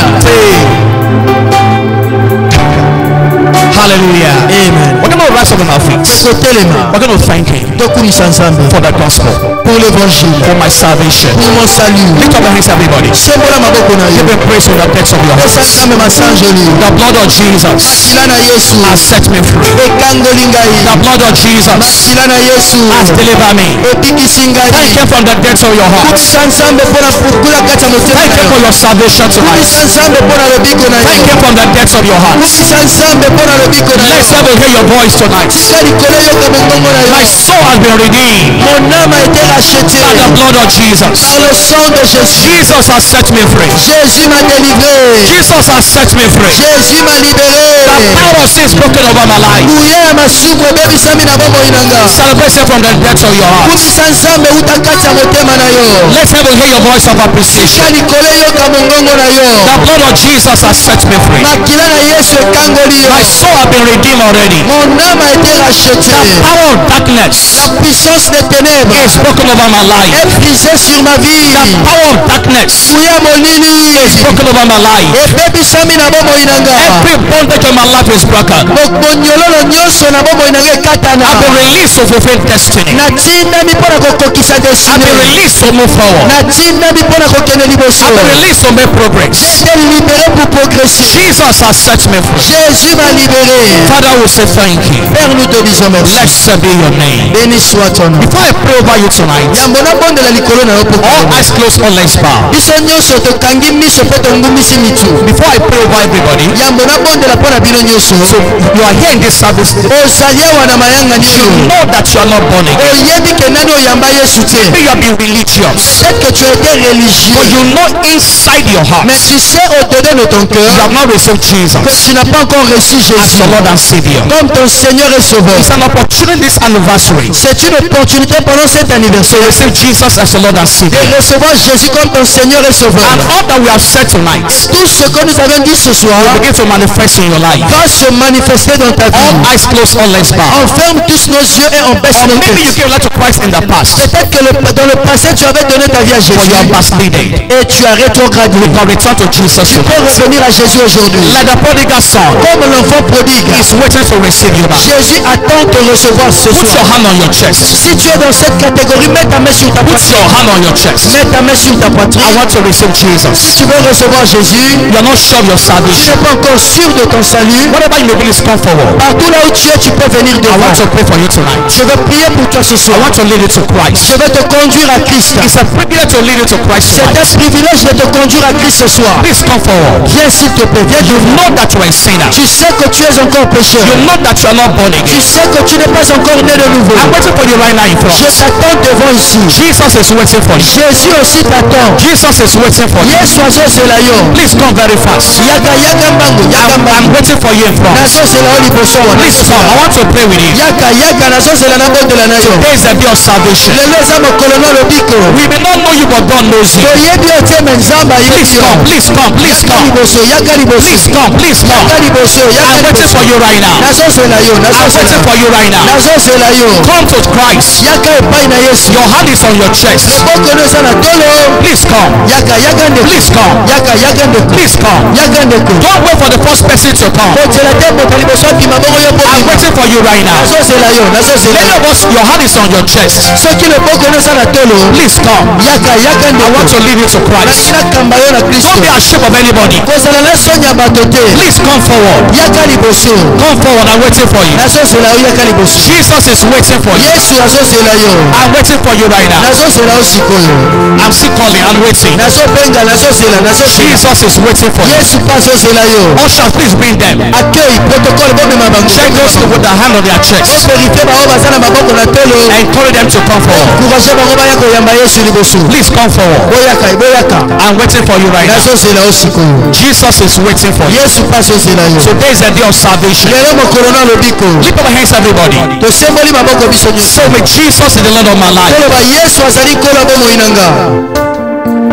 Speaker 1: Hallelujah.
Speaker 3: Amen.
Speaker 1: We're going to rise up on our feet.
Speaker 3: Côté les mains.
Speaker 1: We're going to thank him
Speaker 3: Tokumisa Nzambe
Speaker 1: for the gospel,
Speaker 3: pour l'évangile,
Speaker 1: for my salvation.
Speaker 3: pour mon salut.
Speaker 1: Lift up your hands, everybody.
Speaker 3: Sembola maboko na yo.
Speaker 1: Give him praise with the depths of your heart.
Speaker 3: Pesa Nzambe masanjoli.
Speaker 1: The blood of Jesus
Speaker 3: Makila na Yesu
Speaker 1: has set me free.
Speaker 3: ekangoli ngai.
Speaker 1: The blood of Jesus
Speaker 3: Makila na Yesu
Speaker 1: has delivered me.
Speaker 3: ebikisi
Speaker 1: Thank
Speaker 3: ngai.
Speaker 1: him from the depths of your heart.
Speaker 3: Kumisa Nzambe mpona pukula kati ya motema
Speaker 1: Thank
Speaker 3: na
Speaker 1: him
Speaker 3: yo.
Speaker 1: for your salvation tonight.
Speaker 3: Kumisa Nzambe mpona lobiko na
Speaker 1: Thank
Speaker 3: yo.
Speaker 1: him from the depths of your heart.
Speaker 3: Kumisa Nzambe mpona lobiko na
Speaker 1: Let's
Speaker 3: yo.
Speaker 1: never hear your voice tonight.
Speaker 3: Tika likolo yoka mongongo na
Speaker 1: My
Speaker 3: yo.
Speaker 1: soul has been redeemed
Speaker 3: Mon âme a été rachetée
Speaker 1: by the blood of Jesus.
Speaker 3: par le sang de Jésus.
Speaker 1: Jesus has set me free.
Speaker 3: Jésus m'a délivré.
Speaker 1: Jesus has set me free.
Speaker 3: Jésus m'a libéré.
Speaker 1: The power of sin is broken over my life.
Speaker 3: Nguya ya masuku ebebisami na bomoi na nga.
Speaker 1: Celebrate it from the depths of your heart.
Speaker 3: kumisa nzambe uta kati ya motema na yo.
Speaker 1: Let heaven hear your voice of appreciation.
Speaker 3: Tika likolo yoka mongongo na yo.
Speaker 1: The blood of Jesus has set me free.
Speaker 3: Makila na Yesu ekangoli yo.
Speaker 1: My soul has been redeemed already.
Speaker 3: Mon âme a été rachetée.
Speaker 1: The power of darkness
Speaker 3: La puissance des ténèbres
Speaker 1: is broken over my life.
Speaker 3: est brisée sur ma vie.
Speaker 1: The power of darkness
Speaker 3: Kuya molili
Speaker 1: is broken over my life.
Speaker 3: ebebisami na bomoi na nga.
Speaker 1: Every bondage of my life is broken.
Speaker 3: Bonyololo nyonso na bomoi na nga ekatana.
Speaker 1: I've been released to fulfill destiny.
Speaker 3: natindami mpo na kokokisa
Speaker 1: I've been
Speaker 3: destiny.
Speaker 1: released to move forward.
Speaker 3: natindami mpo na kokende liboso.
Speaker 1: I've been released to make progress.
Speaker 3: J'étais libéré pour progresser.
Speaker 1: Jesus has set me free.
Speaker 3: Jésus m'a libéré.
Speaker 1: Father, we say thank you.
Speaker 3: Père, nous te disons merci.
Speaker 1: Blessed be your name.
Speaker 3: Béni soit ton nom.
Speaker 1: Before I pray over you tonight,
Speaker 3: yambo nabondela likolo na yo mpo
Speaker 1: all eyes closed, all legs bowed.
Speaker 3: biso nyonso tokangi miso mpe tongumisi mitu.
Speaker 1: Before I pray over everybody,
Speaker 3: yambo nabondela mpo na bino nyonso.
Speaker 1: so you are here in this service,
Speaker 3: ozali awa na mayangani
Speaker 1: you
Speaker 3: oyo.
Speaker 1: know that you are not born again.
Speaker 3: oyebi ke nani oyamba yesu te.
Speaker 1: Maybe you have been religious,
Speaker 3: peut-être que tu as été
Speaker 1: but
Speaker 3: religieux.
Speaker 1: you know inside your heart
Speaker 3: mais tu sais au-dedans de ton
Speaker 1: you
Speaker 3: cœur
Speaker 1: have not received
Speaker 3: que
Speaker 1: Jesus
Speaker 3: tu n'as pas encore reçu
Speaker 1: as
Speaker 3: Jésus
Speaker 1: your Lord and Savior.
Speaker 3: comme ton Seigneur et Sauveur.
Speaker 1: It's an opportunity this anniversary
Speaker 3: C'est une opportunité pendant cet
Speaker 1: to
Speaker 3: anniversaire
Speaker 1: receive Jesus as your Lord and Savior.
Speaker 3: de recevoir Jésus comme ton Seigneur et Sauveur.
Speaker 1: And all that we have said tonight
Speaker 3: Tout ce que nous avons dit ce soir
Speaker 1: begin to manifest in your life.
Speaker 3: va se manifester dans ta
Speaker 1: All
Speaker 3: vie.
Speaker 1: eyes closed, all legs bowed.
Speaker 3: On ferme tous nos yeux et on baisse
Speaker 1: Or
Speaker 3: nos
Speaker 1: maybe you
Speaker 3: têtes.
Speaker 1: gave life to Christ in the past,
Speaker 3: Peut-être que dans le passé tu avais donné ta vie à
Speaker 1: but you
Speaker 3: Jésus
Speaker 1: are backslided.
Speaker 3: et tu as rétrogradé.
Speaker 1: You can return to Jesus
Speaker 3: Tu peux
Speaker 1: tonight.
Speaker 3: revenir à Jésus aujourd'hui.
Speaker 1: Like the prodigal son
Speaker 3: Comme l'enfant prodigue,
Speaker 1: is waiting to receive you back.
Speaker 3: Jésus attend de recevoir ce
Speaker 1: Put your
Speaker 3: soir.
Speaker 1: hand on your chest.
Speaker 3: Si tu es dans cette catégorie, mets ta main sur ta
Speaker 1: Put
Speaker 3: poitrine.
Speaker 1: your hand on your chest.
Speaker 3: Mets ta main sur ta
Speaker 1: I
Speaker 3: poitrine.
Speaker 1: want to receive
Speaker 3: Si
Speaker 1: Jesus.
Speaker 3: tu veux recevoir Jésus,
Speaker 1: You are not sure of your
Speaker 3: tu
Speaker 1: salvation.
Speaker 3: n'es pas encore sûr de ton salut.
Speaker 1: Whatever you may be, come forward.
Speaker 3: Partout là où tu es, tu peux venir
Speaker 1: I
Speaker 3: devant.
Speaker 1: want to pray for you tonight.
Speaker 3: Je vais prier pour toi ce
Speaker 1: I
Speaker 3: soir.
Speaker 1: want to lead you to Christ.
Speaker 3: Je vais te conduire à Christ.
Speaker 1: It's a privilege to lead you to Christ
Speaker 3: C'est
Speaker 1: tonight.
Speaker 3: un privilège de te conduire à Christ ce soir.
Speaker 1: Please come forward.
Speaker 3: Viens s'il te plaît, viens
Speaker 1: You
Speaker 3: devant.
Speaker 1: know that you are a sinner.
Speaker 3: Tu sais que tu es encore pécheur.
Speaker 1: You know that you are not born
Speaker 3: Tu
Speaker 1: again.
Speaker 3: sais que tu n'es pas encore né de nouveau.
Speaker 1: I'm waiting for you right now in front.
Speaker 3: Je t'attends devant ici.
Speaker 1: Jesus is waiting for you.
Speaker 3: Jésus aussi t'attend.
Speaker 1: Jesus is waiting for you.
Speaker 3: Yesu azozela yo.
Speaker 1: Please come very fast.
Speaker 3: Yaka yaka mbangu, yaka
Speaker 1: I'm
Speaker 3: mbangu.
Speaker 1: waiting for you in front.
Speaker 3: Nazozela yo liboso wana.
Speaker 1: Please come. I want to pray with you.
Speaker 3: Yaka yaka nazozela na bondela na yo.
Speaker 1: Today is the day of salvation.
Speaker 3: Lelo eza mokolo na lobiko.
Speaker 1: We may not know you, but God knows you.
Speaker 3: toyebi otie me nzambe
Speaker 1: Please
Speaker 3: ayebi yo.
Speaker 1: come. Please come. Please
Speaker 3: Yaka
Speaker 1: come.
Speaker 3: liboso, yaka liboso.
Speaker 1: Please come. Please come.
Speaker 3: Yaka liboso, yaka
Speaker 1: I'm waiting
Speaker 3: liboso.
Speaker 1: for you right now.
Speaker 3: Nazozela yo,
Speaker 1: I'm
Speaker 3: nazozela.
Speaker 1: waiting for you right now.
Speaker 3: Nazozela yo.
Speaker 1: Come to Christ.
Speaker 3: Yaka epai na Yesu.
Speaker 1: Your hand is on your chest.
Speaker 3: Loboko no eza na tolo.
Speaker 1: Please come.
Speaker 3: Yaka yaka ndeko.
Speaker 1: Please come.
Speaker 3: Yaka yaka ndeko.
Speaker 1: Please come.
Speaker 3: Yaka ndeko.
Speaker 1: Don't wait for the first person to come.
Speaker 3: Kotela te moto liboso akima bongo yo
Speaker 1: I'm
Speaker 3: bokima.
Speaker 1: waiting for you right now.
Speaker 3: Nazozela yo, nazozela
Speaker 1: Many
Speaker 3: yo.
Speaker 1: of us, your hand is on your chest.
Speaker 3: Soki loboko no eza na tolo.
Speaker 1: Please come.
Speaker 3: Yaka yaka
Speaker 1: I
Speaker 3: ndeko.
Speaker 1: want to lead you to Christ.
Speaker 3: Nalingi nakamba yo na Kristo.
Speaker 1: Don't be ashamed of anybody.
Speaker 3: Kozala na soni ya bato te.
Speaker 1: Please come forward.
Speaker 3: Yaka liboso.
Speaker 1: Come forward. I'm waiting for you.
Speaker 3: Nazozela yo yaka liboso.
Speaker 1: Jesus is waiting for you.
Speaker 3: Yesu azozela yo.
Speaker 1: I'm waiting for you right now.
Speaker 3: Nazozela yo sikoyo.
Speaker 1: I'm still calling. I'm waiting.
Speaker 3: Nazobenga, nazozela, nazozela.
Speaker 1: Jesus is waiting for you.
Speaker 3: Yesu mpe azozela yo.
Speaker 1: Ushers, please bring them.
Speaker 3: Accueil, protocole, bomema bango.
Speaker 1: Check those people with their hand on their chest.
Speaker 3: Verifie bango baza na maboko na tolo.
Speaker 1: Encourage them to come forward.
Speaker 3: Encourage bango baya koyamba Yesu liboso.
Speaker 1: Please come forward.
Speaker 3: Boyaka, boyaka.
Speaker 1: I'm waiting for you right now.
Speaker 3: Nazozela yo sikoyo.
Speaker 1: Jesus is waiting for you.
Speaker 3: Yesu mpe azozela yo.
Speaker 1: Today is a day of salvation.
Speaker 3: Lelo mokolo na lobiko.
Speaker 1: Lift up your hands, everybody.
Speaker 3: Tosemboli maboko biso nyonso.
Speaker 1: Show me Jesus is the Lord of my life.
Speaker 3: Koloba Yesu azali kolo ya bomoi na nga.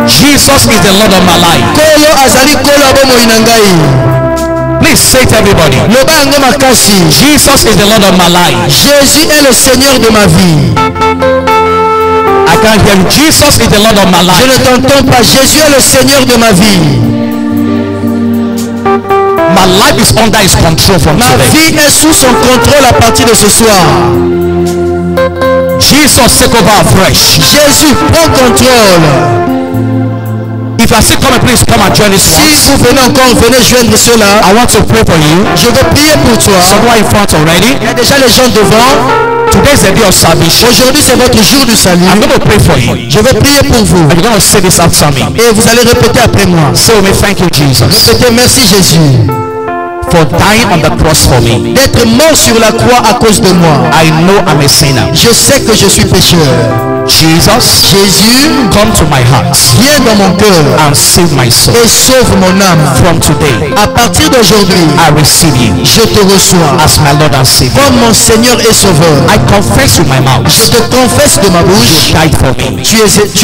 Speaker 1: Jesus is the Lord of my life.
Speaker 3: Kolo azali kolo ya bomoi na ngai.
Speaker 1: Please say it, everybody.
Speaker 3: Loba yango makasi.
Speaker 1: Jesus is the Lord of my life.
Speaker 3: Jésus est le Seigneur de ma vie.
Speaker 1: I can't hear you. Jesus is the Lord of my
Speaker 3: Je
Speaker 1: life.
Speaker 3: ne t'entends pas. Jésus est le Seigneur de ma vie.
Speaker 1: My life is under His control from
Speaker 3: Ma
Speaker 1: today.
Speaker 3: vie est sous son contrôle à partir de ce soir.
Speaker 1: Jesus, take over afresh.
Speaker 3: Jésus prend contrôle.
Speaker 1: If you are still coming, please come and join us.
Speaker 3: Si vous venez encore, venez joindre cela.
Speaker 1: I want to pray for you.
Speaker 3: Je vais prier pour toi.
Speaker 1: Someone in front already.
Speaker 3: Il y a déjà les gens devant.
Speaker 1: Today is the day of salvation.
Speaker 3: Aujourd'hui, c'est votre jour du salut.
Speaker 1: I'm going to pray for you.
Speaker 3: Je vais prier pour vous.
Speaker 1: And you're going to say this after me.
Speaker 3: Et vous allez répéter après moi.
Speaker 1: Say with me, thank you, Jesus.
Speaker 3: Répétez, merci Jésus.
Speaker 2: for dying on the cross for me.
Speaker 3: d'être mort sur la croix à cause de moi.
Speaker 2: I know I'm a sinner.
Speaker 3: Je sais que je suis pécheur.
Speaker 2: Jesus,
Speaker 3: Jésus,
Speaker 2: come to my heart
Speaker 3: viens dans mon cœur
Speaker 2: and save my soul.
Speaker 3: et sauve mon âme.
Speaker 2: From today,
Speaker 3: À partir d'aujourd'hui,
Speaker 2: I receive you
Speaker 3: je te reçois
Speaker 2: as my Lord and Savior.
Speaker 3: comme mon Seigneur et Sauveur.
Speaker 2: I confess with my mouth,
Speaker 3: Je te confesse de ma bouche,
Speaker 2: you died for me.
Speaker 3: tu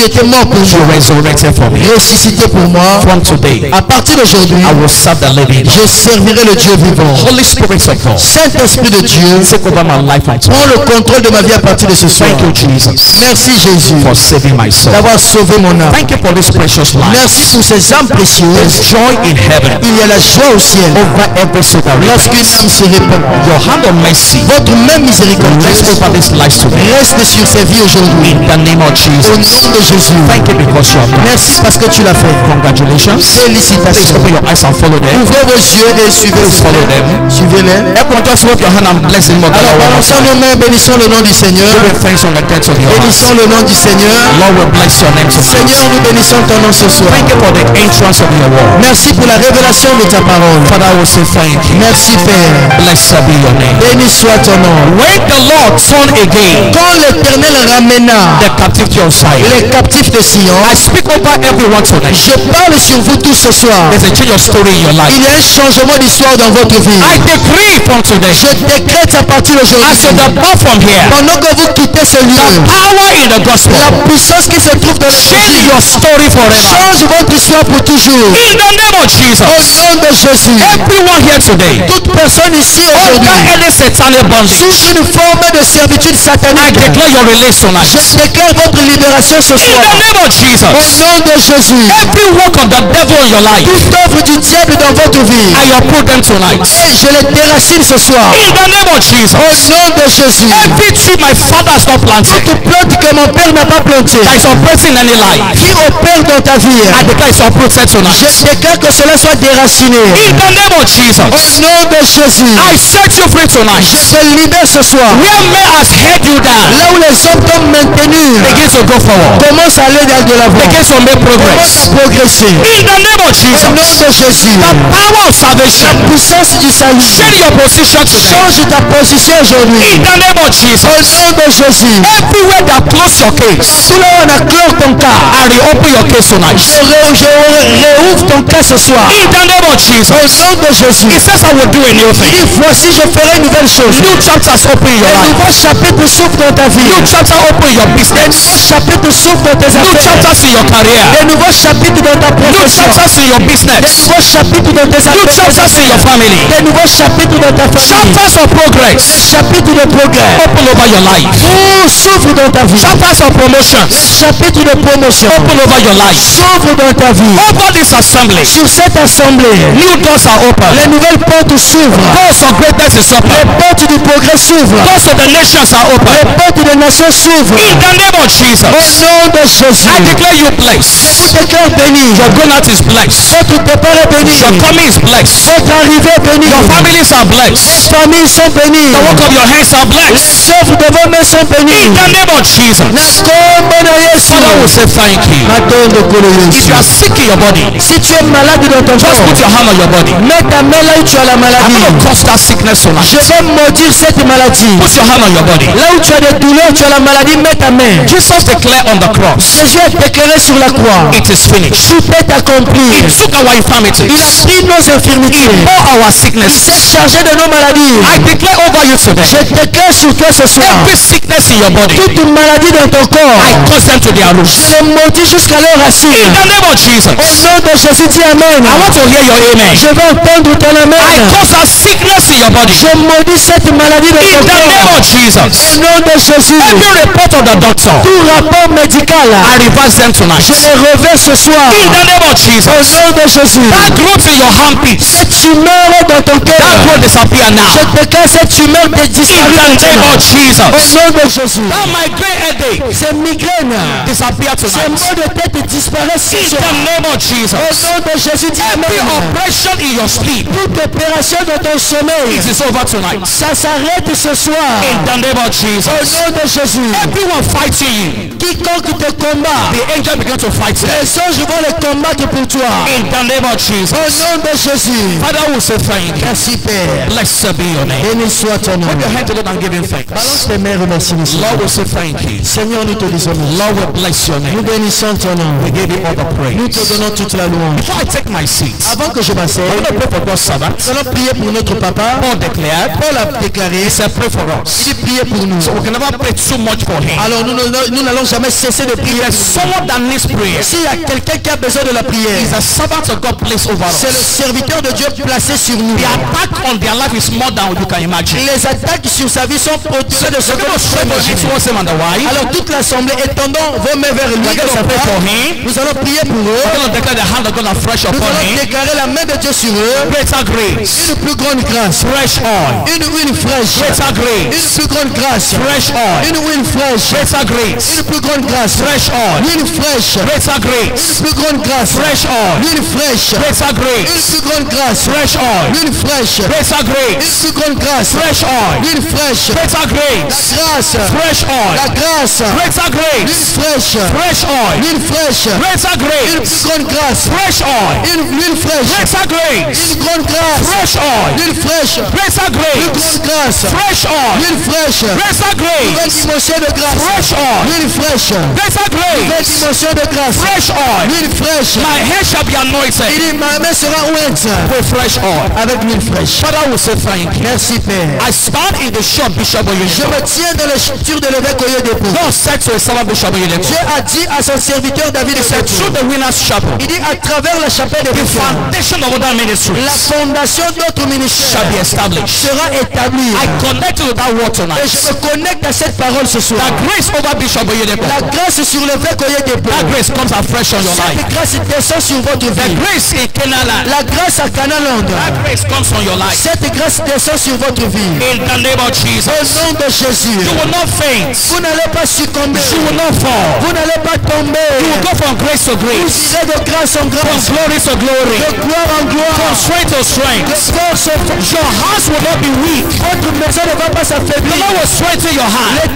Speaker 3: étais mort pour
Speaker 2: You
Speaker 3: moi,
Speaker 2: resurrected for me.
Speaker 3: ressuscité pour moi.
Speaker 2: From today,
Speaker 3: À partir d'aujourd'hui,
Speaker 2: I will serve the living God.
Speaker 3: je servirai le Dieu vivant.
Speaker 2: Holy Spirit of God,
Speaker 3: Saint-Esprit de Dieu,
Speaker 2: take over my life and
Speaker 3: prends le contrôle de ma vie à partir de ce soir.
Speaker 2: thank you, Jesus,
Speaker 3: Merci Jésus
Speaker 2: for saving my soul.
Speaker 3: d'avoir sauvé mon âme.
Speaker 2: Thank you for this precious life.
Speaker 3: Merci pour ces âmes précieuses.
Speaker 2: There's joy in heaven
Speaker 3: Il y a la joie au ciel
Speaker 2: over every soul that
Speaker 3: lorsqu'une
Speaker 2: repents.
Speaker 3: âme se répand.
Speaker 2: Your hand of mercy
Speaker 3: Votre main
Speaker 2: rest
Speaker 3: miséricordieuse
Speaker 2: over this life today.
Speaker 3: reste sur ces vies aujourd'hui.
Speaker 2: In the name of
Speaker 3: Au
Speaker 2: Jesus.
Speaker 3: nom de Jésus.
Speaker 2: Thank you because you have done.
Speaker 3: Merci parce que tu l'as fait.
Speaker 2: Congratulations. Please
Speaker 3: Félicitations.
Speaker 2: open your eyes and follow them.
Speaker 3: Ouvrez vos yeux et
Speaker 2: Please follow them.
Speaker 3: suivez-les.
Speaker 2: Everyone just wave your hand and bless him.
Speaker 3: Alors balançons nos mains, bénissons le nom du Seigneur.
Speaker 2: Give him thanks on the depths of your heart.
Speaker 3: Bénissons le nom du Seigneur.
Speaker 2: Lord will bless your name tonight.
Speaker 3: Seigneur, nous bénissons ton nom ce soir.
Speaker 2: Thank you for the entrance of your word.
Speaker 3: Merci pour la révélation de ta parole.
Speaker 2: Father, I will say thank you.
Speaker 3: Merci Père.
Speaker 2: Blessed be your name.
Speaker 3: Béni soit ton nom.
Speaker 2: When the Lord turned again
Speaker 3: Quand l'Éternel ramena
Speaker 2: the captivity of Zion,
Speaker 3: les captifs de Sion,
Speaker 2: I speak over everyone tonight.
Speaker 3: je parle sur vous tous ce soir.
Speaker 2: There's a change of story in your life.
Speaker 3: Il y a un changement d'histoire dans votre vie.
Speaker 2: I decree from today,
Speaker 3: Je décrète à partir
Speaker 2: as you
Speaker 3: d'aujourd'hui,
Speaker 2: depart from here,
Speaker 3: pendant que vous quittez ce lieu,
Speaker 2: power in the gospel,
Speaker 3: la puissance qui se trouve dans
Speaker 2: change
Speaker 3: l'évangile
Speaker 2: your story forever.
Speaker 3: change votre histoire pour toujours.
Speaker 2: In the name of
Speaker 3: Au
Speaker 2: Jesus,
Speaker 3: nom de Jésus,
Speaker 2: everyone here today,
Speaker 3: toute personne ici
Speaker 2: under
Speaker 3: aujourd'hui,
Speaker 2: any satanic bondage,
Speaker 3: sous une forme de servitude
Speaker 2: I
Speaker 3: satanique,
Speaker 2: declare your release tonight.
Speaker 3: je déclare votre libération ce
Speaker 2: In
Speaker 3: soir.
Speaker 2: the name of
Speaker 3: Au
Speaker 2: Jesus,
Speaker 3: nom de Jésus,
Speaker 2: every work of the devil in your life,
Speaker 3: toute œuvre du diable dans votre vie,
Speaker 2: I uproot them tonight.
Speaker 3: et je les déracine ce soir.
Speaker 2: In the name of Jesus,
Speaker 3: Au nom de Jésus,
Speaker 2: every tree my father has not planted,
Speaker 3: toute plante que mon père n'a pas plantée,
Speaker 2: that is oppressing any life,
Speaker 3: qui opère dans ta vie,
Speaker 2: I declare it's uprooted tonight.
Speaker 3: je déclare que cela soit déraciné.
Speaker 2: In the name of Jesus,
Speaker 3: Au nom de Jésus,
Speaker 2: I set you free tonight.
Speaker 3: je te libère ce soir.
Speaker 2: Where men has held you down,
Speaker 3: Là où les hommes t'ont maintenu,
Speaker 2: begin to go forward.
Speaker 3: commence à aller vers de l'avant.
Speaker 2: Begin to make
Speaker 3: Commence
Speaker 2: progress.
Speaker 3: à progresser.
Speaker 2: In the name of
Speaker 3: Au
Speaker 2: Jesus,
Speaker 3: nom de Jésus,
Speaker 2: the power of salvation,
Speaker 3: puissance du salut,
Speaker 2: change your position today.
Speaker 3: change ta position aujourd'hui.
Speaker 2: In the name of
Speaker 3: Au
Speaker 2: Jesus,
Speaker 3: nom de Jésus,
Speaker 2: everywhere that close your case,
Speaker 3: tout là où on a clore ton cas,
Speaker 2: I reopen your case tonight.
Speaker 3: je réouvre ton cas ce soir.
Speaker 2: In the name of
Speaker 3: Au
Speaker 2: Jesus,
Speaker 3: nom de Jésus,
Speaker 2: it says I will do a new thing.
Speaker 3: dis voici je ferai une nouvelle chose.
Speaker 2: New chapters open in your
Speaker 3: Un
Speaker 2: life.
Speaker 3: nouveau chapitre s'ouvre dans ta vie.
Speaker 2: New chapter open in your
Speaker 3: Un
Speaker 2: business.
Speaker 3: nouveau chapitre s'ouvre dans tes
Speaker 2: New
Speaker 3: affaires.
Speaker 2: chapters in your career.
Speaker 3: Un nouveau chapitre dans ta
Speaker 2: New
Speaker 3: profession.
Speaker 2: chapters in your
Speaker 3: Des
Speaker 2: business.
Speaker 3: nouveaux chapitres dans tes
Speaker 2: New
Speaker 3: affaires.
Speaker 2: chapters in your family.
Speaker 3: Des nouveaux chapitres dans ta famille.
Speaker 2: Chapters of progress.
Speaker 3: Chapitre de progrès.
Speaker 2: Open over your life.
Speaker 3: Tout s'ouvre dans ta vie.
Speaker 2: Chapters of promotions.
Speaker 3: Chapitre de promotion.
Speaker 2: Open over your life.
Speaker 3: S'ouvre dans ta vie.
Speaker 2: Over this assembly,
Speaker 3: Sur cette assemblée,
Speaker 2: new doors are open.
Speaker 3: les nouvelles portes s'ouvrent.
Speaker 2: Doors of greatness is
Speaker 3: Les
Speaker 2: open.
Speaker 3: portes du progrès s'ouvrent.
Speaker 2: Doors of the nations are
Speaker 3: Les
Speaker 2: open.
Speaker 3: portes des nations s'ouvrent.
Speaker 2: In the name of
Speaker 3: Au
Speaker 2: Jesus,
Speaker 3: nom de Jésus,
Speaker 2: I declare you blessed.
Speaker 3: vous déclare béni.
Speaker 2: Your going out is blessed.
Speaker 3: Votre départ est béni.
Speaker 2: Your coming is blessed.
Speaker 3: Votre arrivée est bénie.
Speaker 2: Your families are blessed.
Speaker 3: Les familles sont bénies.
Speaker 2: The work of your hands are blessed.
Speaker 3: Les œuvres de vos mains sont bénies.
Speaker 2: In the name of Jesus,
Speaker 3: Nakombo na Yesu.
Speaker 2: Father will say thank you.
Speaker 3: Matondo kolo
Speaker 2: If
Speaker 3: Yesu.
Speaker 2: you are sick in your body,
Speaker 3: Si tu es malade dans ton
Speaker 2: just put
Speaker 3: corps,
Speaker 2: your hand on your body.
Speaker 3: mets ta main là où tu as la
Speaker 2: I'm
Speaker 3: maladie.
Speaker 2: going to cause that sickness
Speaker 3: Je
Speaker 2: tonight.
Speaker 3: vais maudire cette maladie.
Speaker 2: Put your hand on your body.
Speaker 3: Là où tu as des douleurs, tu as la maladie, mets ta main.
Speaker 2: Jesus declared on the cross,
Speaker 3: Jésus a déclaré sur la croix.
Speaker 2: it is finished.
Speaker 3: Tout est accompli.
Speaker 2: He took our
Speaker 3: Il a
Speaker 2: infirmities,
Speaker 3: pris nos infirmités.
Speaker 2: all our
Speaker 3: Il
Speaker 2: sicknesses.
Speaker 3: s'est chargé de nos maladies.
Speaker 2: I declare over you today,
Speaker 3: Je déclare sur toi ce soir.
Speaker 2: every sickness in your body,
Speaker 3: Toute maladie dans ton corps.
Speaker 2: I cause them to their roots.
Speaker 3: Je les maudis jusqu'à leur racine.
Speaker 2: In the name of Jesus,
Speaker 3: Au nom de Jésus, dis Amen.
Speaker 2: I want to hear your amen.
Speaker 3: Je vais entendre ton
Speaker 2: I
Speaker 3: Amen.
Speaker 2: cause that sickness in your body.
Speaker 3: Je maudis cette maladie dans
Speaker 2: In
Speaker 3: ton
Speaker 2: the name
Speaker 3: corps.
Speaker 2: of Jesus,
Speaker 3: Au nom de Jésus.
Speaker 2: every report of the doctor,
Speaker 3: Tout rapport médical,
Speaker 2: I reverse them tonight.
Speaker 3: je les reverse ce soir.
Speaker 2: In the name of
Speaker 3: Au
Speaker 2: Jesus,
Speaker 3: nom de Jésus.
Speaker 2: that growth in your armpit,
Speaker 3: Cette tumeur dans ton
Speaker 2: that
Speaker 3: cœur.
Speaker 2: growth disappear now.
Speaker 3: Je déclare cette tumeur de
Speaker 2: In
Speaker 3: disparu
Speaker 2: the name
Speaker 3: maintenant.
Speaker 2: of Jesus,
Speaker 3: Au nom de Jésus.
Speaker 2: that my
Speaker 1: migraine headache.
Speaker 3: Ces migraines.
Speaker 1: Disappear
Speaker 3: Ces
Speaker 1: tonight.
Speaker 3: maux de tête disparaissent ce
Speaker 1: In
Speaker 3: soir.
Speaker 1: the name of Jesus.
Speaker 3: Au nom de Jésus, dis
Speaker 1: Every
Speaker 3: Amen.
Speaker 1: oppression in your sleep.
Speaker 3: Toute opération dans ton sommeil,
Speaker 1: It is over tonight.
Speaker 3: ça s'arrête ce soir.
Speaker 1: In the name of
Speaker 3: Au
Speaker 1: Jesus.
Speaker 3: nom de Jésus.
Speaker 1: Everyone fighting you.
Speaker 3: Quiconque te combat,
Speaker 1: The angel begin to fight them.
Speaker 3: les anges vont les combattre pour toi.
Speaker 1: In the name of
Speaker 3: Au
Speaker 1: Jesus.
Speaker 3: nom de Jésus.
Speaker 1: Father will say thank you.
Speaker 3: Merci Père.
Speaker 1: Blessed be your name.
Speaker 3: Béni soit ton nom.
Speaker 1: Put your hand to the Lord and give him thanks.
Speaker 3: Balance tes mains, remercie le Seigneur.
Speaker 1: Lord will say thank you.
Speaker 3: Seigneur, nous te disons merci.
Speaker 1: Lord will bless your
Speaker 3: Nous
Speaker 1: name.
Speaker 3: bénissons ton nom.
Speaker 1: We give you all the
Speaker 3: Nous te
Speaker 1: praise.
Speaker 3: donnons toute la louange.
Speaker 1: Before I take my seat,
Speaker 3: Avant que je m'asseye,
Speaker 1: I'm going to pray for God's servant.
Speaker 3: nous allons prier pour notre papa.
Speaker 1: Paul declared,
Speaker 3: Paul a déclaré,
Speaker 1: he said, pray for us.
Speaker 3: il dit prier pour nous.
Speaker 1: So we can never pray too much for him.
Speaker 3: Alors nous n'allons jamais cesser de prier.
Speaker 1: There's someone that needs prayer.
Speaker 3: S'il y a quelqu'un qui a besoin de la prière,
Speaker 1: He's a servant of God placed over
Speaker 3: c'est le
Speaker 1: us.
Speaker 3: serviteur de Dieu placé sur nous.
Speaker 1: The attack on their life is more than you can imagine.
Speaker 3: Les attaques sur sa vie sont au-delà de ce
Speaker 1: So
Speaker 3: que
Speaker 1: we're going to
Speaker 3: nous
Speaker 1: pray for him
Speaker 3: imaginons.
Speaker 1: towards him and the wife.
Speaker 3: Alors toute l'assemblée, étendons vos mains vers lui.
Speaker 1: We're
Speaker 3: et
Speaker 1: going
Speaker 3: sa
Speaker 1: to pray for
Speaker 3: femme.
Speaker 1: him.
Speaker 3: Nous allons prier pour eux.
Speaker 1: We're going to declare the hand of God afresh
Speaker 3: Nous
Speaker 1: upon
Speaker 3: allons
Speaker 1: him.
Speaker 3: déclarer la main de Dieu sur eux.
Speaker 1: Greater grace.
Speaker 3: Une plus grande grâce.
Speaker 1: Fresh oil.
Speaker 3: Une huile fraîche.
Speaker 1: Greater
Speaker 3: Une
Speaker 1: grace.
Speaker 3: plus grande grâce.
Speaker 1: Fresh oil.
Speaker 3: Une huile fraîche.
Speaker 1: Greater grace.
Speaker 3: Une plus grande grâce.
Speaker 1: Fresh oil.
Speaker 3: Une fraîche.
Speaker 1: Greater grace.
Speaker 3: Une plus grande grâce.
Speaker 1: Fresh oil.
Speaker 3: Une fraîche.
Speaker 1: Greater
Speaker 3: Une
Speaker 1: grace.
Speaker 3: plus grande grâce.
Speaker 1: Fresh oil.
Speaker 3: Une fraîche.
Speaker 1: Greater
Speaker 3: Une
Speaker 1: grace.
Speaker 3: plus grande grâce.
Speaker 1: Fresh oil.
Speaker 3: Une fraîche.
Speaker 1: Greater grace.
Speaker 3: Grâce.
Speaker 1: Fresh
Speaker 3: La
Speaker 1: oil.
Speaker 3: grâce.
Speaker 1: Greater
Speaker 3: Une
Speaker 1: grace.
Speaker 3: fraîche.
Speaker 1: Fresh oil.
Speaker 3: Une fraîche.
Speaker 1: Greater
Speaker 3: Une
Speaker 1: grace.
Speaker 3: plus grande grâce.
Speaker 1: Fresh oil.
Speaker 3: Une huile fraîche.
Speaker 1: Greater grace.
Speaker 3: Une grande grâce.
Speaker 1: Fresh oil.
Speaker 3: Une fraîche.
Speaker 1: Greater
Speaker 3: Une
Speaker 1: grace.
Speaker 3: grande grâce.
Speaker 1: Fresh oil.
Speaker 3: Une fraîche.
Speaker 1: Greater
Speaker 3: Nouvelle
Speaker 1: grace.
Speaker 3: dimension de grâce.
Speaker 1: Fresh oil.
Speaker 3: Une fraîche.
Speaker 1: Greater
Speaker 3: Nouvelle
Speaker 1: grace.
Speaker 3: dimension de grâce.
Speaker 1: Fresh oil.
Speaker 3: Une fraîche.
Speaker 1: My head shall be
Speaker 3: Il
Speaker 1: anointed
Speaker 3: dit ma main sera ointe
Speaker 1: with fresh oil.
Speaker 3: avec l'huile fraîche.
Speaker 1: Father will say thank you.
Speaker 3: Merci Père.
Speaker 1: I stand in the shop Bishop
Speaker 3: Je
Speaker 1: Oyedepo.
Speaker 3: me tiens dans les chaussures de l'évêque Oyedepo.
Speaker 1: God said to his servant Bishop Oyedepo,
Speaker 3: Dieu a dit à son serviteur David
Speaker 1: he said through
Speaker 3: Oyedepo.
Speaker 1: the winner's chapel,
Speaker 3: Il dit à travers la chapelle de
Speaker 1: the
Speaker 3: Bethel,
Speaker 1: foundation of other
Speaker 3: la
Speaker 1: ministries
Speaker 3: fondation d'autres
Speaker 1: shall
Speaker 3: ministères
Speaker 1: be established.
Speaker 3: sera établie.
Speaker 1: I connect to that word
Speaker 3: Et
Speaker 1: tonight.
Speaker 3: je me connecte à cette parole ce soir.
Speaker 1: That grace over Bishop Oyedepo.
Speaker 3: La grâce sur l'évêque Oyedepo.
Speaker 1: That grace comes afresh on your life.
Speaker 3: Cette grâce descend sur votre
Speaker 1: The
Speaker 3: vie.
Speaker 1: grace in Canaan.
Speaker 3: La grâce à Canaland.
Speaker 1: That grace comes on your life.
Speaker 3: Cette grâce descend sur votre vie.
Speaker 1: In the name of Jesus.
Speaker 3: Au nom de Jésus.
Speaker 1: You will not faint.
Speaker 3: Vous n'allez pas succomber.
Speaker 1: You will not fall.
Speaker 3: Vous n'allez pas tomber.
Speaker 1: You will go from grace to
Speaker 3: Vous
Speaker 1: grace.
Speaker 3: irez de grâce en
Speaker 1: From
Speaker 3: grâce.
Speaker 1: glory to glory.
Speaker 3: De gloire en gloire.
Speaker 1: From strength to
Speaker 3: De
Speaker 1: strength.
Speaker 3: force en force.
Speaker 1: Your house will not be weak.
Speaker 3: Votre maison ne va pas
Speaker 1: The
Speaker 3: s'affaiblir.
Speaker 1: Lord will strengthen your hand.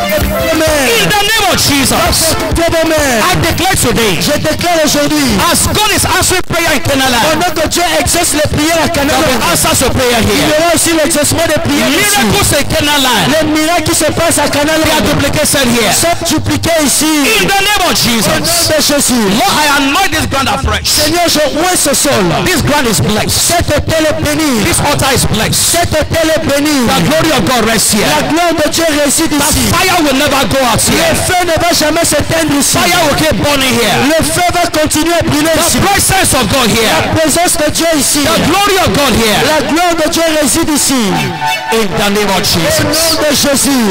Speaker 1: In the name of Jesus. I declare today,
Speaker 3: Je déclare aujourd'hui,
Speaker 1: as God is answering prayer in Canaan,
Speaker 3: pendant que Dieu exauce les prières à
Speaker 1: there will
Speaker 3: Canaland,
Speaker 1: be answers to prayer
Speaker 3: il y
Speaker 1: here.
Speaker 3: aura aussi l'exaucement des prières ici.
Speaker 1: Miracles in Canaan.
Speaker 3: Les miracles qui se passent à
Speaker 1: They are
Speaker 3: Canaland
Speaker 1: duplicated here.
Speaker 3: sont dupliqués ici.
Speaker 1: In the name of
Speaker 3: Au nom
Speaker 1: Jesus.
Speaker 3: de Jésus.
Speaker 1: Lord, I anoint this ground afresh.
Speaker 3: Seigneur, je oins ce sol.
Speaker 1: This ground is blessed.
Speaker 3: Cette hôtel est béni.
Speaker 1: This altar is blessed.
Speaker 3: Cet hôtel est béni.
Speaker 1: The glory of God rests
Speaker 3: La
Speaker 1: here.
Speaker 3: gloire de Dieu réside
Speaker 1: The
Speaker 3: ici.
Speaker 1: fire will never go out
Speaker 3: Le
Speaker 1: here.
Speaker 3: feu ne va jamais s'éteindre ici.
Speaker 1: Fire will keep burning here.
Speaker 3: Le feu va continuer à brûler
Speaker 1: The
Speaker 3: ici.
Speaker 1: presence of God
Speaker 3: La
Speaker 1: here.
Speaker 3: présence de Dieu ici.
Speaker 1: The glory of God here.
Speaker 3: La gloire de Dieu réside ici.
Speaker 1: In the name of
Speaker 3: Au
Speaker 1: Jesus.
Speaker 3: nom de Jésus.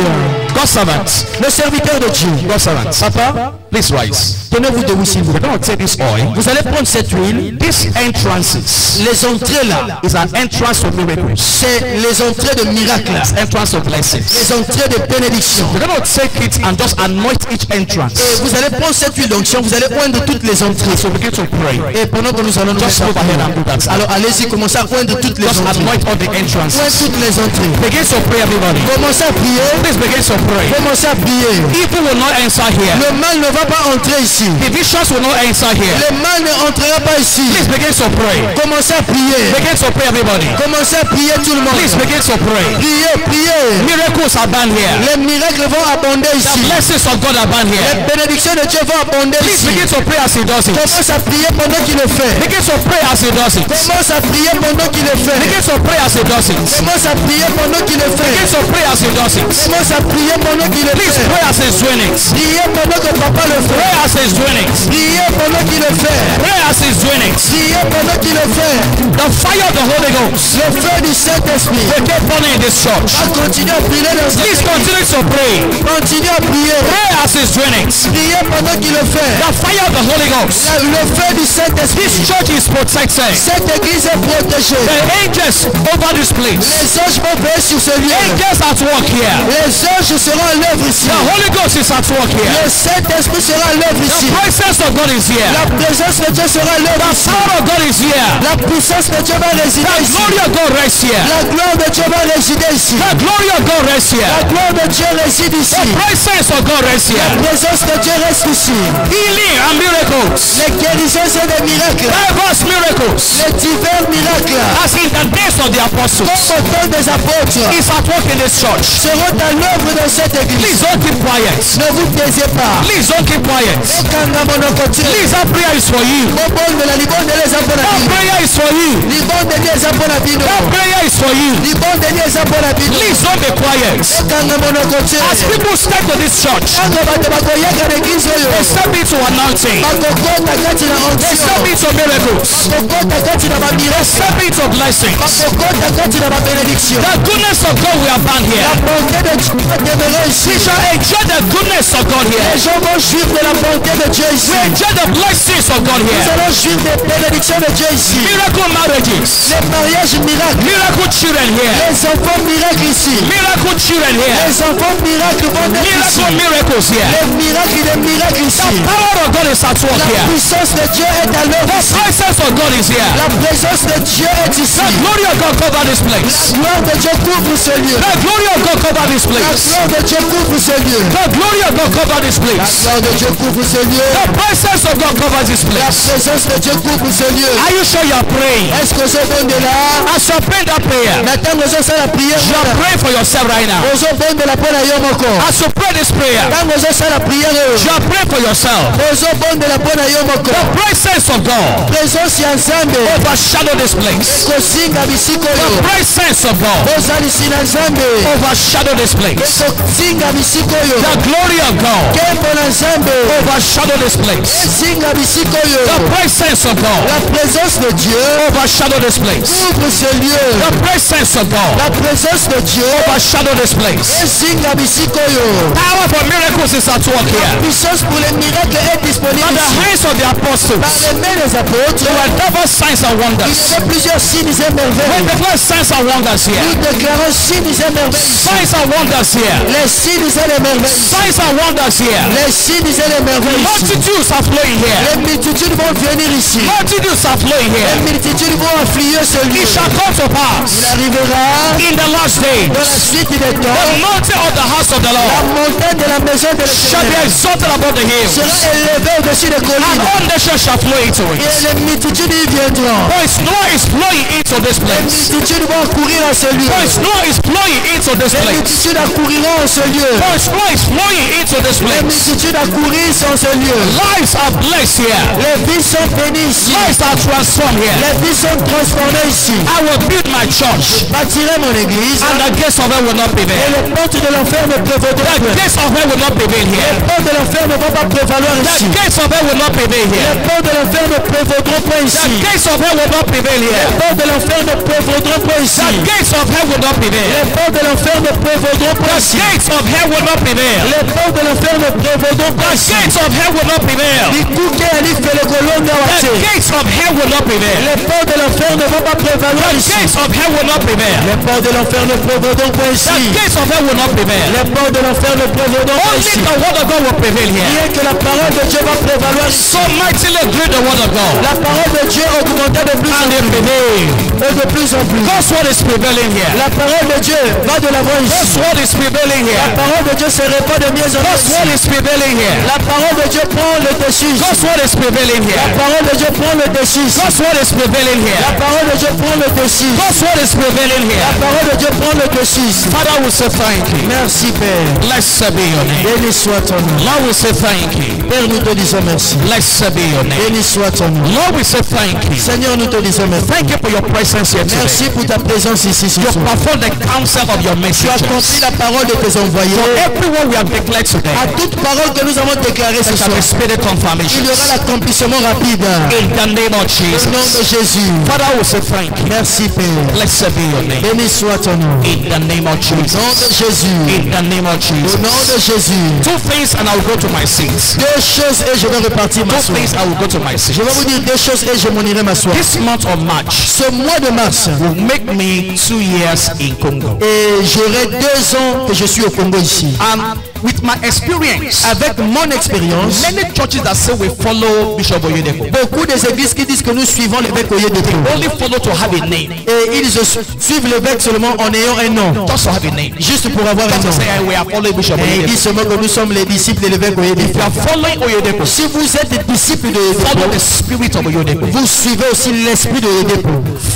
Speaker 1: God's servants.
Speaker 3: Le serviteur de Dieu.
Speaker 1: God's servants.
Speaker 3: Papa,
Speaker 1: Please rise.
Speaker 3: tenez-vous debout s'il vous
Speaker 1: We're
Speaker 3: plaît.
Speaker 1: going to take this oil.
Speaker 3: Vous allez prendre cette huile.
Speaker 1: These entrances
Speaker 3: Les entrées là,
Speaker 1: is an entrance to miracles.
Speaker 3: c'est les entrées de miracles.
Speaker 1: Entrance to blessings.
Speaker 3: Les entrées de bénédiction.
Speaker 1: We're going to take it and just anoint each entrance.
Speaker 3: Et vous allez prendre cette huile d'onction, vous allez oindre toutes les entrées.
Speaker 1: So begin to pray.
Speaker 3: Et pendant que nous allons nous
Speaker 1: Just
Speaker 3: mettre
Speaker 1: go ahead and do that.
Speaker 3: alors allez-y, commencez à oindre toutes les
Speaker 1: Just
Speaker 3: entrées.
Speaker 1: anoint all the
Speaker 3: Oindre
Speaker 1: entrances.
Speaker 3: toutes les entrées.
Speaker 1: Begin to pray, everybody.
Speaker 3: Commencez à prier.
Speaker 1: Please begin to pray.
Speaker 3: Commencez à prier.
Speaker 1: Evil will not enter here.
Speaker 3: Le mal ne va pas entrer ici.
Speaker 1: Divisions will not enter here.
Speaker 3: Le mal ne entrera pas ici.
Speaker 1: Please begin to pray.
Speaker 3: Commencez à prier.
Speaker 1: Begin to pray, everybody.
Speaker 3: Commencez à prier tout le monde.
Speaker 1: Please begin to pray.
Speaker 3: Priez, priez.
Speaker 1: Miracles are bound here.
Speaker 3: Les miracles vont abonder
Speaker 1: The
Speaker 3: ici.
Speaker 1: blessings of God are bound
Speaker 3: Les
Speaker 1: here.
Speaker 3: bénédictions de Dieu vont abonder
Speaker 1: Please
Speaker 3: ici.
Speaker 1: begin to pray as he does it.
Speaker 3: Commence à prier pendant qu'il le fait.
Speaker 1: Begin to pray as he does it.
Speaker 3: Commence à prier pendant qu'il le fait.
Speaker 1: Begin to pray as he does it.
Speaker 3: Commence à prier pendant qu'il le fait.
Speaker 1: Begin to pray as he does it.
Speaker 3: Commence à prier pendant qu'il le
Speaker 1: Please
Speaker 3: fait.
Speaker 1: pray as he's doing it.
Speaker 3: Priez pendant que papa le
Speaker 1: Pray
Speaker 3: fait.
Speaker 1: as he's doing it.
Speaker 3: Priez pendant qu'il le fait.
Speaker 1: Pray as he's doing it.
Speaker 3: Priez pendant qu'il le fait.
Speaker 1: The fire of the Holy Ghost
Speaker 3: Le feu du Saint-Esprit
Speaker 1: will keep burning in this church.
Speaker 3: va continuer à brûler dans cette
Speaker 1: Please
Speaker 3: église.
Speaker 1: continue to pray.
Speaker 3: Continue à prier.
Speaker 1: Pray as he's doing it.
Speaker 3: Priez pendant qu'il le fait.
Speaker 1: The fire of the Holy Ghost.
Speaker 3: Le feu du Saint-Esprit.
Speaker 1: This church is protected.
Speaker 3: Cette église est protégée.
Speaker 1: The angels over this place.
Speaker 3: Les anges vont veiller sur ce lieu.
Speaker 1: Angels at work here.
Speaker 3: Les anges sera à l'œuvre ici.
Speaker 1: The Holy Ghost is at work here.
Speaker 3: Le Saint-Esprit sera à l'œuvre
Speaker 1: The
Speaker 3: ici.
Speaker 1: presence of God is here.
Speaker 3: La présence de Dieu sera à l'œuvre
Speaker 1: The
Speaker 3: ici.
Speaker 1: power of God is here.
Speaker 3: La puissance de Dieu va résider
Speaker 1: The
Speaker 3: ici.
Speaker 1: glory of God rests here.
Speaker 3: La gloire de Dieu va résider ici.
Speaker 1: The glory of God rests
Speaker 3: La
Speaker 1: here.
Speaker 3: gloire de Dieu réside ici.
Speaker 1: The presence of God rests
Speaker 3: La
Speaker 1: here.
Speaker 3: présence de Dieu reste ici.
Speaker 1: Healing and miracles.
Speaker 3: Les guérisons et les miracles.
Speaker 1: Diverse miracles.
Speaker 3: Les divers miracles.
Speaker 1: As in the days of the apostles.
Speaker 3: Comme au temps des apôtres.
Speaker 1: Is at work in this church.
Speaker 3: Seront à l'œuvre dans cette église.
Speaker 1: Please don't keep quiet.
Speaker 3: Ne vous taisez pas.
Speaker 1: Please don't keep quiet.
Speaker 3: Ekanga monokoti.
Speaker 1: Please, that prayer is for you.
Speaker 3: Mobonde la libonde les apôtres.
Speaker 1: That prayer is for you.
Speaker 3: Libonde les apôtres bino.
Speaker 1: That prayer is for you.
Speaker 3: Libonde les apôtres bino.
Speaker 1: Please don't be quiet.
Speaker 3: Ekanga monokoti.
Speaker 1: As people step to this church,
Speaker 3: Kanga bato bakoyaka na église oyo.
Speaker 1: they step into anointing.
Speaker 3: Bakokota kati na
Speaker 1: They step
Speaker 3: onction.
Speaker 1: into miracles.
Speaker 3: Bakokota kati na
Speaker 1: They
Speaker 3: bamiracle.
Speaker 1: step into blessings.
Speaker 3: Bakokota kati na babénédiction.
Speaker 1: The goodness of God we have found
Speaker 3: La
Speaker 1: here.
Speaker 3: bonté de Dieu demeure
Speaker 1: We
Speaker 3: ici.
Speaker 1: shall enjoy the goodness of God
Speaker 3: Les
Speaker 1: here.
Speaker 3: gens vont jouir de la bonté de Dieu ici.
Speaker 1: We enjoy the blessings of God
Speaker 3: Nous
Speaker 1: here.
Speaker 3: allons jouir des bénédictions de Dieu ici.
Speaker 1: Miracle marriages.
Speaker 3: Les mariages miracles.
Speaker 1: Miracle children here.
Speaker 3: Les enfants miracles ici.
Speaker 1: Miracle children here.
Speaker 3: Les enfants miracles vont naître ici.
Speaker 1: Miracle miracles here.
Speaker 3: Les miracles ici.
Speaker 1: The power of God is at work
Speaker 3: La
Speaker 1: here.
Speaker 3: puissance de Dieu est à l'œuvre
Speaker 1: The
Speaker 3: ici.
Speaker 1: presence of God is here.
Speaker 3: La présence de Dieu est ici.
Speaker 1: The glory of God cover this place.
Speaker 3: La gloire de Dieu couvre ce lieu.
Speaker 1: The glory of God cover this
Speaker 3: La
Speaker 1: place.
Speaker 3: gloire de Dieu couvre ce lieu.
Speaker 1: The glory of God cover this
Speaker 3: La
Speaker 1: place.
Speaker 3: gloire de Dieu couvre ce lieu.
Speaker 1: The presence of God covers this
Speaker 3: La
Speaker 1: place.
Speaker 3: présence de Dieu couvre ce lieu.
Speaker 1: Are you sure you are praying?
Speaker 3: Est-ce que ce bon de là?
Speaker 1: As you pray that prayer,
Speaker 3: Maintenant, nous allons la prière.
Speaker 1: you are praying for yourself right now.
Speaker 3: Nous allons bon de la paix à Yomoko.
Speaker 1: As you pray this prayer,
Speaker 3: Quand nous allons la prière.
Speaker 1: you are praying for yourself.
Speaker 3: Nous allons bon de la paix à Yomoko.
Speaker 1: The presence of God
Speaker 3: Présence y ensemble.
Speaker 1: overshadow this place.
Speaker 3: Kosinga bisiko
Speaker 1: The
Speaker 3: yo.
Speaker 1: presence of God
Speaker 3: Ozalisi na nzambe.
Speaker 1: overshadow this place.
Speaker 3: Kosinga bisiko yo.
Speaker 1: The glory of God
Speaker 3: Kembo na nzambe.
Speaker 1: overshadow this place.
Speaker 3: Singa bisiko yo.
Speaker 1: The presence of God
Speaker 3: La présence de Dieu
Speaker 1: overshadow this place.
Speaker 3: couvre ce lieu.
Speaker 1: The presence of God
Speaker 3: La présence de Dieu
Speaker 1: overshadow this place.
Speaker 3: Singa bisiko yo.
Speaker 1: Power for miracles is at work here.
Speaker 3: Puissance pour les miracles est disponible
Speaker 1: By the
Speaker 3: ici.
Speaker 1: hands of the
Speaker 3: Par
Speaker 1: apostles,
Speaker 3: les mains des apôtres,
Speaker 1: there were double signs and
Speaker 3: il y
Speaker 1: wonders.
Speaker 3: avait plusieurs signes et
Speaker 1: We
Speaker 3: merveilles.
Speaker 1: declare signs and wonders here.
Speaker 3: Nous déclarons signes et merveilles.
Speaker 1: Signs and wonders here.
Speaker 3: Les signes et les merveilles.
Speaker 1: Signs and wonders here.
Speaker 3: Les signes et les merveilles.
Speaker 1: Multitudes are flowing here.
Speaker 3: Les multitudes vont venir ici.
Speaker 1: Multitudes are flowing
Speaker 3: Les
Speaker 1: here.
Speaker 3: multitudes vont affluer ce lieu.
Speaker 1: It shall come to
Speaker 3: Il
Speaker 1: pass
Speaker 3: arrivera
Speaker 1: in the last days.
Speaker 3: dans la suite des
Speaker 1: The
Speaker 3: temps.
Speaker 1: mountain of the house of the
Speaker 3: La
Speaker 1: Lord
Speaker 3: montagne de la maison de
Speaker 1: shall be
Speaker 3: l'Éternel
Speaker 1: exalted above the hills,
Speaker 3: sera élevée au-dessus des
Speaker 1: and
Speaker 3: collines.
Speaker 1: all nations shall flow into
Speaker 3: Et
Speaker 1: it.
Speaker 3: les multitudes y viendront.
Speaker 1: For his law is flowing into this
Speaker 3: Les
Speaker 1: place.
Speaker 3: multitudes vont courir à ce lieu.
Speaker 1: For his law is flowing into this
Speaker 3: Les
Speaker 1: place.
Speaker 3: multitudes accouriront à ce lieu.
Speaker 1: For his law is flowing into this
Speaker 3: Les
Speaker 1: place.
Speaker 3: multitudes accourir sur ce lieu.
Speaker 1: Lives are blessed here.
Speaker 3: Les vies sont bénies ici.
Speaker 1: Lives are transformed here.
Speaker 3: Les vies sont transformées ici.
Speaker 1: I will build my church,
Speaker 3: Bâtirai mon église
Speaker 1: and the gates of hell will not
Speaker 3: et
Speaker 1: prevail.
Speaker 3: les portes de l'enfer ne prévaudront
Speaker 1: The
Speaker 3: plus.
Speaker 1: gates of hell will not prevail
Speaker 3: Les
Speaker 1: here.
Speaker 3: portes de l'enfer ne vont pas prévaloir
Speaker 1: The
Speaker 3: ici.
Speaker 1: gates of hell will not prevail
Speaker 3: Les
Speaker 1: here.
Speaker 3: portes de l'enfer ne prévaudront pas
Speaker 1: The
Speaker 3: ici.
Speaker 1: gates of hell will not prevail
Speaker 3: Les
Speaker 1: here.
Speaker 3: portes de l'enfer ne prévaudront pas ici.
Speaker 1: The gates of hell will not prevail.
Speaker 3: Les portes de l'enfer ne prévaudront pas
Speaker 1: The
Speaker 3: ici.
Speaker 1: gates of hell will not prevail.
Speaker 3: Les portes de l'enfer ne prévaudront pas
Speaker 1: The
Speaker 3: ici.
Speaker 1: gates of hell will not prevail.
Speaker 3: Likuke alife le kolonga
Speaker 1: The
Speaker 3: wate.
Speaker 1: gates of hell will not prevail.
Speaker 3: Les portes de l'enfer ne vont pas prévaloir
Speaker 1: The
Speaker 3: ici.
Speaker 1: gates of hell will not prevail.
Speaker 3: Les portes de l'enfer ne prévaudront pas
Speaker 1: The
Speaker 3: ici.
Speaker 1: gates of hell will not prevail.
Speaker 3: Les portes de l'enfer ne prévaudront pas
Speaker 1: Only
Speaker 3: ici.
Speaker 1: the word of God will prevail here.
Speaker 3: Bien que la parole de Dieu va prévaloir ici.
Speaker 1: So mightily great the word of God.
Speaker 3: La parole de Dieu augmentera de plus en
Speaker 1: And it
Speaker 3: plus.
Speaker 1: prevail.
Speaker 3: Et de plus en plus.
Speaker 1: God's word is prevailing here.
Speaker 3: La parole de Dieu va de l'avant
Speaker 1: God's
Speaker 3: ici.
Speaker 1: word is prevailing
Speaker 3: La
Speaker 1: here.
Speaker 3: parole de Dieu se répand de mieux en
Speaker 1: God's
Speaker 3: mieux.
Speaker 1: word is prevailing here.
Speaker 3: La parole de Dieu prend le dessus.
Speaker 1: God's word is prevailing
Speaker 3: La
Speaker 1: here.
Speaker 3: parole de Dieu prend le dessus.
Speaker 1: God's word is prevailing
Speaker 3: La
Speaker 1: here.
Speaker 3: parole de Dieu prend le dessus.
Speaker 1: God's word is prevailing
Speaker 3: La
Speaker 1: here.
Speaker 3: parole de Dieu prend le dessus.
Speaker 1: Father, we say thank you.
Speaker 3: Merci Père.
Speaker 1: Blessed be your name.
Speaker 3: Béni soit ton nom.
Speaker 1: Lord, we say thank you.
Speaker 3: Père, nous te disons merci.
Speaker 1: Blessed be your name.
Speaker 3: Béni soit ton nom.
Speaker 1: Lord, we say thank you.
Speaker 3: Seigneur, nous te disons merci.
Speaker 1: Thank you for your presence here today.
Speaker 3: Merci pour ta présence ici ce
Speaker 1: You
Speaker 3: soir.
Speaker 1: perform the counsel of your
Speaker 3: Tu as
Speaker 1: messengers.
Speaker 3: accompli la parole de tes envoyés.
Speaker 1: For everyone we have declared today,
Speaker 3: À toute parole que nous avons déclarée ce
Speaker 1: there shall
Speaker 3: soir,
Speaker 1: be spirit confirmation.
Speaker 3: il y aura l'accomplissement rapide.
Speaker 1: In the name of
Speaker 3: Au nom de
Speaker 1: Jesus.
Speaker 3: Jésus.
Speaker 1: Father, we say thank you.
Speaker 3: Merci Père.
Speaker 1: Blessed be your name.
Speaker 3: Béni soit ton nom.
Speaker 1: In the name of
Speaker 3: Au nom
Speaker 1: Jesus.
Speaker 3: de Jésus.
Speaker 1: In the
Speaker 2: name of
Speaker 3: Au
Speaker 2: Jesus.
Speaker 3: nom de Jésus.
Speaker 2: 2 things and I'll go to my seats.
Speaker 3: 2 choses et je vais repartir
Speaker 2: 2
Speaker 3: m'asseoir.
Speaker 2: things I will go to my seats.
Speaker 3: Je vais vous dire 2 choses et je m'en irai m'asseoir.
Speaker 2: This month of March
Speaker 3: Ce mois de mars,
Speaker 2: will make me 2 years in Congo.
Speaker 3: et j'aurai 2 ans que je suis au Congo ici.
Speaker 2: And with my experience,
Speaker 3: Avec mon expérience,
Speaker 2: many churches that say we follow Bishop Oyedepo,
Speaker 3: beaucoup des églises qui disent que nous suivons l'évêque Oyedepo.
Speaker 2: only follow to have a name.
Speaker 3: Et ils suivent l'évêque seulement en ayant un nom.
Speaker 2: Just to have a name.
Speaker 3: Juste pour avoir un
Speaker 2: Just to
Speaker 3: nom.
Speaker 2: say we are following Bishop
Speaker 3: Et ils
Speaker 2: Oyedepo.
Speaker 3: disent seulement que nous sommes les disciples de l'évêque
Speaker 2: If you
Speaker 3: Oyedepo.
Speaker 2: are following Oyedepo,
Speaker 3: Si vous êtes des disciples de
Speaker 2: follow the
Speaker 3: Oyedepo,
Speaker 2: spirit of Oyedepo.
Speaker 3: vous suivez aussi l'esprit de Oyedepo.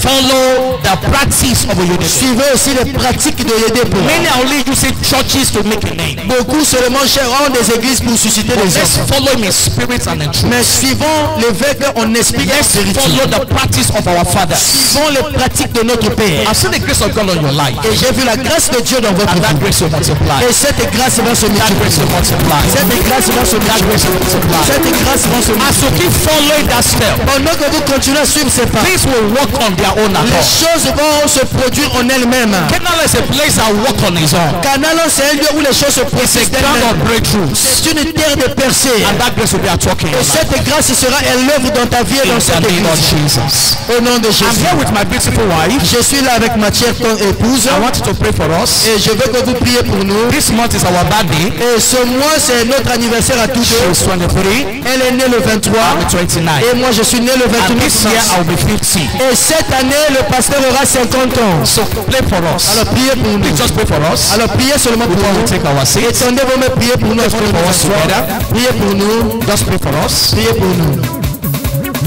Speaker 2: Follow the practice of Oyedepo.
Speaker 3: Suivez aussi les pratiques de Oyedepo.
Speaker 2: Many are only using churches to make a name.
Speaker 3: Beaucoup seulement cherchent des églises pour susciter des
Speaker 2: Let's
Speaker 3: hommes.
Speaker 2: follow him in spirit and in truth.
Speaker 3: Mais suivons l'évêque en esprit et en
Speaker 2: Let's
Speaker 3: vérité.
Speaker 2: follow the practice of our fathers.
Speaker 3: Suivons les pratiques de notre Père.
Speaker 2: I've seen the grace of God on your life.
Speaker 3: Et j'ai vu la grâce de Dieu dans votre
Speaker 2: And that
Speaker 3: vie.
Speaker 2: grace will multiply.
Speaker 3: Et cette grâce va se
Speaker 2: That grace
Speaker 3: multiplier.
Speaker 2: will multiply.
Speaker 3: Cette grâce va se
Speaker 2: That grace will multiply.
Speaker 3: Cette grâce va se
Speaker 2: As
Speaker 3: multiplier.
Speaker 2: you keep following that step,
Speaker 3: Pendant que vous continuez à suivre ces pas,
Speaker 2: things will work on their own
Speaker 3: les
Speaker 2: accord.
Speaker 3: choses vont se produire en elles-mêmes.
Speaker 2: Canaan is a place that work on his own.
Speaker 3: Canaan, c'est un lieu où les choses se
Speaker 2: It's a
Speaker 3: produisent
Speaker 2: ground of
Speaker 3: d'elles-mêmes.
Speaker 2: breakthroughs.
Speaker 3: C'est une terre de percée.
Speaker 2: And that grace will be at work in your
Speaker 3: Et
Speaker 2: life.
Speaker 3: cette grâce sera à l'œuvre dans ta vie et
Speaker 2: In
Speaker 3: dans
Speaker 2: the
Speaker 3: cette
Speaker 2: name of
Speaker 3: église.
Speaker 2: Jesus.
Speaker 3: Au nom de
Speaker 2: I'm
Speaker 3: Jésus.
Speaker 2: here with my beautiful wife.
Speaker 3: Je suis là avec ma chère épouse.
Speaker 2: I want you to pray for us.
Speaker 3: Et je veux que vous priez pour nous.
Speaker 2: This month is our birthday.
Speaker 3: Et ce mois, c'est notre anniversaire à tous deux.
Speaker 2: She's 23.
Speaker 3: Elle est née le 23.
Speaker 2: I'm 29.
Speaker 3: Et moi, je suis né le
Speaker 2: And
Speaker 3: 29
Speaker 2: this year
Speaker 3: mars.
Speaker 2: I'll be 50.
Speaker 3: Et cette année, le pasteur aura 50 ans.
Speaker 2: So pray for us.
Speaker 3: Alors, priez pour nous.
Speaker 2: Please just pray for us.
Speaker 3: Alors, priez seulement pour
Speaker 2: Before we
Speaker 3: nous.
Speaker 2: take our seats.
Speaker 3: Étendez vos mains, priez pour nous.
Speaker 2: Let's pray for us together.
Speaker 3: Priez pour nous.
Speaker 2: Just pray for us.
Speaker 3: Priez pour nous.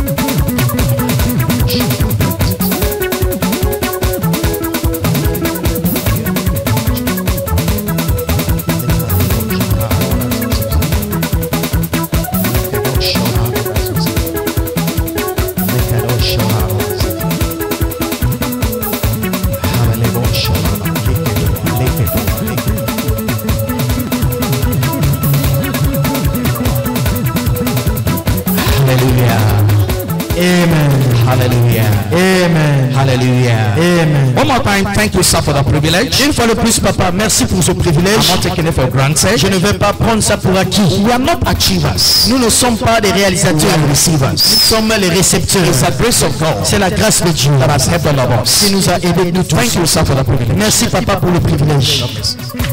Speaker 2: Hallelujah.
Speaker 3: Amen.
Speaker 2: Hallelujah.
Speaker 3: Amen.
Speaker 2: One more time, thank you, sir, for the privilege.
Speaker 3: Une fois de plus, papa, merci pour ce
Speaker 2: I'm
Speaker 3: privilège.
Speaker 2: not taking it for granted.
Speaker 3: Je ne vais pas prendre ça pour acquis.
Speaker 2: We are not achievers.
Speaker 3: Nous ne sommes pas des
Speaker 2: We
Speaker 3: réalisateurs.
Speaker 2: are
Speaker 3: Nous
Speaker 2: receivers.
Speaker 3: sommes les récepteurs.
Speaker 2: It's the grace of God
Speaker 3: C'est la grâce de Dieu
Speaker 2: that has helped all of
Speaker 3: qui
Speaker 2: us.
Speaker 3: nous a aidés nous tous.
Speaker 2: Thank you, sir, for the privilege.
Speaker 3: Merci papa pour le privilège.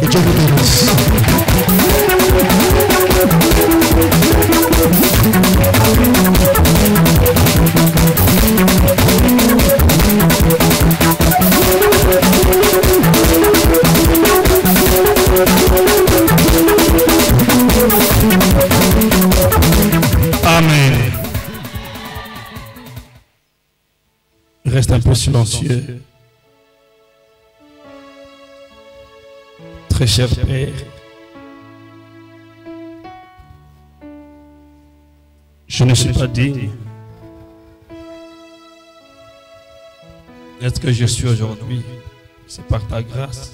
Speaker 3: Et Dieu vous bénisse.
Speaker 1: Amen. Reste un peu silencieux. Très cher Père, je ne suis pas digne d'être ce que je suis aujourd'hui. C'est par ta grâce.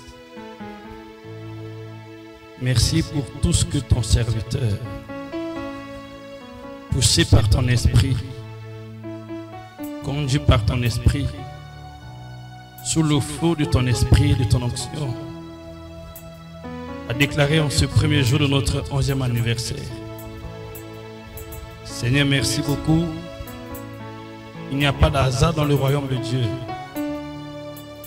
Speaker 1: Merci pour tout ce que ton serviteur, poussé par ton esprit, conduit par ton esprit, sous le flot de ton esprit et de ton onction, a déclaré en ce premier jour de notre 11e anniversaire. Seigneur, merci beaucoup. Il n'y a pas d'hasard dans le royaume de Dieu.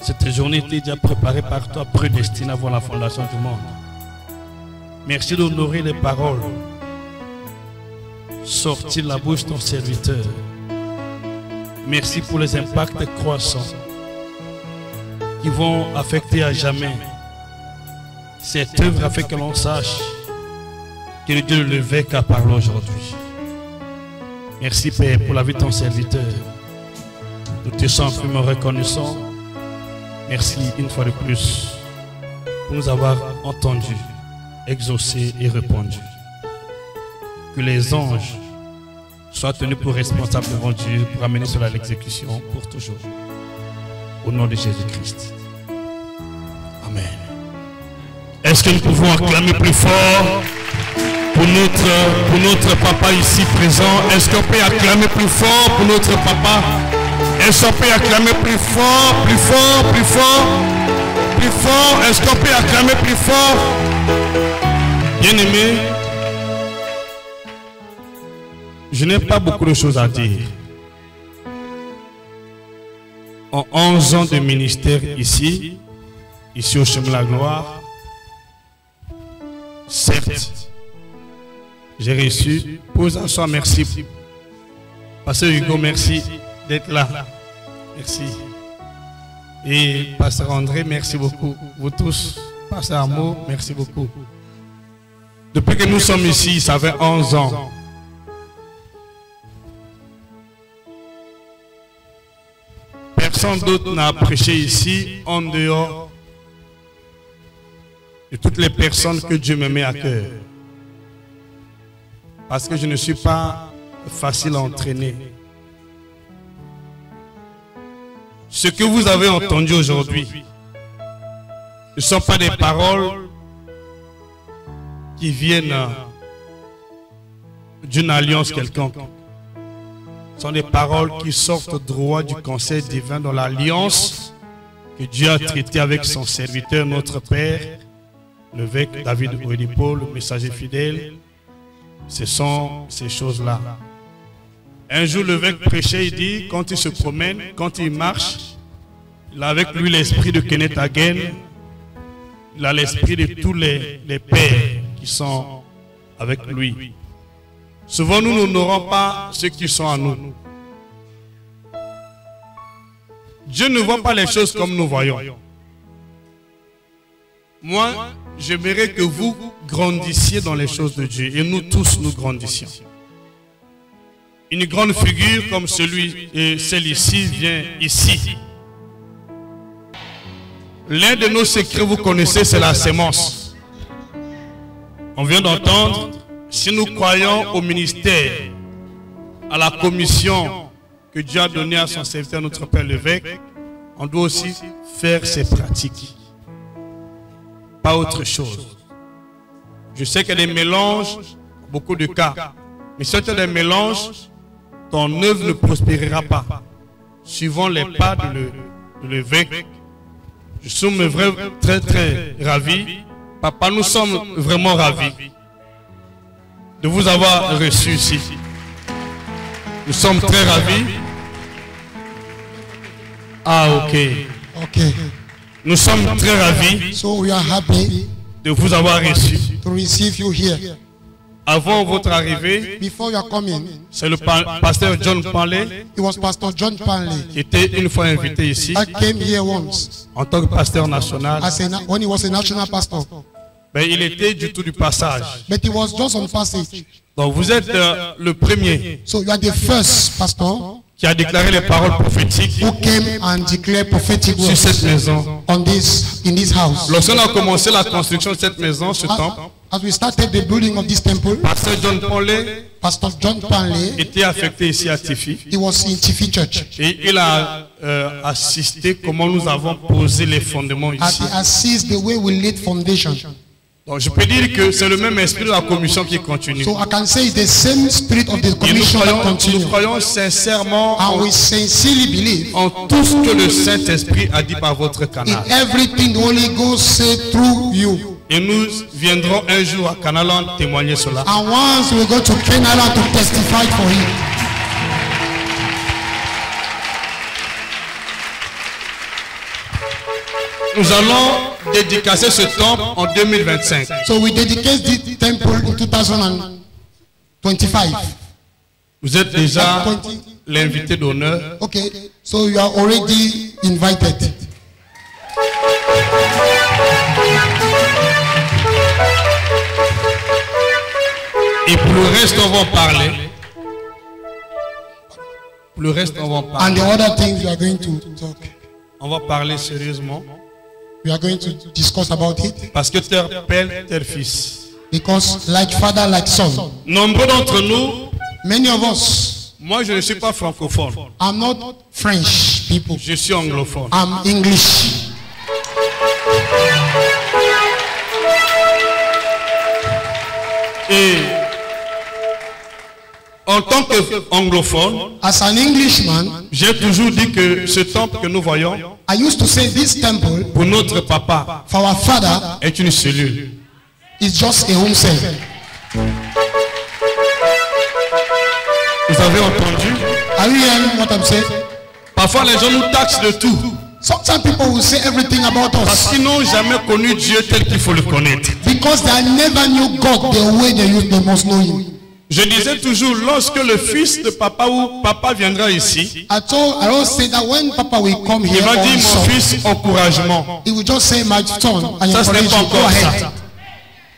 Speaker 1: Cette journée était déjà préparée par toi, prédestinée avant la fondation du monde. Merci d'honorer les paroles sorties de la bouche de ton serviteur. Merci pour les impacts croissants qui vont affecter à jamais cette œuvre afin que l'on sache que le Dieu de l'évêque a parlé aujourd'hui. Merci Père pour la vie de ton serviteur. Nous te sommes infiniment reconnaissants. Merci une fois de plus pour nous avoir entendus, exaucés et répondus. Que les anges soient tenus pour responsables devant Dieu pour amener cela à l'exécution pour toujours. Au nom de Jésus-Christ. Amen. Est-ce que nous pouvons acclamer plus fort pour notre papa ici présent? Est-ce qu'on peut acclamer plus fort pour notre papa? Est-ce qu'on peut acclamer plus fort, plus fort, plus fort, plus fort? Est-ce qu'on peut acclamer plus fort? Bien-aimés, je n'ai pas beaucoup de choses à dire. En 11 ans de ministère ici au Chemin de la Gloire, certes, j'ai reçu, pose un soir, merci. Pasteur Hugo, merci d'être là. Merci. Et Pasteur André, merci beaucoup. Vous tous, Pasteur Amo, merci beaucoup. Depuis que nous sommes ici, ça fait 11 ans. Personne d'autre n'a prêché ici en dehors de toutes les personnes que Dieu me met à cœur. Parce que je ne suis pas facile à entraîner. Ce que vous avez entendu aujourd'hui ne sont pas des paroles qui viennent d'une alliance quelconque. Ce sont des paroles qui sortent droit du conseil divin dans l'alliance que Dieu a traitée avec son serviteur, notre Père, l'évêque David Oedipo, le messager fidèle. Ce sont ces choses-là. Un jour, l'évêque prêchait, il dit, quand il se promène, quand il marche, il a avec lui l'esprit de Kenneth Hagin, il a l'esprit de tous les pères qui sont avec lui. Souvent, nous n'honorons pas ceux qui sont à nous. Dieu ne voit pas les choses comme nous voyons. Moi, j'aimerais que vous grandissiez dans les choses de Dieu. Et nous tous, nous grandissions. Une grande figure comme celui et celle-ci vient ici. L'un de nos secrets, vous connaissez, c'est la sémence. On vient d'entendre, si nous croyons au ministère, à la commission que Dieu a donnée à son serviteur, notre Père l'évêque, on doit aussi faire ses pratiques. Pas autre chose. Je sais qu'il y a des mélanges, beaucoup de cas. Mais si tu as des mélanges, ton œuvre ne prospérera pas. Suivant les pas de l'évêque, je suis très très ravi. Papa, nous sommes vraiment ravis de vous avoir reçu ici. Nous sommes très ravis. Ah, ok. Nous sommes très ravis
Speaker 4: So we are happy
Speaker 1: de vous avoir reçu.
Speaker 4: to receive you here.
Speaker 1: Avant votre arrivée,
Speaker 4: Before you are coming,
Speaker 1: c'est le pasteur John Panley
Speaker 4: it was Pastor John Panley.
Speaker 1: qui était une fois invité ici
Speaker 4: I came here once
Speaker 1: en tant que pasteur national.
Speaker 4: when he was a national pastor,
Speaker 1: Ben, il était du tout du passage.
Speaker 4: but he was just on passage.
Speaker 1: Donc vous êtes le premier
Speaker 4: So you are the first pastor
Speaker 1: qui a déclaré les paroles prophétiques
Speaker 4: who came and declared prophetic
Speaker 1: sur
Speaker 4: words
Speaker 1: cette maison.
Speaker 4: in this house.
Speaker 1: Lorsqu'on a commencé la construction de cette maison, ce temple,
Speaker 4: As we started the building of this temple,
Speaker 1: pasteur John Panley
Speaker 4: Pastor John Panley,
Speaker 1: était affecté ici à Tifi
Speaker 4: he was in Tifi Church.
Speaker 1: et il a assisté comment nous avons posé les fondements
Speaker 4: And
Speaker 1: ici.
Speaker 4: he assists the way we laid foundation.
Speaker 1: Donc je peux dire que c'est le même esprit de la commission qui continue.
Speaker 4: So I can say it's the same spirit of the
Speaker 1: Et
Speaker 4: commission that
Speaker 1: nous
Speaker 4: continues.
Speaker 1: croyons sincèrement
Speaker 4: And we sincerely believe
Speaker 1: en tout ce que le Saint-Esprit a dit par votre
Speaker 4: in
Speaker 1: canal.
Speaker 4: everything the Holy Ghost said through you.
Speaker 1: Et nous viendrons un jour à Canalan témoigner cela.
Speaker 4: And once we go to Canada to testify for him.
Speaker 1: Nous allons dédicacer ce temple en 2025.
Speaker 4: So we dedicate the temple in 2025.
Speaker 1: Vous êtes déjà l'invité d'honneur.
Speaker 4: Okay, so you are already invited.
Speaker 1: Et pour le reste, on va en parler. Pour le reste, on va en
Speaker 4: And the
Speaker 1: parler.
Speaker 4: other things we are going to talk.
Speaker 1: On va parler sérieusement.
Speaker 4: We are going to discuss about it.
Speaker 1: Parce que terre père, terre fils.
Speaker 4: Because like father, like son.
Speaker 1: Nombreux d'entre nous,
Speaker 4: Many of us,
Speaker 1: moi je ne suis pas francophone.
Speaker 4: I'm not French people.
Speaker 1: Je suis anglophone.
Speaker 4: I'm English.
Speaker 1: Et en tant qu'anglophone,
Speaker 4: As an Englishman,
Speaker 1: j'ai toujours dit que ce temple que nous voyons,
Speaker 4: I used to say this temple
Speaker 1: pour notre papa,
Speaker 4: for our father
Speaker 1: est une cellule.
Speaker 4: is just a home cell.
Speaker 1: Vous avez entendu?
Speaker 4: Are you hearing what I'm saying?
Speaker 1: Parfois les gens nous taxent de tout.
Speaker 4: Sometimes people will say everything about
Speaker 1: Parce
Speaker 4: us
Speaker 1: qu'ils n'ont jamais connu Dieu tel qu'il faut le connaître.
Speaker 4: because they never knew God the way they must know Him.
Speaker 1: Je disais toujours, lorsque le fils de papa ou papa viendra ici,
Speaker 4: I always say that when Papa will come
Speaker 1: il
Speaker 4: here,
Speaker 1: va dire
Speaker 4: also,
Speaker 1: mon fils, encouragement.
Speaker 4: he will just say, my son, and
Speaker 1: Ça, ce n'est
Speaker 4: encourage
Speaker 1: pas
Speaker 4: you. Go
Speaker 1: encore
Speaker 4: ahead.
Speaker 1: ça.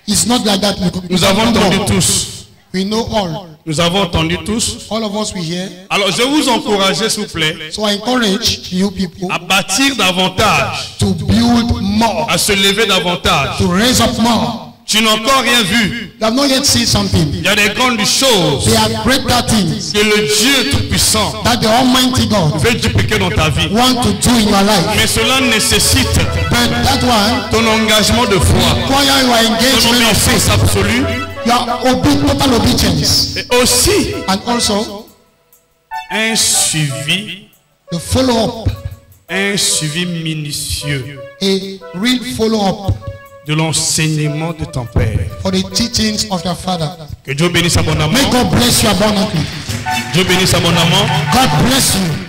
Speaker 4: It's not like that.
Speaker 1: Nous avons entendu tous.
Speaker 4: We know all.
Speaker 1: Nous avons entendu tous.
Speaker 4: All of us we hear.
Speaker 1: Alors je vous encourage, s'il vous plaît,
Speaker 4: So I encourage you people
Speaker 1: à bâtir davantage,
Speaker 4: to build more,
Speaker 1: à se lever davantage.
Speaker 4: to raise up more.
Speaker 1: Tu n'as encore rien vu.
Speaker 4: You have not yet seen something.
Speaker 1: Il y a des grandes choses
Speaker 4: They are greater things
Speaker 1: que le Dieu Tout-Puissant
Speaker 4: that the Almighty God
Speaker 1: veut dupliquer dans ta vie.
Speaker 4: want to do in your life.
Speaker 1: Mais cela nécessite
Speaker 4: But that one
Speaker 1: ton engagement de foi,
Speaker 4: require your
Speaker 1: ton
Speaker 4: engagement of
Speaker 1: obéissance
Speaker 4: faith,
Speaker 1: absolue
Speaker 4: your total obedience,
Speaker 1: et aussi
Speaker 4: and also
Speaker 1: un suivi
Speaker 4: the
Speaker 1: suivi minutieux
Speaker 4: a real follow-up
Speaker 1: de l'enseignement de ton Père.
Speaker 4: for the teachings of your Father.
Speaker 1: Que Dieu bénisse abondamment.
Speaker 4: May God bless you abundantly.
Speaker 1: Dieu bénisse abondamment.
Speaker 4: God bless you.